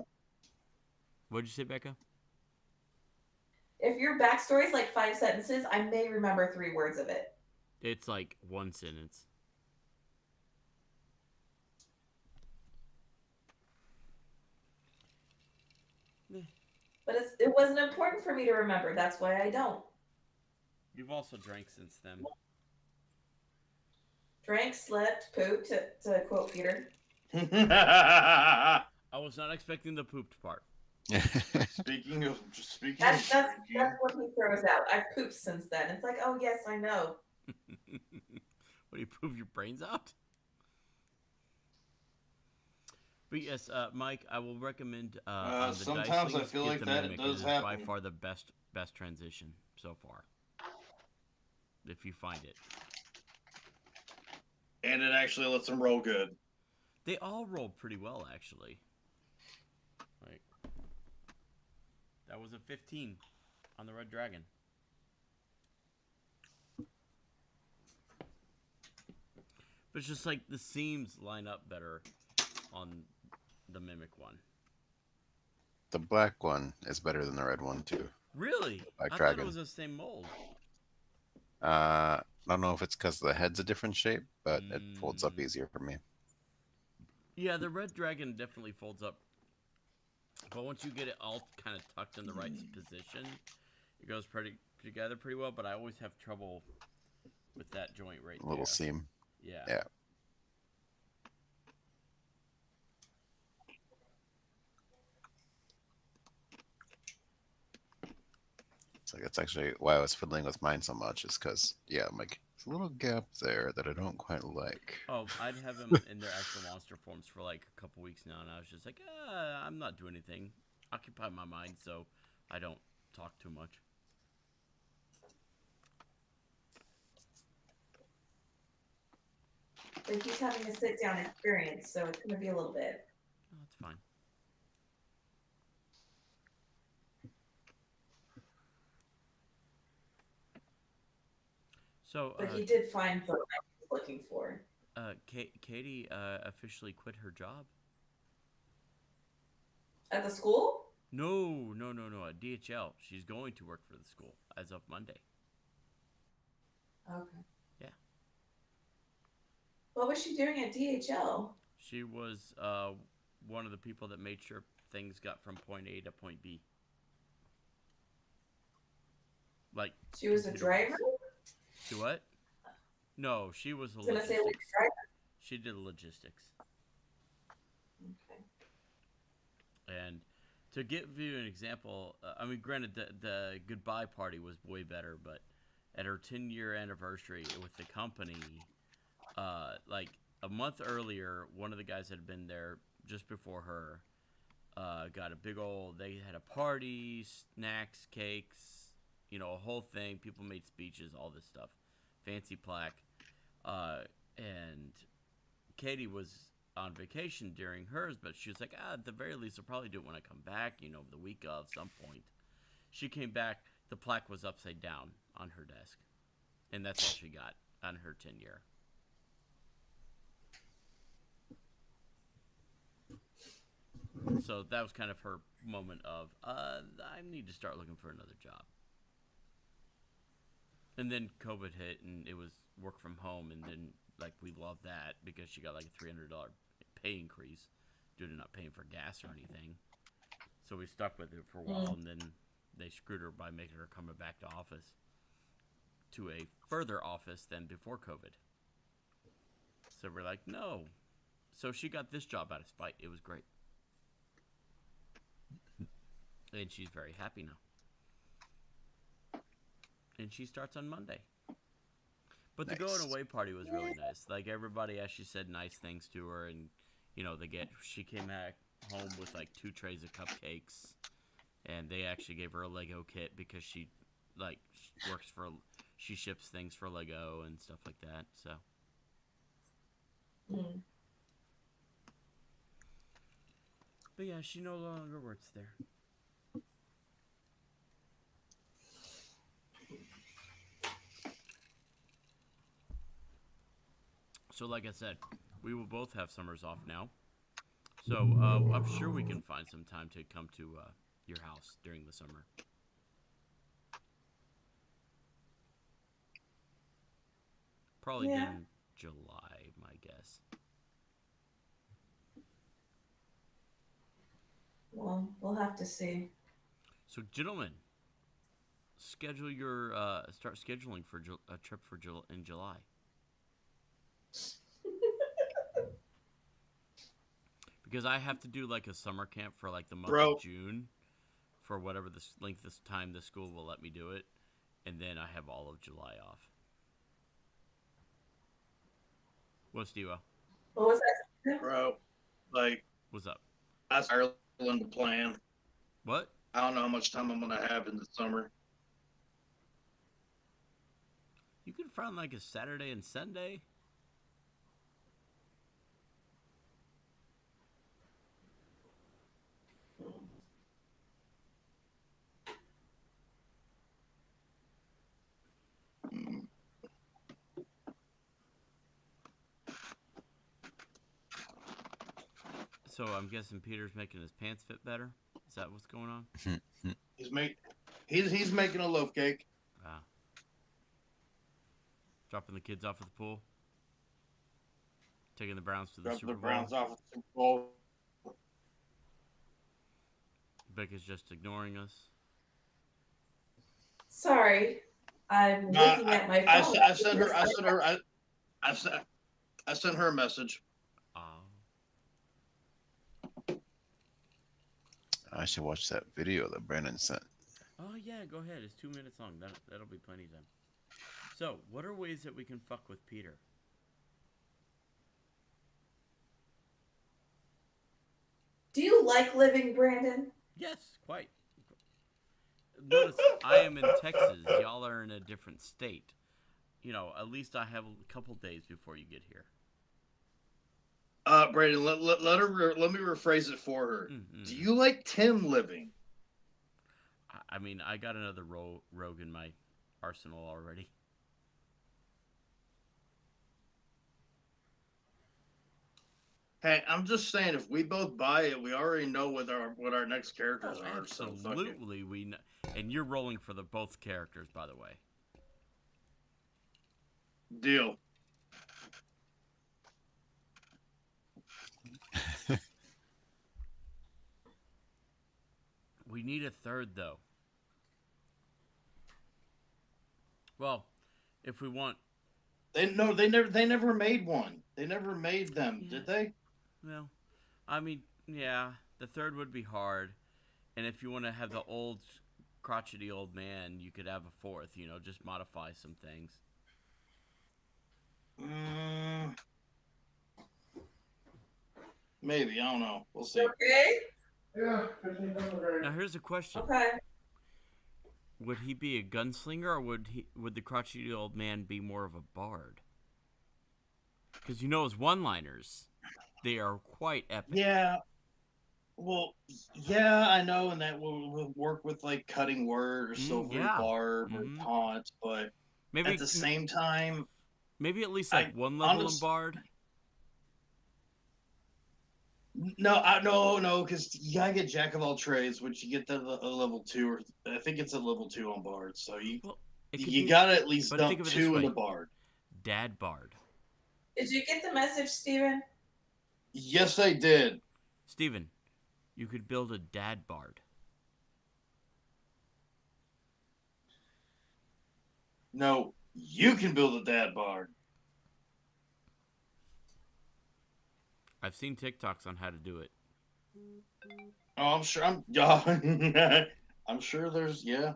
S1: What'd you say, Becca?
S2: If your backstory is like 5 sentences, I may remember 3 words of it.
S1: It's like one sentence.
S2: But it wasn't important for me to remember. That's why I don't.
S1: You've also drank since then.
S2: Drank, slept, pooped, to quote Peter.
S1: I was not expecting the pooped part.
S4: Speaking of
S2: That's
S4: drinking,
S2: what he throws out. I've pooped since then. It's like, oh yes, I know.
S1: What, do you poop your brains out? But yes, Mike, I will recommend on the
S4: sometimes
S1: Dice
S4: I feel
S1: get
S4: like
S1: the
S4: that
S1: Mimic.
S4: does
S1: It is by
S4: happen.
S1: far the best transition so far. If you find it.
S4: and it actually lets them roll good.
S1: They all roll pretty well, actually. Like, that was a 15 on the Red Dragon. But it's just like the seams line up better on the Mimic one.
S5: The black one is better than the red one too.
S1: Really?
S5: Black
S1: I
S5: Dragon.
S1: thought it was the same mold.
S5: I don't know if it's because the head's a different shape, but it folds up
S1: Mm.
S5: easier for me.
S1: Yeah, the Red Dragon definitely folds up. But once you get it all kind of tucked in the right position, it goes together pretty well. But I always have trouble with that joint right
S5: A little
S1: there.
S5: seam.
S1: Yeah.
S5: Yeah. It's like, it's actually why I was fiddling with mine so much is because, yeah, I'm like, there's a little gap there that I don't quite like.
S1: Oh, I'd have them in their actual monster forms for like a couple weeks now, and I was just like, I'm not doing anything. Occupy my mind so I don't talk too much.
S2: But he's having a sit down experience, so it's going to be a little bit.
S1: No, that's fine. So,
S2: But he did find what I was looking for.
S1: Katie officially quit her job.
S2: At the school?
S1: No. At DHL. She's going to work for the school as of Monday.
S2: Okay.
S1: Yeah.
S2: What was she doing at DHL?
S1: She was one of the people that made sure things got from point A to point B. Like
S2: She was a driver?
S1: Do what? No, she was a
S2: I was going to say, like,
S1: logistics.
S2: a driver.
S1: She did logistics.
S2: Okay.
S1: And to give you an example, I mean, granted, the goodbye party was way better, but at her 10-year anniversary with the company, like a month earlier, one of the guys that had been there just before her got a big old, they had a party, snacks, cakes, you know, a whole thing. People made speeches, all this stuff. Fancy plaque. And Katie was on vacation during hers, but she was like, at the very least, I'll probably do it when I come back, you know, the week of some point. She came back, the plaque was upside down on her desk. And that's all she got on her 10-year. So that was kind of her moment of, I need to start looking for another job. And then COVID hit, and it was work from home, and then, like, we loved that because she got, like, a $300 pay increase due to not paying for gas or anything. So we stuck with it for a while, and then they screwed her by making her come back to office, to a further office than before COVID. So we're like, no. So she got this job out of spite. It was great. And she's very happy now. And she starts on Monday. But the going away party was really nice. Like, everybody actually said nice things to her, and, you know, she came back home with like 2 trays of cupcakes, and they actually gave her a Lego kit because she ships things for Lego and stuff like that. So but yeah, she no longer works there. So like I said, we will both have summers off now. So I'm sure we can find some time to come to your house during the summer. Probably in July, my guess.
S2: Well, we'll have to see.
S1: So, gentlemen, start scheduling for a trip in July. Because I have to do like a summer camp for like the month of June, for whatever the length of time the school will let me do it, and then I have all of July off. What's Steve-O?
S2: What was that?
S4: Bro, like,
S1: What's up?
S4: that's Ireland to plan.
S1: What?
S4: I don't know how much time I'm gonna have in the summer.
S1: You can find like a Saturday and Sunday. So I'm guessing Peter's making his pants fit better. Is that what's going on?
S4: He's making a loaf cake.
S1: Ah. Dropping the kids off at the pool. Taking the Browns to the Super Bowl.
S4: Browns off at the Super Bowl.
S1: Becca's just ignoring us.
S2: Sorry. I'm
S4: No,
S2: looking at my phone.
S4: I sent her. I sent her a message.
S5: I should watch that video that Brandon sent.
S1: Oh yeah, go ahead. It's 2 minutes long. That'll be plenty of time. So, what are ways that we can fuck with Peter?
S2: Do you like living, Brandon?
S1: Yes, quite. Notice I am in Texas. Y'all are in a different state. You know, at least I have a couple days before you get here.
S4: Brandon, let me rephrase it for her.
S1: Mm-hmm.
S4: Do you like Tim living?
S1: I mean, I got another rogue in my arsenal already.
S4: Hey, I'm just saying, if we both buy it, we already know what our next characters are.
S1: Absolutely,
S4: So
S1: we know. And you're rolling for the both characters, by the way.
S4: Deal.
S1: We need a third, though. Well, if we want,
S4: They never made one. They never made them,
S1: Yeah.
S4: did they?
S1: well, I mean, yeah, the third would be hard. And if you want to have the old, crotchety old man, you could have a fourth. You know, just modify some things.
S4: Maybe, I don't know. We'll see.
S2: Okay.
S3: Yeah.
S1: Now, here's a question.
S2: Okay.
S1: Would he be a gunslinger, or would the crotchety old man be more of a bard? Because you know his one-liners, they are quite epic.
S4: Yeah. Well, yeah, I know, and that will work with like cutting word or silvery
S1: yeah.
S4: barb
S1: Mhm.
S4: or taunt, but
S1: Maybe
S4: at the same time,
S1: maybe at least like one level in bard.
S4: No, because you gotta get Jack of all trades, which you get that at level 2, or I think it's at level 2 on bard. So you gotta at least dump 2 into bard.
S1: Dad bard.
S2: Did you get the message, Steven?
S4: Yes, I did.
S1: Steven, you could build a dad bard.
S4: No, you can build a dad bard.
S1: I've seen TikToks on how to do it.
S4: Oh, I'm sure. I'm sure there's yeah.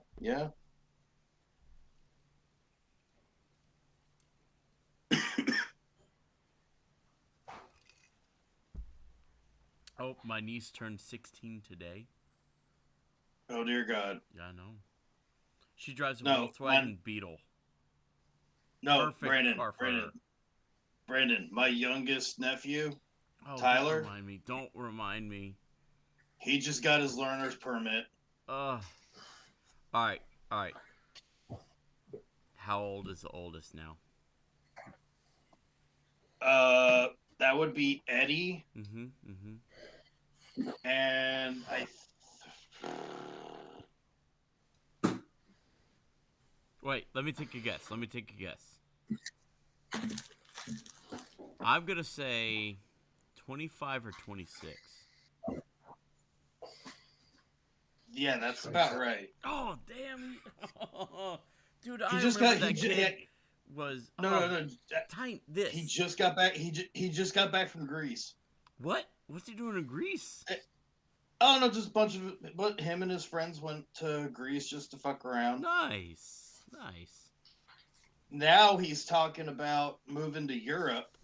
S1: Oh, my niece turned 16 today.
S4: Oh dear God.
S1: Yeah, I know. She drives a
S4: No,
S1: Volkswagen Beetle.
S4: No,
S1: Perfect
S4: Brandon.
S1: car for her.
S4: Brandon, my youngest nephew,
S1: Oh,
S4: Tyler.
S1: Don't remind me.
S4: He just got his learner's permit.
S1: All right. How old is the oldest now?
S4: That would be Eddie.
S1: Mm-hmm.
S4: And
S1: Wait, let me take a guess. I'm going to say 25 or 26.
S4: yeah, that's about right.
S1: Oh, damn. Dude,
S4: He
S1: I
S4: just
S1: remember
S4: got
S1: that kid was...
S4: No.
S1: Tiny, this.
S4: He just got back. He just got back from Greece.
S1: What? What's he doing in Greece?
S4: Oh no, just a bunch of. But him and his friends went to Greece just to fuck around.
S1: Nice.
S4: Now he's talking about moving to Europe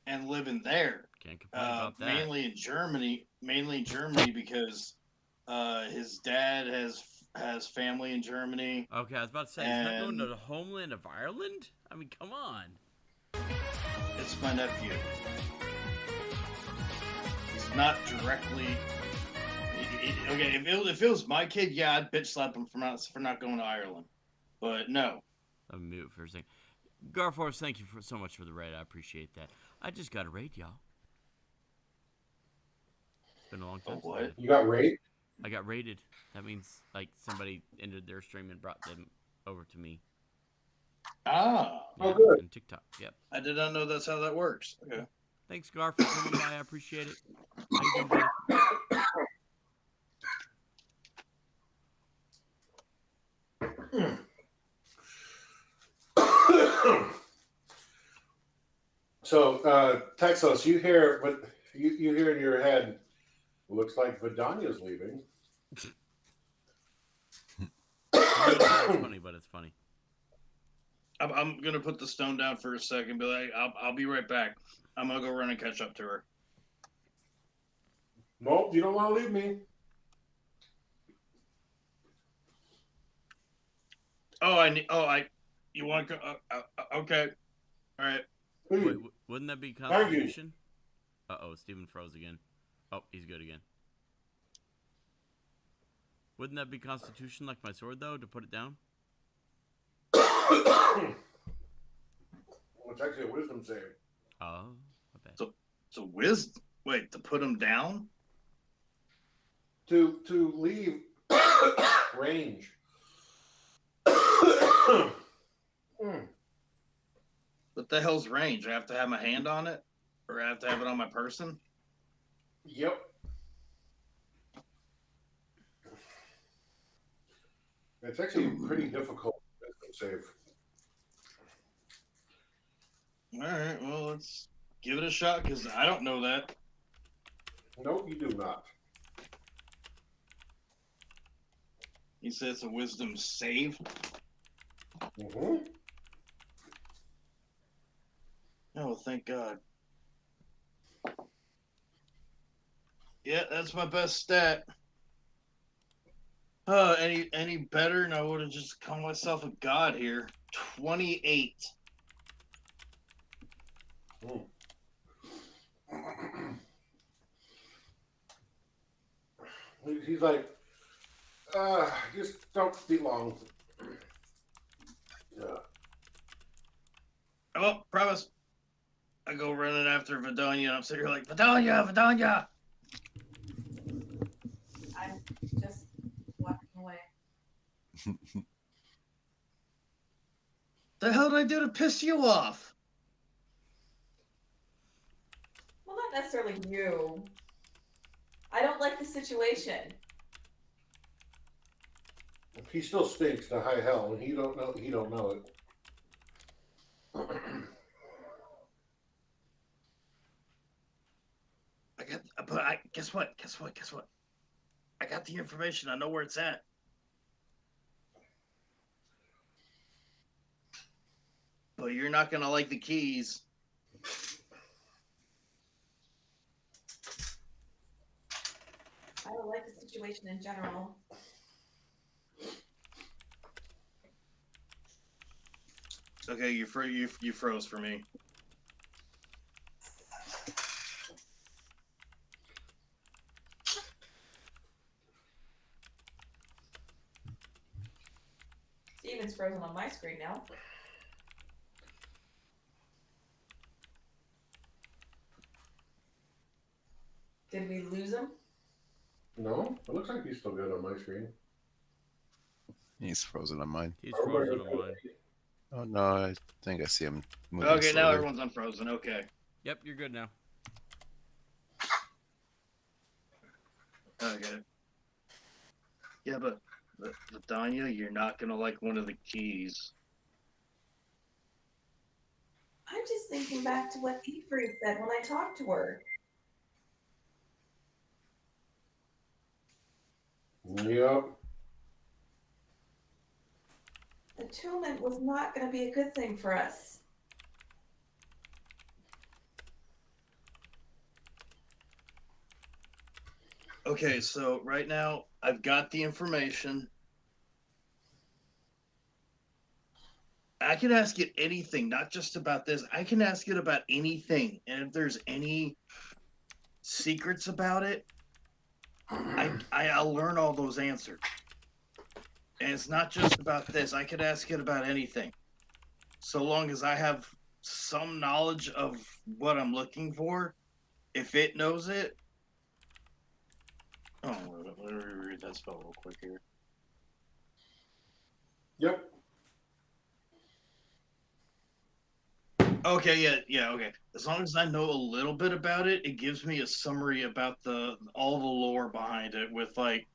S4: and living there.
S1: Can't complain about that.
S4: Mainly in Germany because his dad has family in Germany.
S1: Okay, I was about to say, he's not going to the homeland of Ireland? I mean, come on.
S4: It's my nephew. He's not directly. Okay, if it was my kid, yeah, I'd bitch slap him for not going to Ireland. But no.
S1: Let me mute for a second. Garforce, thank you so much for the raid. I appreciate that. I just got a raid, y'all. It's been a long time.
S4: What?
S3: You got raid?
S1: I got raided. That means like somebody entered their stream and brought them over to me.
S4: Ah.
S3: Oh, good.
S1: On TikTok. Yep.
S4: I did not know that's how that works. Okay.
S1: Thanks, Gar, for coming by. I appreciate it. How you doing, buddy?
S3: So, Texas, you hear what you hear in your head? Looks like Vidania's leaving.
S1: It's funny, but it's funny.
S4: I'm gonna put the stone down for a second. Be like, I'll be right back. I'm gonna go run and catch up to her.
S3: Nope, you don't want to leave me.
S4: You want to go? Okay. All right.
S1: Wait, wouldn't that be Constitution? Uh-oh, Steven froze again. Oh, he's good again. Wouldn't that be Constitution like my sword, though, to put it down?
S3: Well, it's actually a wisdom save.
S1: Oh, I bet.
S4: So wisdom. Wait, to put him down?
S3: To leave range.
S4: What the hell's range? I have to have my hand on it, or I have to have it on my person?
S3: Yep. It's actually pretty difficult wisdom save.
S4: All right. Well, let's give it a shot because I don't know that.
S3: Nope, you do not.
S4: He said it's a wisdom save.
S3: Mm-hmm.
S4: Oh, thank God. Yeah, that's my best stat. Any better? And I would have just called myself a god here. 28.
S3: He's like, just don't be long. Yeah.
S4: Oh, promise. I go running after Vidania, and I'm sitting here like, Vidania!
S2: I'm just walking away.
S4: The hell did I do to piss you off?
S2: Well, not necessarily you. I don't like the situation.
S3: He still stinks to high hell, and he don't know it.
S4: Guess what? I got the information. I know where it's at. But you're not gonna like the keys.
S2: I don't like the situation in general.
S4: Okay, you froze for me.
S2: Steven's frozen on my screen now. Did we lose him?
S3: No, it looks like he's still good on my screen.
S5: He's frozen on mine.
S1: He's frozen on mine.
S5: Oh no, I think I see him moving.
S4: Okay, now
S5: slowly.
S4: everyone's unfrozen. Okay.
S1: Yep, you're good now.
S4: Okay. Yeah, but Danya, you're not gonna like one of the keys.
S2: I'm just thinking back to what Ifrit said when I talked to her.
S3: Yep.
S2: Attunement was not going to be a good thing for us.
S4: Okay, so right now I've got the information. I can ask it anything, not just about this. I can ask it about anything. And if there's any secrets about it, I'll learn all those answers. And it's not just about this. I could ask it about anything. So long as I have some knowledge of what I'm looking for, if it knows it. Oh, let me read that spell real quick here.
S3: Yep.
S4: Okay, yeah, okay. As long as I know a little bit about it, it gives me a summary about all the lore behind it with like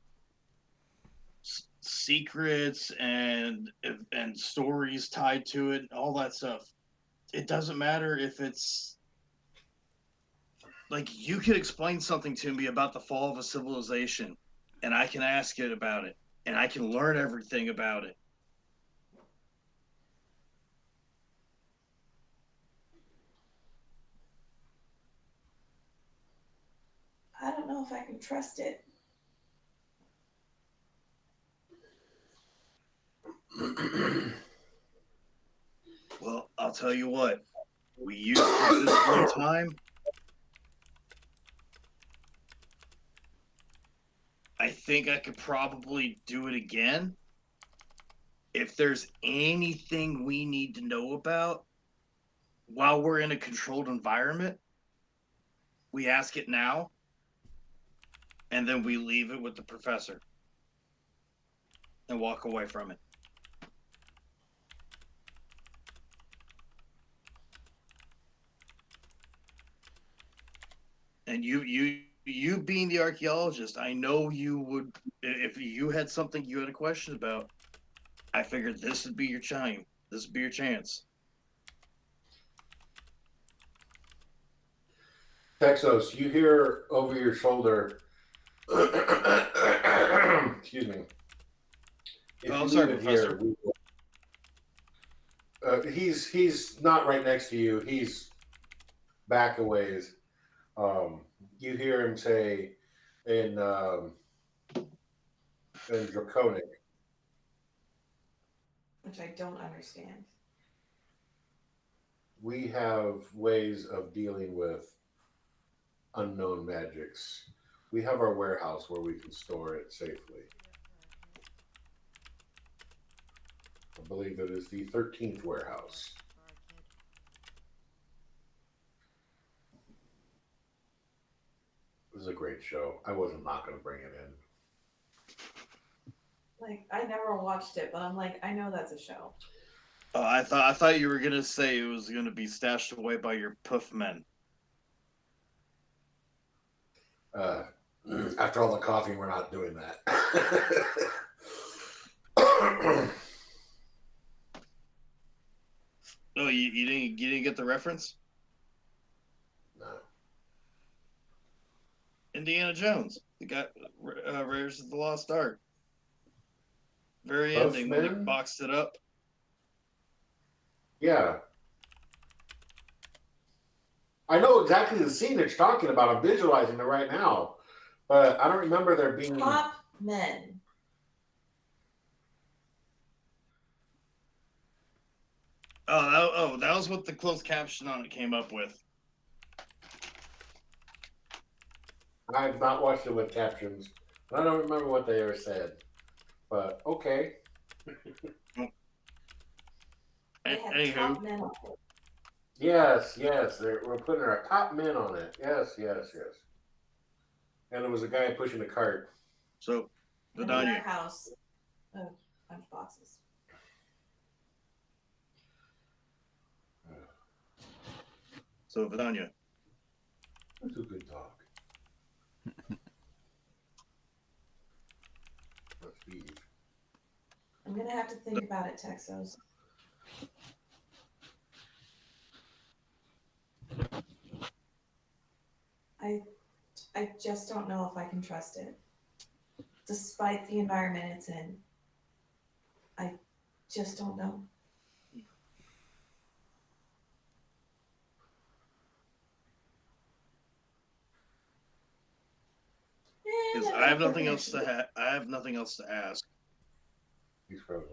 S4: secrets and stories tied to it, all that stuff. It doesn't matter if it's like you could explain something to me about the fall of a civilization, and I can ask it about it, and I can learn everything about it.
S2: I don't know if I can trust it.
S4: Well, I'll tell you what. We used it this one time. I think I could probably do it again. If there's anything we need to know about while we're in a controlled environment, we ask it now, and then we leave it with the professor and walk away from it. And you being the archaeologist, I know you would, if you had something you had a question about, I figured this would be your chime. This would be your chance.
S3: Texos, you hear over your shoulder. Excuse me. If
S4: I'm
S3: you
S4: sorry,
S3: leave it
S4: Professor.
S3: He's not right next to you. He's back a ways. You hear him say in Draconic,
S2: Which I don't understand.
S3: we have ways of dealing with unknown magics. We have our warehouse where we can store it safely. I believe it is the 13th warehouse. It was a great show. I wasn't not going to bring it in.
S2: Like, I never watched it, but I'm like, I know that's a show.
S4: Oh, I thought you were gonna say it was gonna be stashed away by your poof men.
S3: After all the coffee, we're not doing that.
S4: Oh, you didn't get the reference?
S3: No.
S4: Indiana Jones, the guy, Raiders of the Lost Ark. Very
S3: Poof
S4: ending when he
S3: men?
S4: boxed it up.
S3: Yeah. I know exactly the scene that you're talking about. I'm visualizing it right now. But I don't remember there being.
S2: Top men.
S4: That was what the closed caption on it came up with.
S3: I've not watched it with captions. I don't remember what they ever said. But okay.
S2: They have
S4: Anywho,
S2: top men on it.
S3: Yes. We're putting our top men on it. Yes. And there was a guy pushing a cart.
S4: so
S2: In a
S4: Vidania.
S2: warehouse of lunchboxes.
S4: So Vidania.
S3: That's a good talk. Let's leave.
S2: I'm gonna have to think about it, Texos. I just don't know if I can trust it. Despite the environment it's in. I just don't know.
S4: Because I have nothing else to I have nothing else to ask.
S3: He's frozen.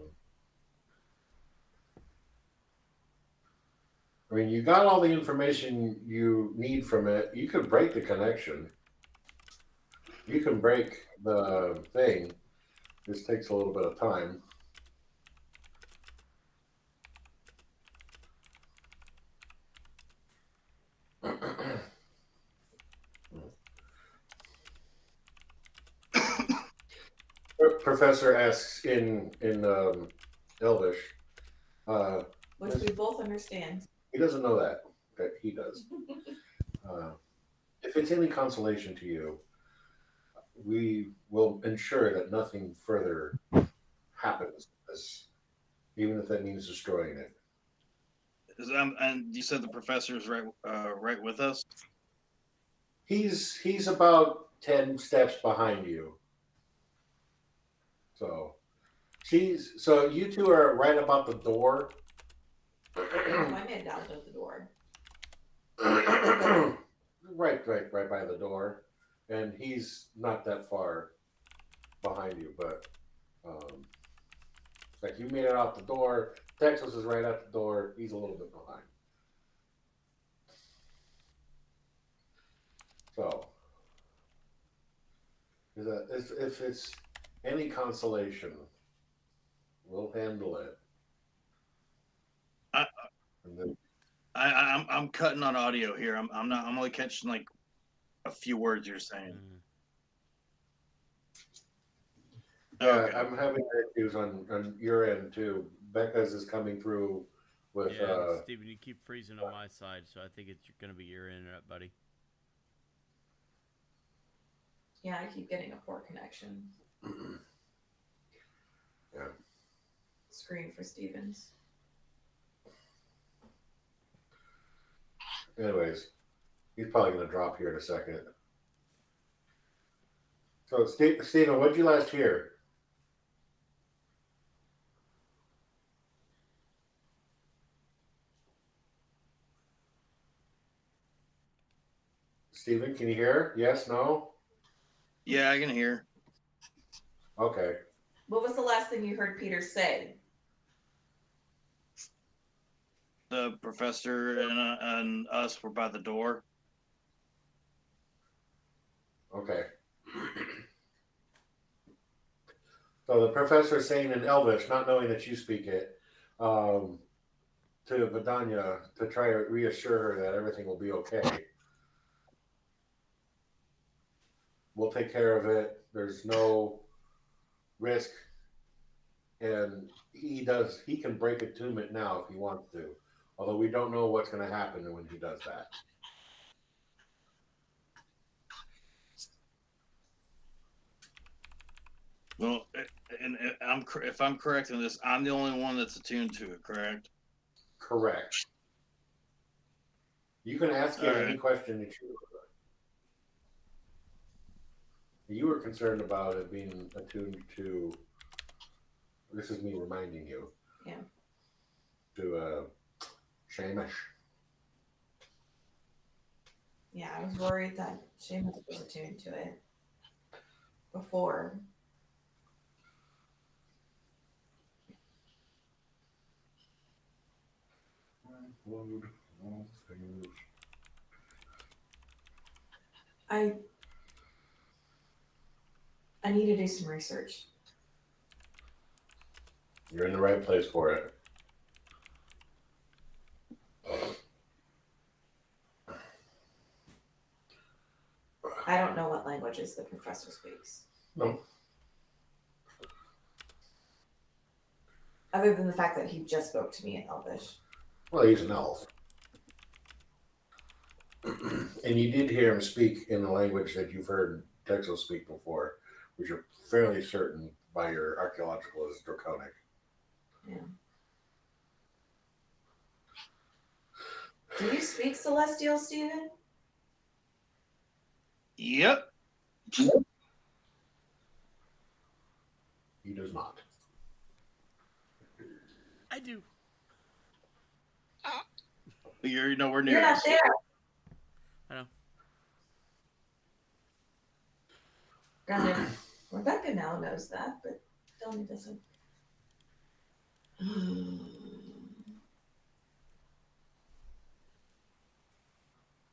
S3: I mean, you got all the information you need from it. You could break the connection. You can break the thing. This takes a little bit of time. Professor asks in Elvish.
S2: Which we both understand.
S3: He doesn't know that he does. If it's any consolation to you, we will ensure that nothing further happens, even if that means destroying it.
S4: And you said the professor's right with us.
S3: He's about 10 steps behind you. So you two are right about the door.
S2: Oh, I made it out of the door.
S3: right by the door, and he's not that far behind you, but it's like you made it out the door. Texas is right at the door. He's a little bit behind. So, if it's any consolation, we'll handle it. And then,
S4: I'm cutting on audio here. I'm not. I'm only catching like a few words you're saying.
S3: okay. I'm having issues on your end too. Becca's is coming through with.
S1: Yeah, Steven, you keep freezing on my side, so I think it's going to be your internet, buddy.
S2: Yeah, I keep getting a poor connection.
S3: Yeah.
S2: Screen for Stevens.
S3: Anyways, he's probably going to drop here in a second. So, Steven, what did you last hear? Steven, can you hear? Yes, no?
S4: Yeah, I can hear.
S3: Okay.
S2: What was the last thing you heard Peter say?
S4: The professor and us were by the door.
S3: Okay. So the professor is saying in Elvish, not knowing that you speak it, to Vidanya to try to reassure her that everything will be okay. We'll take care of it. There's no risk. And he can break attunement now if he wants to. Although we don't know what's going to happen when he does that.
S4: Well, and if I'm correct in this, I'm the only one that's attuned to it, correct?
S3: Correct. You can ask him any question that you were concerned about it being attuned to. This is me reminding you.
S2: Yeah.
S3: To Shamish.
S2: Yeah, I was worried that Seamus was attuned to it before. I need to do some research.
S3: You're in the right place for it.
S2: I don't know what languages the professor speaks.
S3: No.
S2: Other than the fact that he just spoke to me in Elvish.
S3: Well, he's an elf. And you did hear him speak in the language that you've heard Texel speak before, which you're fairly certain by your archaeological is Draconic.
S2: Yeah. Do you speak Celestial, Stephen?
S4: Yep.
S3: He does not.
S1: I do.
S4: But you're nowhere near.
S2: You're not there.
S1: I know.
S2: Granted, Rebecca now knows that, but Donnie doesn't.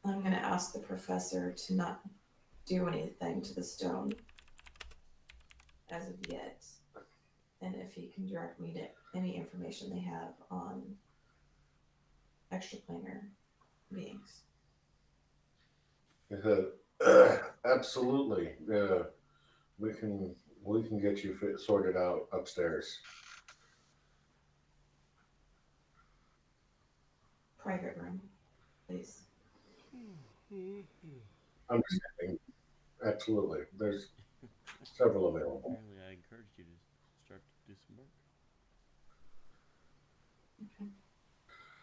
S2: I'm going to ask the professor to not do anything to the stone as of yet. And if he can direct me to any information they have on extraplanar beings.
S3: Absolutely. We can get you sorted out upstairs.
S2: Private room, please.
S3: Understanding. Absolutely. There's several available.
S1: Apparently, I encouraged you to start to do some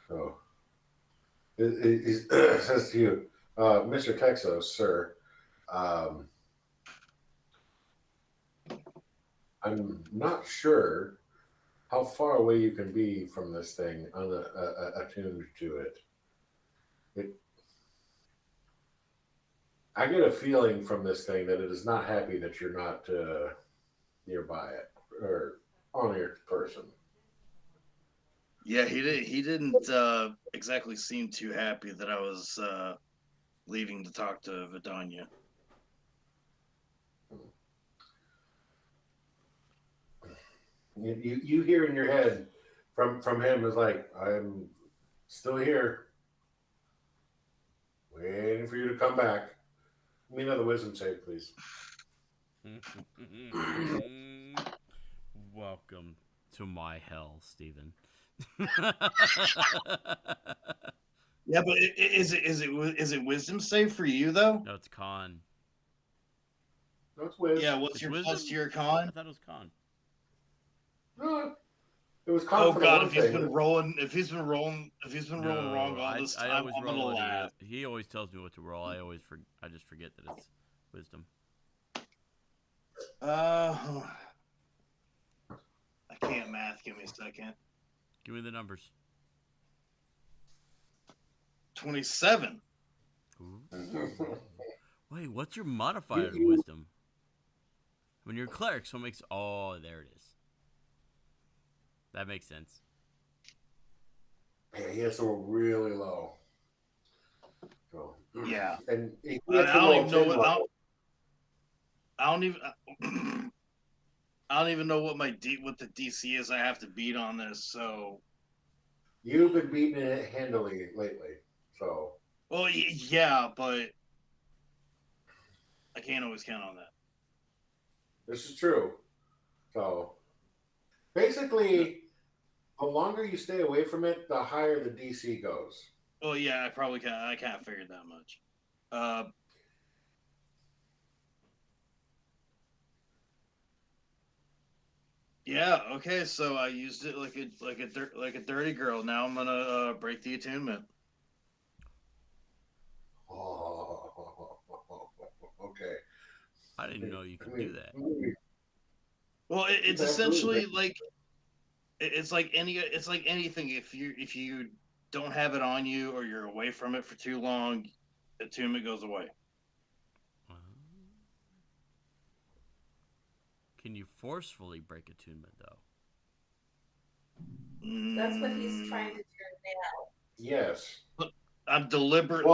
S3: So he says to you, Mr. Texos, sir, um, I'm not sure how far away you can be from this thing attuned to it. I get a feeling from this thing that it is not happy that you're not nearby it or on your person.
S4: Yeah, he didn't exactly seem too happy that I was leaving to talk to Vidania.
S3: You hear in your head from him is like, I'm still here, waiting for you to come back. Give me another wisdom save, please.
S1: Welcome to my hell, Stephen.
S4: Yeah, but is it wisdom save for you though?
S1: No, it's con.
S3: No, it's wisdom.
S4: Yeah, what's
S1: It's
S4: your
S1: wisdom?
S4: plus to your
S1: I
S4: con?
S1: thought it was con.
S3: No, it was
S4: Oh
S3: confident
S4: God,
S3: one
S4: if he's
S3: thing.
S4: been rolling, if he's been rolling wrong all this
S1: I
S4: time,
S1: always
S4: I'm
S1: roll
S4: gonna
S1: it.
S4: laugh.
S1: He always tells me what to roll. I just forget that it's wisdom.
S4: I can't math. Give me a second.
S1: Give me the numbers.
S4: 27.
S1: Ooh. Wait, what's your modifier to
S3: You-
S1: wisdom? When you're a cleric, so it makes... Oh, there it is. That makes sense.
S3: Yeah, he has to roll really low. So,
S4: Yeah.
S3: and he
S4: I
S3: has to
S4: don't
S3: roll
S4: even know
S3: 10
S4: what.
S3: level.
S4: I don't even. I don't even know what what the DC is I have to beat on this. So.
S3: You've been beating it handily lately. So,
S4: Well, yeah, but I can't always count on that.
S3: this is true. So, basically, the longer you stay away from it, the higher the DC goes.
S4: Well, yeah, I can't figure that much. Yeah. Okay. So I used it like a dirty girl. Now I'm gonna break the attunement.
S3: Oh, okay.
S1: I didn't know you could do that.
S4: Well, it's
S3: That's
S4: essentially
S3: really
S4: like it's like anything. If you don't have it on you or you're away from it for too long, attunement goes away.
S1: Can you forcefully break attunement, though?
S2: That's what he's trying to do now.
S3: Yes.
S4: I'm deliberately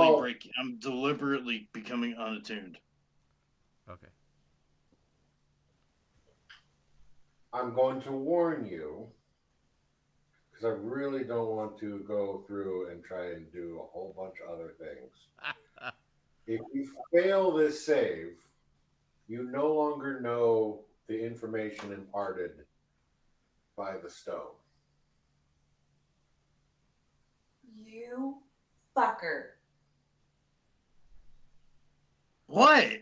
S4: becoming unattuned.
S1: Okay.
S3: I'm going to warn you because I really don't want to go through and try and do a whole bunch of other things. If you fail this save, you no longer know the information imparted by the stone.
S2: You fucker.
S4: What?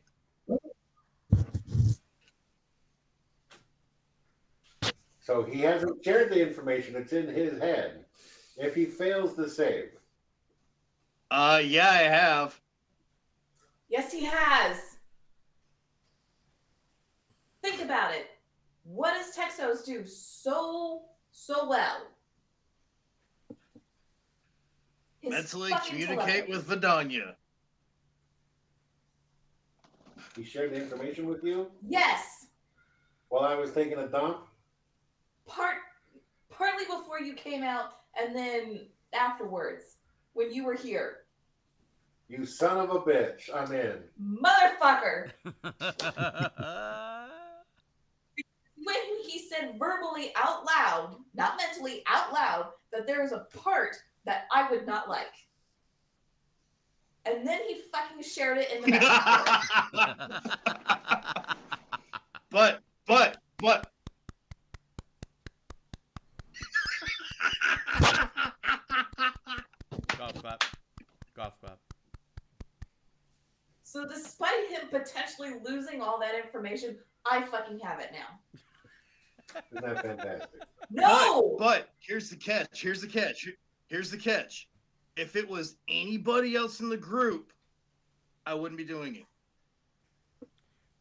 S3: So he hasn't shared the information, it's in his head. If he fails the save,
S4: Yeah, I have.
S2: Yes, he has. Think about it. What does Texos do so well? His
S4: Mentally
S2: fucking
S4: communicate
S2: telepathy.
S4: with Vidania.
S3: he shared the information with you
S2: Yes.
S3: while I was taking a dump.
S2: Partly before you came out, and then afterwards when you were here.
S3: You son of a bitch, I'm in.
S2: Motherfucker. When he said verbally out loud, not mentally, out loud, that there is a part that I would not like. And then he fucking shared it in the message board.
S4: but.
S1: Golf clap. Golf clap.
S2: So despite him potentially losing all that information, I fucking have it now.
S3: Isn't that fantastic?
S2: No!
S4: But Here's the catch. Here's the catch. Here's the catch. If it was anybody else in the group, I wouldn't be doing it.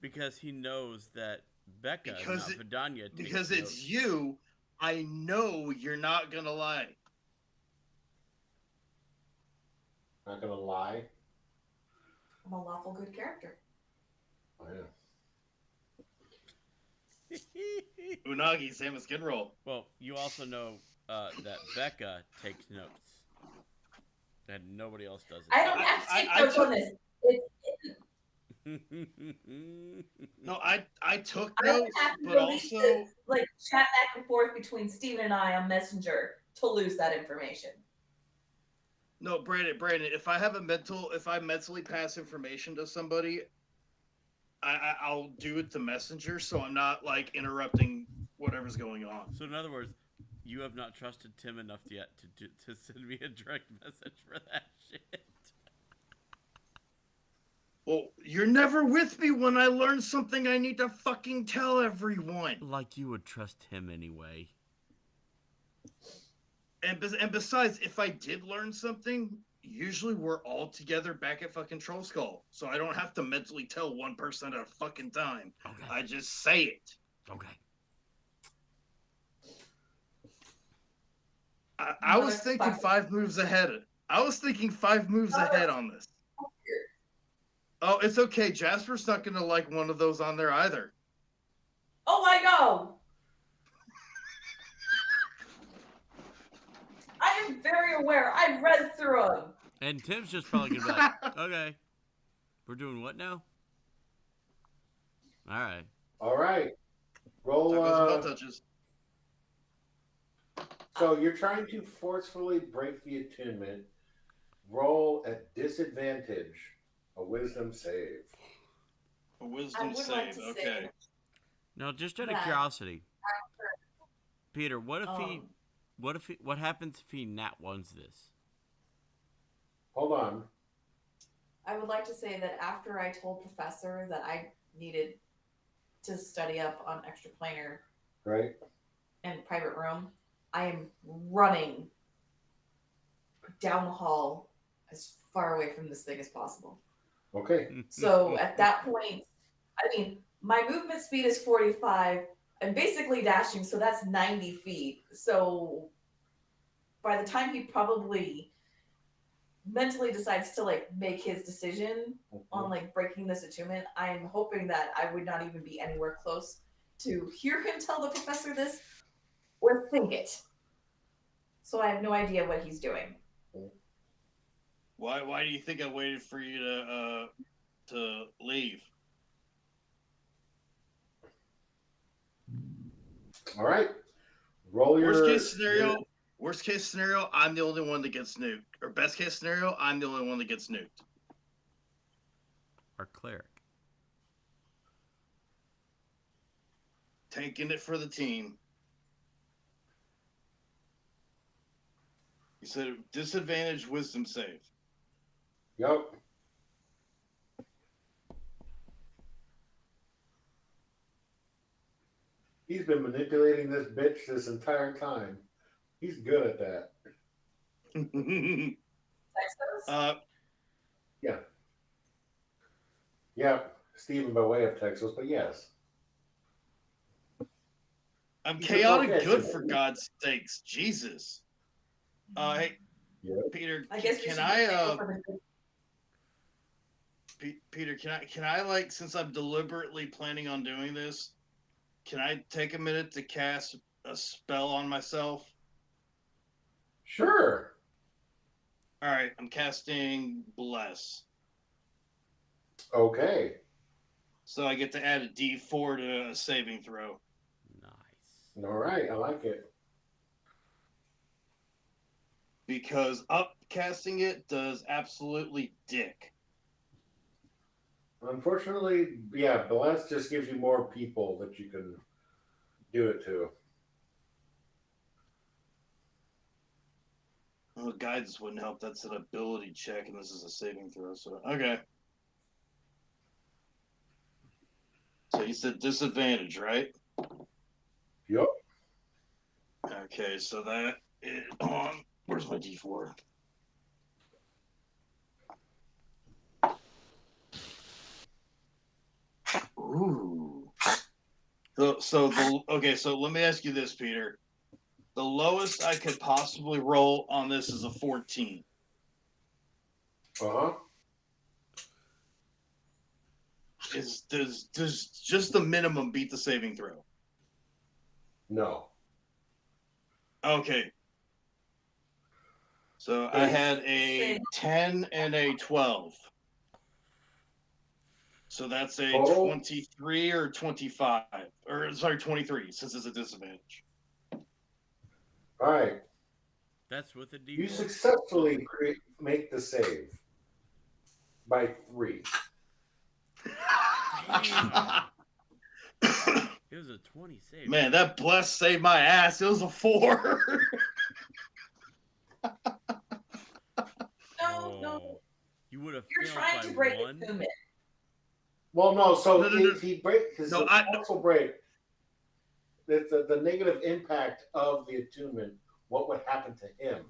S1: Because he knows that Becca,
S4: Because
S1: not Vidania, takes
S4: Because
S1: notes.
S4: it's you, I know you're not gonna lie.
S3: Not gonna lie.
S2: I'm a lawful good character.
S3: Oh, yeah.
S4: Unagi, same as Skid Roll.
S1: Well, you also know that Becca takes notes, and nobody else does it.
S2: I don't have to take
S4: I
S2: notes on this.
S4: No, I took
S2: I don't
S4: notes,
S2: have to
S4: but
S2: release
S4: also
S2: this, like chat back and forth between Steven and I on Messenger to lose that information.
S4: no, Brandon. If I mentally pass information to somebody, I'll do it to Messenger, so I'm not like interrupting whatever's going on.
S1: So in other words, you have not trusted Tim enough yet to send me a direct message for that shit.
S4: Well, you're never with me when I learn something I need to fucking tell everyone.
S1: Like you would trust him anyway.
S4: And besides, if I did learn something, usually we're all together back at fucking Troll Skull, so I don't have to mentally tell one person at a fucking time.
S1: Okay.
S4: I just say it.
S1: Okay.
S4: I was thinking 5 moves ahead. I was thinking 5 moves ahead on this. Oh, it's okay. Jasper's not gonna like one of those on there either.
S2: Oh, I know. I am very aware. I read through them.
S1: And Tim's just probably gonna be like, okay, we're doing what now? All right.
S3: All right. Roll.
S4: Tacos and butt touches.
S3: So you're trying to forcefully break the attunement. Roll at disadvantage. A wisdom save.
S4: A wisdom save. Okay.
S1: Now, just out of
S2: that
S1: curiosity, Peter, what
S2: Um,
S1: what happens if he nat ones this?
S3: Hold on.
S2: I would like to say that after I told Professor that I needed to study up on extraplanar
S3: Right?
S2: and private room, I am running down the hall as far away from this thing as possible.
S3: Okay.
S2: So at that point, I mean, my movement speed is 45. I'm basically dashing, so that's 90 feet. So by the time he probably mentally decides to like make his decision on like breaking this attunement, I'm hoping that I would not even be anywhere close to hear him tell the professor this or think it. So I have no idea what he's doing.
S4: Why do you think I waited for you to leave?
S3: All right. Roll your
S4: Worst case scenario, I'm the only one that gets nuked. Or best case scenario, I'm the only one that gets nuked.
S1: Our cleric.
S4: Taking it for the team. You said disadvantage wisdom save.
S3: Yep. He's been manipulating this bitch this entire time. He's good at that.
S2: Texas?
S3: Yeah. Yeah. Stephen by way of Texas, but yes.
S4: I'm
S3: He's a
S4: chaotic
S3: professional.
S4: good for God's sakes. Jesus. Hey,
S3: Yep.
S4: Peter,
S2: I guess we
S4: can
S2: should
S4: I
S2: go for the-
S4: Peter, can I like, since I'm deliberately planning on doing this, can I take a minute to cast a spell on myself?
S3: Sure.
S4: All right, I'm casting Bless.
S3: Okay.
S4: So I get to add a D4 to a saving throw.
S1: Nice.
S3: All right. I like it.
S4: Because upcasting it does absolutely dick.
S3: Unfortunately, yeah, Bless just gives you more people that you can do it to.
S4: Oh, guidance wouldn't help. That's an ability check, and this is a saving throw. So okay. So you said disadvantage, right?
S3: Yep.
S4: Okay. Okay, so that is on. Where's my D4? Ooh. So let me ask you this, Peter. The lowest I could possibly roll on this is a 14.
S3: Uh-huh.
S4: Does just the minimum beat the saving throw?
S3: No.
S4: Okay. So I had a 10 and a 12. So that's a
S3: Total?
S4: 23 or 25. Or sorry, 23, since it's a disadvantage.
S3: All right.
S1: That's with a D4.
S3: You successfully make the save by 3.
S1: Damn. It was a 20 save.
S4: Man, that bless saved my ass. It was a 4.
S2: No.
S1: You would have
S2: You're
S1: failed
S2: trying
S1: by
S2: to break
S1: 1.
S2: attunement.
S3: Well, no. So
S4: No.
S3: if he break his also break, the negative impact of the attunement, what would happen to him?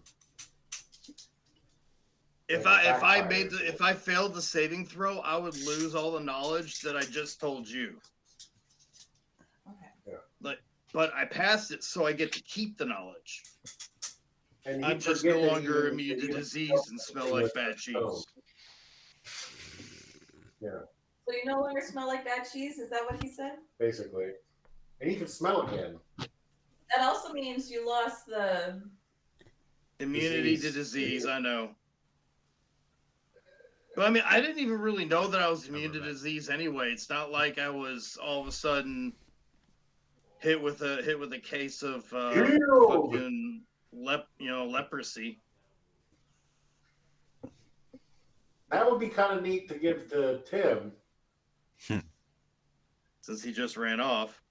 S4: If I failed the saving throw, I would lose all the knowledge that I just told you.
S2: Okay.
S4: But I passed it, so I get to keep the knowledge.
S3: And
S4: I'm just no longer immune to disease and smell like bad cheese.
S3: Yeah.
S2: So you no longer smell like bad cheese? Is that what he said?
S3: Basically. And you can smell again.
S2: That also means you lost the
S4: Immunity to disease, I know. But I mean, I didn't even really know that I was immune to disease anyway. It's not like I was all of a sudden hit with a case of fucking leprosy.
S3: That would be kind of neat to give to Tim.
S4: Since he just ran off.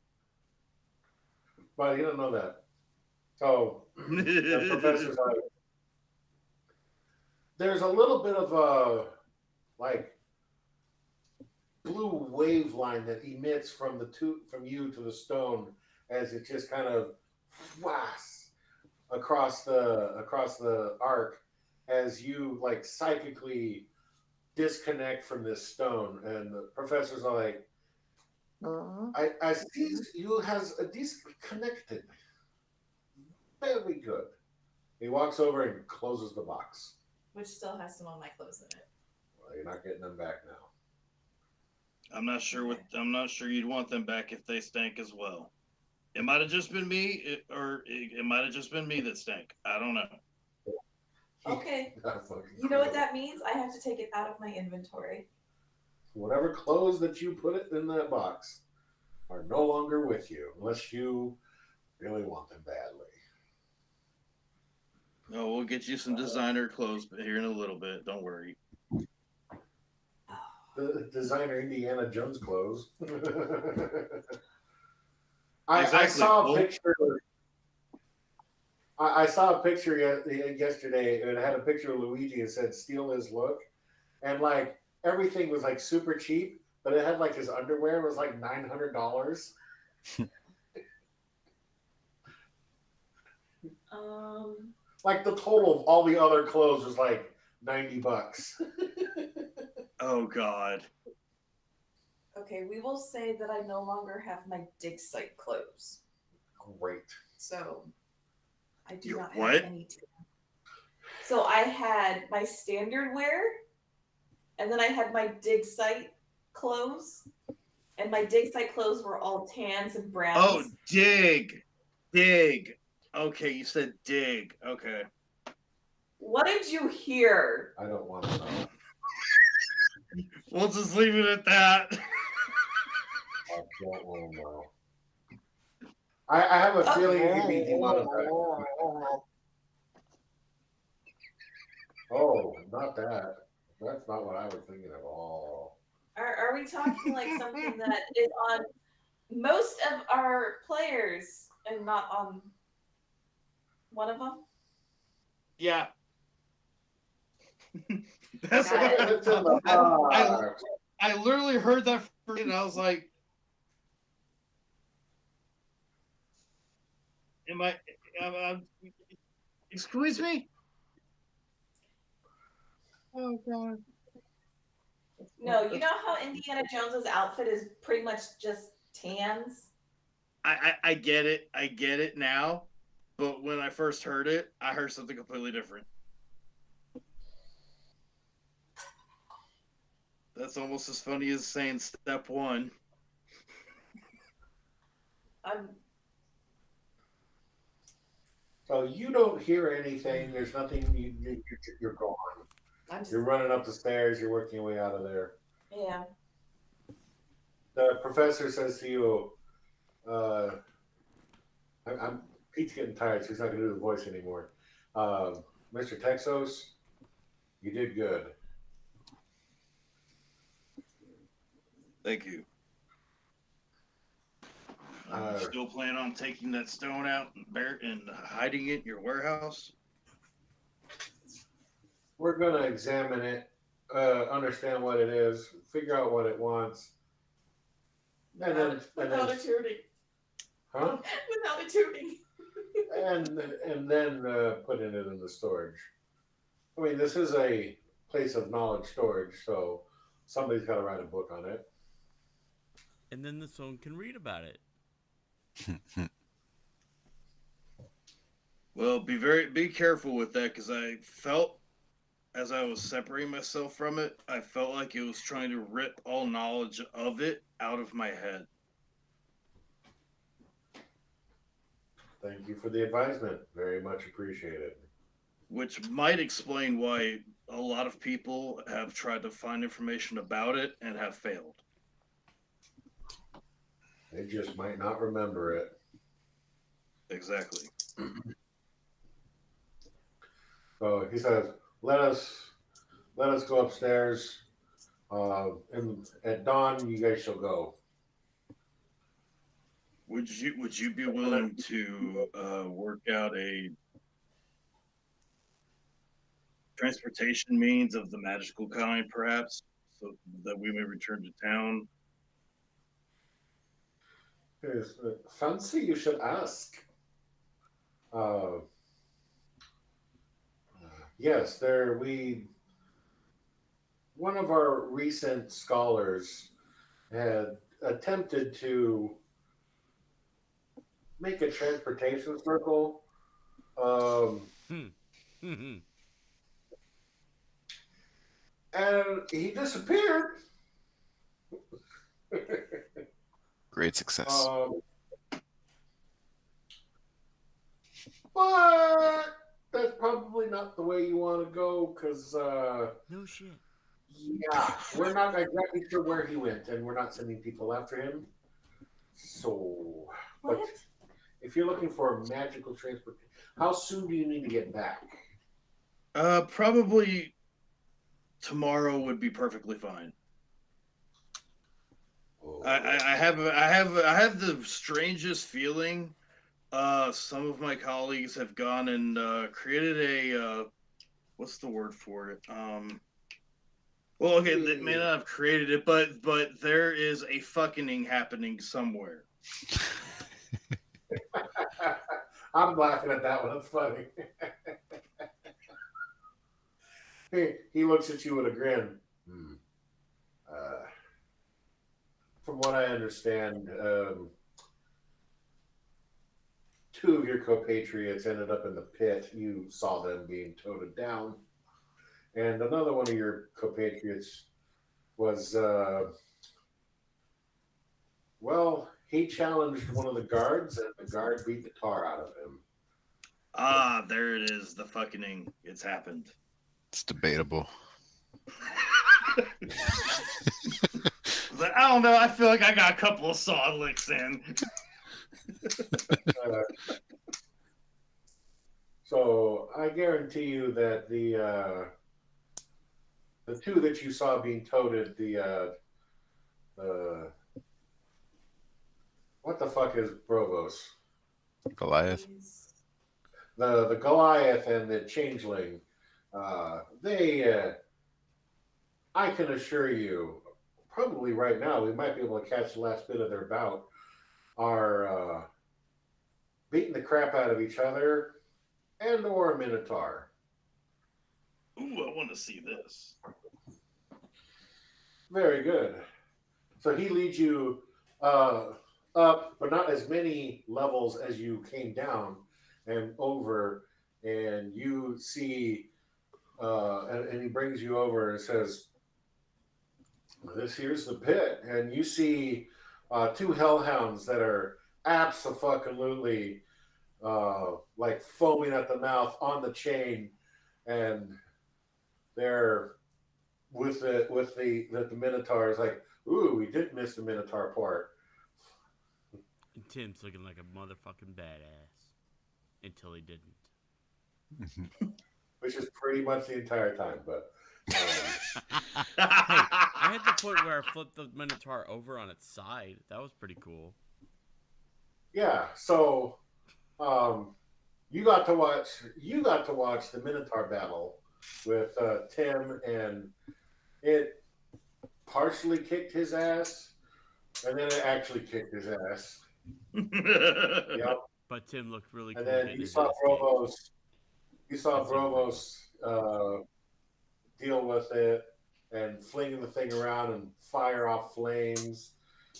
S3: But he doesn't know that. So the professor's like, there's a little bit of a blue wave line that emits from you to the stone as it just kind of flashes across the arc as you psychically disconnect from this stone. And the professors are like, I see you has a decent connected. Very good. He walks over and closes the box.
S2: which still has some of my clothes in it.
S3: Well, you're not getting them back now.
S4: I'm not sure you'd want them back if they stank as well. It might have just been me, or it might have just been me that stank. I don't know.
S2: Okay. You know what that means? I have to take it out of my inventory.
S3: Whatever clothes that you put it in that box are no longer with you unless you really want them badly.
S4: No, we'll get you some designer clothes here in a little bit. Don't worry.
S3: The designer Indiana Jones clothes. I saw a picture. I saw a picture yesterday. It had a picture of Luigi and said "Steal his look," and everything was super cheap, but it had his underwear was $900. The total of all the other clothes was $90.
S4: Oh God.
S2: Okay, we will say that I no longer have my dig site clothes.
S3: Great.
S2: So I do
S4: Your
S2: not
S4: what?
S2: have any. So I had my standard wear, and then I had my dig site clothes, and my dig site clothes were all tans and browns.
S4: Oh, dig. Okay, you said dig. Okay.
S2: What did you hear?
S3: I don't want to know.
S4: We'll just leave it at that.
S3: I don't want to know. I have a feeling it could be demonetized. Oh, not that. That's not what I was thinking at all.
S2: Are we talking something that is on most of our players and not on one of them?
S4: Yeah. That's
S2: Got
S4: what I literally heard that and I was like, Excuse me? Oh god.
S2: No, you know how Indiana Jones's outfit is pretty much just tans?
S4: I get it. I get it now. But when I first heard it, I heard something completely different. That's almost as funny as saying step one.
S2: I'm
S3: So you don't hear anything. There's nothing. You're gone.
S2: I'm just
S3: You're running up the stairs. You're working your way out of there.
S2: yeah.
S3: The professor says to you, uh, I'm Pete's getting tired, so he's not going to do the voice anymore. Mr. Texos, you did good.
S4: Thank you.
S3: Uh,
S4: Still plan on taking that stone out and hiding it in your warehouse?
S3: we're going to examine it, understand what it is, figure out what it wants, and then,
S2: Without a tuning.
S3: huh?
S2: Without a tuning.
S3: And then putting it in the storage. I mean, this is a place of knowledge storage, so somebody's got to write a book on it.
S1: And then the someone can read about it.
S4: Well, be careful with that, because I felt as I was separating myself from it, I felt like it was trying to rip all knowledge of it out of my head.
S3: Thank you for the advisement. Very much appreciated.
S4: Which might explain why a lot of people have tried to find information about it and have failed.
S3: They just might not remember it.
S4: Exactly.
S3: So he says, "Let us go upstairs. And at dawn, you guys shall go."
S4: Would you be willing to work out a transportation means of the magical kind, perhaps, so that we may return to town?
S3: Yes, fancy you should ask. Uh, yes, there we. One of our recent scholars had attempted to make a transportation circle.
S1: Hmm.
S3: And he disappeared.
S5: Great success.
S3: But that's probably not the way you want to go, because
S1: No shit.
S3: yeah, we're not exactly sure where he went, and we're not sending people after him. So, but
S2: What?
S3: if you're looking for a magical transportation, how soon do you need to get back?
S4: Probably tomorrow would be perfectly fine.
S3: Oh.
S4: I have the strangest feeling. Some of my colleagues have gone and created a what's the word for it? Well, okay, they may not have created it, but there is a fucking happening somewhere.
S3: I'm laughing at that one. It's funny. He looks at you with a grin. From what I understand, two of your compatriots ended up in the pit. You saw them being toted down. And another one of your compatriots was, well, he challenged one of the guards, and the guard beat the tar out of him.
S4: Ah, there it is. The fucking it's happened.
S5: It's debatable.
S4: I don't know. I feel like I got a couple of solid licks in.
S3: So I guarantee you that the two that you saw being toted, what the fuck is Brovos?
S5: Goliath.
S3: The Goliath and the Changeling. They, I can assure you, probably right now we might be able to catch the last bit of their bout. Are beating the crap out of each other, and or a minotaur.
S4: Ooh, I want to see this.
S3: Very good. So he leads you up, but not as many levels as you came down and over, and you see, and he brings you over and says, "This here's the pit," and you see two hellhounds that are absolutely like foaming at the mouth on the chain, and they're with the Minotaur is like, ooh, we did miss the Minotaur part.
S1: And Tim's looking like a motherfucking badass until he didn't.
S3: Which is pretty much the entire time, but
S1: Hey, I had the point where I flipped the Minotaur over on its side. That was pretty cool.
S3: yeah, so you got to watch the Minotaur battle with Tim, and it partially kicked his ass, and then it actually kicked his ass. Yep.
S1: But Tim looked really
S3: And
S1: cool.
S3: then
S1: getting
S3: you
S1: his
S3: saw
S1: ass kicked.
S3: Brovos. You saw
S1: I've seen
S3: Brovos deal with it and flinging the thing around and fire off flames.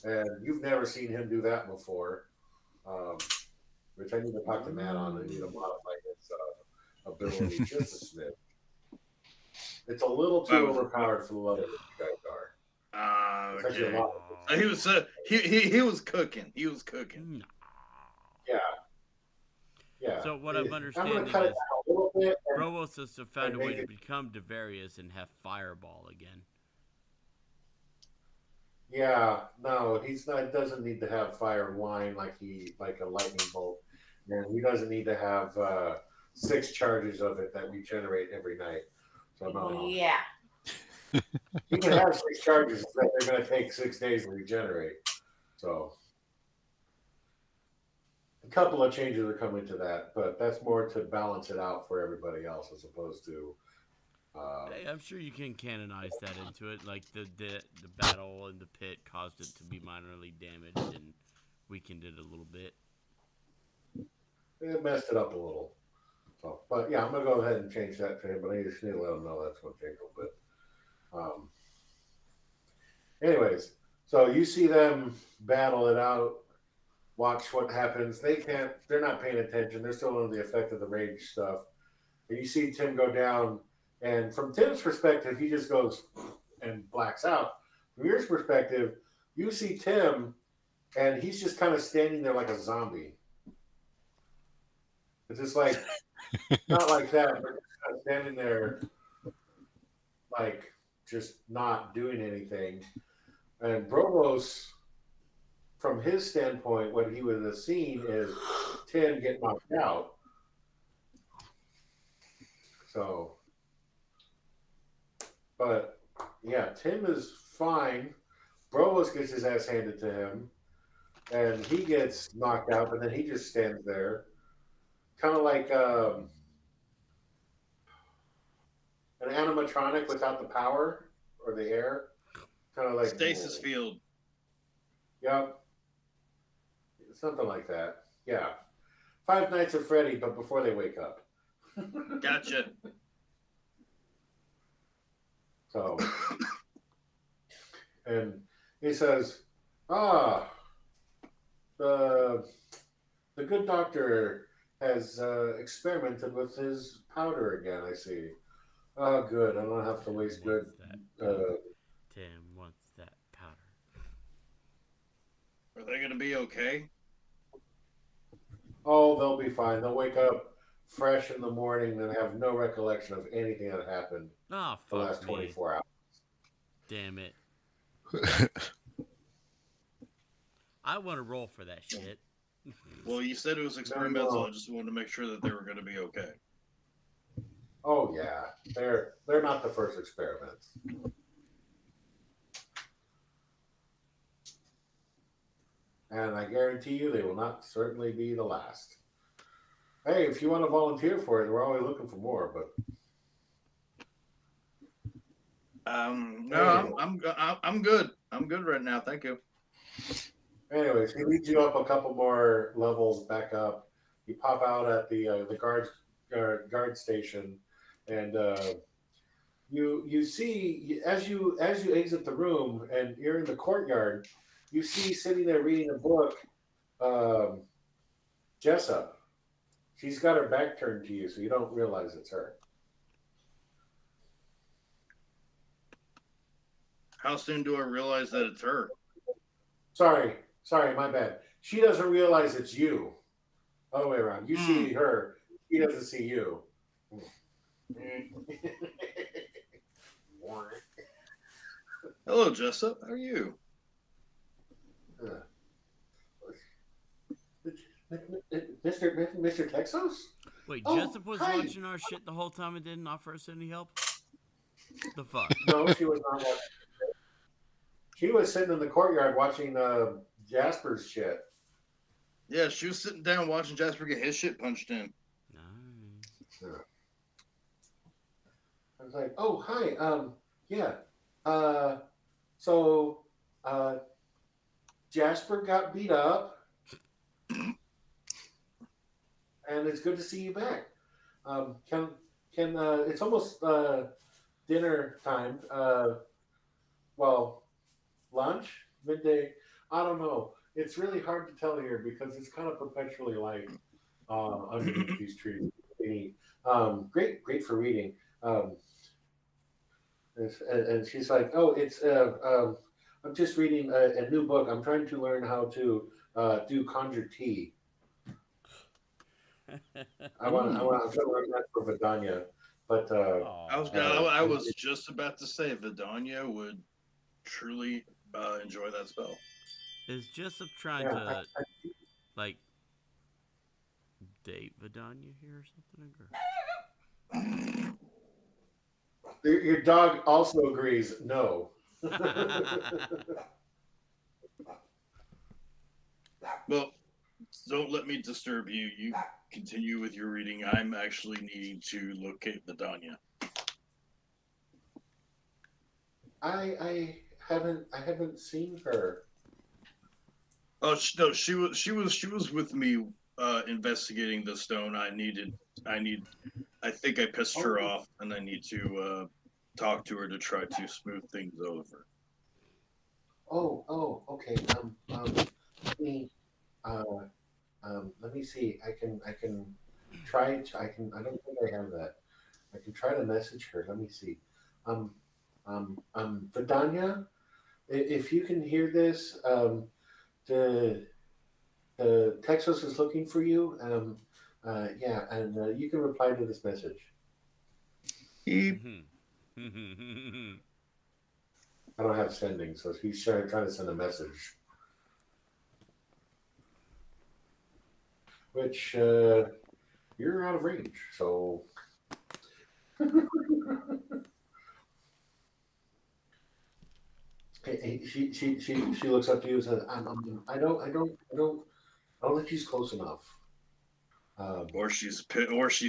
S3: And you've never seen him do that before. Which I need to talk to Matt on. I need to modify his ability just a smidge. It's a little too overpowered for the level that you guys are. It's actually a
S4: Okay.
S3: lot.
S4: He was he was cooking. He was cooking.
S3: Yeah. Yeah.
S1: So what I'm
S3: I'm
S1: understanding
S3: going to cut it
S1: is
S3: down a little bit.
S1: Brovos has to find a way
S3: make
S1: to
S3: it-
S1: become Devarius and have Fireball again.
S3: Yeah, no, he's not. Doesn't need to have fire and wine like a lightning bolt, and he doesn't need to have 6 charges of it that we generate every night. So no,
S2: Yeah.
S3: he can have 6 charges that they're going to take 6 days to regenerate. So a couple of changes are coming to that, but that's more to balance it out for everybody else as opposed to.
S1: Hey, I'm sure you can canonize that into it. Like the battle in the pit caused it to be minorly damaged and weakened it a little bit.
S3: It messed it up a little. So, but yeah, I'm gonna go ahead and change that to him. But I just need to let him know that's gonna change a little bit. Anyways, so you see them battle it out. Watch what happens. They're not paying attention. They're still under the effect of the rage stuff. And you see Tim go down. And from Tim's perspective, he just goes and blacks out. From your perspective, you see Tim, and he's just kind of standing there like a zombie. It's just like, not like that, but just kind of standing there, like just not doing anything. And Brovos, from his standpoint, what he would have seen is Tim get knocked out. So, but yeah, Tim is fine. Brovos gets his ass handed to him, and he gets knocked out, but then he just stands there, kind of like an animatronic without the power or the air, kind of like
S4: Stasis field.
S3: Yep, something like that. Yeah, Five Nights at Freddy, but before they wake up.
S4: Gotcha.
S3: So, and he says, "Ah, the good doctor has experimented with his powder again. I see. Oh, good. I don't have to waste good.
S1: Tim wants that powder.
S4: Are they gonna be okay?
S3: Oh, they'll be fine. They'll wake up fresh in the morning and have no recollection of anything that happened
S1: Oh,
S3: the
S1: fuck
S3: last
S1: me.
S3: 24 hours.
S1: Damn it. I want to roll for that shit.
S4: Well, you said it was experimental. I just wanted to make sure that they were gonna be okay.
S3: Oh yeah, they're not the first experiments. And I guarantee you they will not certainly be the last. Hey, if you want to volunteer for it, we're always looking for more, but
S4: No, I'm good. I'm good right now. Thank you.
S3: anyways, he leads you up a couple more levels back up, You pop out at the guard station, and you see as you exit the room and you're in the courtyard, you see sitting there reading a book, um, Jessup. She's got her back turned to you, so you don't realize it's her.
S4: How soon do I realize that it's her?
S3: Sorry, my bad. She doesn't realize it's you. Other way around. You see her, she doesn't see you.
S4: Hello, Jessup. How are you?
S3: Mr. Texos?
S1: Wait,
S3: Oh,
S1: Jessup was
S3: hi.
S1: watching our shit the whole time and didn't offer us any help? The fuck?
S3: No, she was not watching. She was sitting in the courtyard watching Jasper's shit.
S4: Yeah, she was sitting down watching Jasper get his shit punched in.
S1: Nice.
S3: Yeah. I was like, oh, hi. Yeah. So Jasper got beat up, and it's good to see you back. Can it's almost dinner time. Well, lunch, midday. I don't know. It's really hard to tell here because it's kind of perpetually light underneath these trees. Great for reading. And she's like, "Oh, it's I'm just reading a new book. I'm trying to learn how to do conjure tea. I'm trying to learn that for Vidania, but
S4: I was just about to say Vidania would truly enjoy that spell.
S1: Is Jessup trying to, like, date Vidania here or something?
S3: Your dog also agrees. No.
S4: Well, don't let me disturb you. You continue with your reading. I'm actually needing to locate Vidania.
S3: I haven't seen her.
S4: Oh no, she was with me investigating the stone. I think I pissed her off, and I need to talk to her to try to smooth things over.
S3: Oh, okay. Let me see. I can try. I don't think I have that. I can try to message her. Let me see. Vidania, if you can hear this, the Texas is looking for you. Yeah, and you can reply to this message. I don't have sending, so he's trying to send a message. Which you're out of range, so. She looks up to you and says, I don't think she's close enough.
S4: Or she's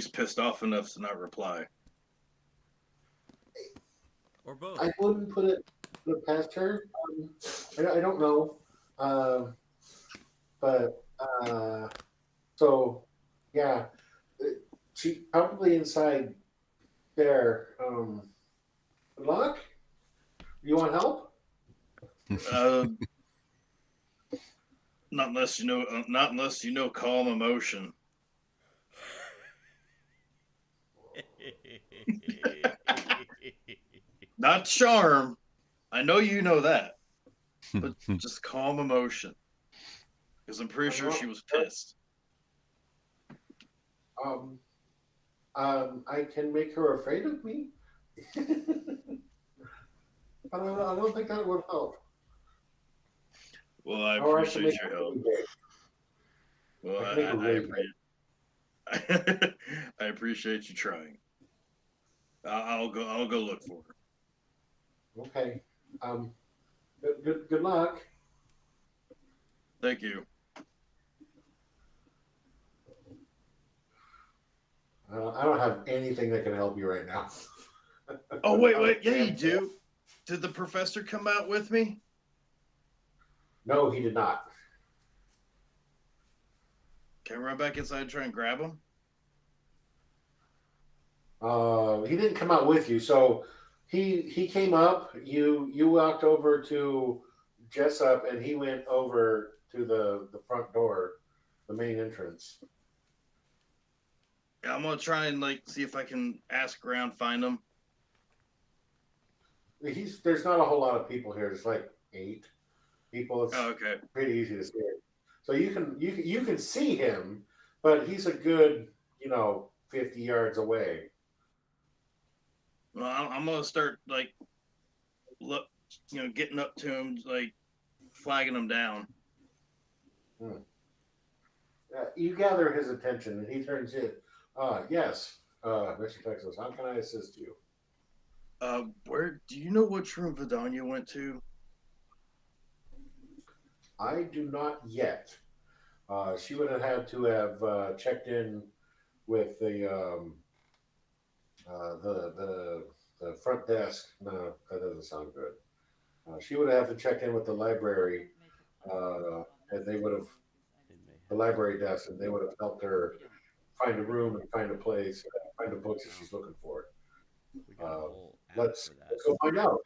S4: pissed off enough to not reply.
S1: Or both.
S3: I wouldn't put it past her. I don't know, but so yeah, she probably inside there. Good luck. You want help?
S4: Not unless you know calm emotion. Not charm. I know you know that, but just calm emotion. Because I'm pretty sure she was pissed.
S3: I can make her afraid of me. But I don't think that would help.
S4: Well, I appreciate your help. Well, I appreciate you trying. I'll go look for her.
S3: Okay. Good luck.
S4: Thank you.
S3: I don't have anything that can help you right now.
S4: Oh wait, yeah, you do. Did the professor come out with me?
S3: No, he did not.
S4: Can I run back inside and try and grab him?
S3: He didn't come out with you, so he came up. You walked over to Jessup, and he went over to the front door, the main entrance.
S4: Yeah, I'm gonna try and like see if I can ask around, find him.
S3: There's not a whole lot of people here. There's like 8 people. It's
S4: Oh, okay.
S3: pretty easy to see him. So you can see him, but he's a good 50 yards away.
S4: Well, I'm gonna start like look, getting up to him, like flagging him down.
S3: You gather his attention, and he turns in. Yes, Mr. Texas, how can I assist you?
S4: Where do you know which room Vidania went to?
S3: I do not yet. She would have had to have checked in with the front desk. No, that doesn't sound good. She would have to check in with the library, and they would have the library desk, and they would have helped her find a room and find a place, find the books that she's looking for.
S1: We got a whole app
S3: Let's
S1: for that
S3: go find out.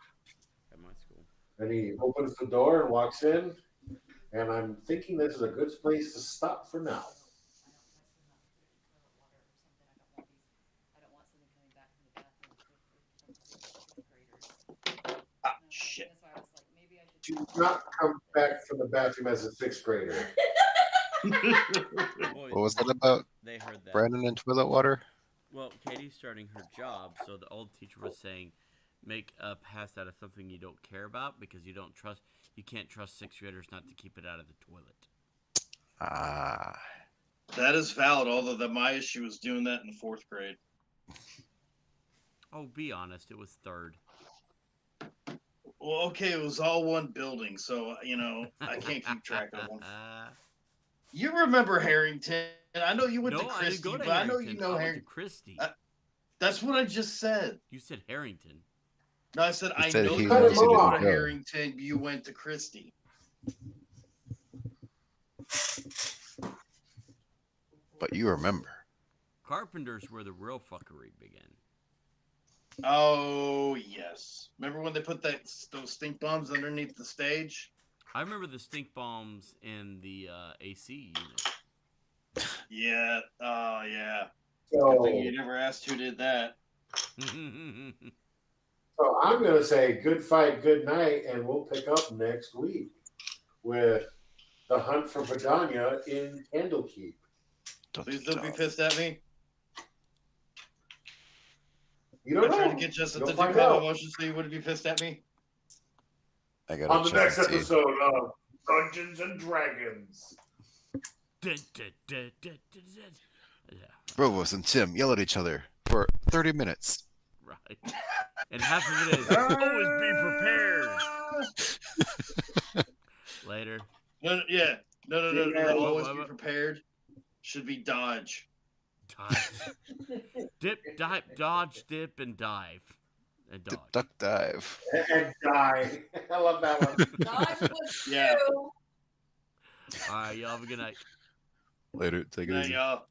S1: at my school.
S3: And he opens the door and walks in, and I'm thinking this is a good place to stop for now.
S4: Ah, shit.
S3: She did not come back from the bathroom as a 6th grader.
S1: Boy,
S5: What was that about?
S1: they heard that.
S5: Brandon and toilet water?
S1: Well, Katie's starting her job, so the old teacher was saying, make a pass out of something you don't care about because you can't trust 6th graders not to keep it out of the toilet.
S5: Ah.
S4: That is valid, although my issue was doing that in the 4th grade.
S1: Oh, be honest, it was 3rd.
S4: Well, okay, it was all one building, so I can't keep track of them. You remember Harrington? I know you went to
S1: No, I
S4: Christie,
S1: didn't go to
S4: but I know
S1: Harrington.
S4: you know
S1: I went to
S4: Harrington.
S1: Christie.
S4: That's what I just said.
S1: You said Harrington.
S4: No, I said
S5: He
S4: I
S5: said
S4: know
S5: he
S4: you
S3: went
S4: didn't
S3: to
S4: go to
S5: go.
S4: Harrington. You went to Christie.
S5: But you remember.
S1: Carpenter's where the real fuckery began.
S4: Oh yes. Remember when they put those stink bombs underneath the stage?
S1: I remember the stink bombs in the AC unit.
S4: Yeah. Oh yeah.
S3: So,
S4: Good thing you never asked who did that.
S3: so I'm going to say good fight, good night, and we'll pick up next week with the hunt for Vidania in Candlekeep.
S4: Please don't be pissed at me.
S3: You
S4: I
S3: don't
S4: tried
S3: know.
S4: to get Justin
S3: You'll
S4: to do
S3: find
S4: combo
S3: out.
S4: motion so you wouldn't be pissed at me.
S5: I gotta
S3: On the
S5: check
S3: next
S5: and see.
S3: episode of Dungeons and Dragons.
S1: Yeah.
S5: Provost and Tim yell at each other for 30 minutes.
S1: Right. And half of it is always be prepared. Later.
S4: No, yeah. No.
S3: Yeah,
S4: Always be
S1: what?
S4: prepared. Should be dodge.
S1: Dodge. Dodge, dip, and dive. And
S5: Dip,
S1: dodge.
S5: duck, dive.
S3: And die. I love that one.
S2: Dodge was
S4: Yeah.
S2: you.
S1: All right, y'all have a good night.
S5: Later. Take it
S4: Good night,
S5: easy.
S4: y'all.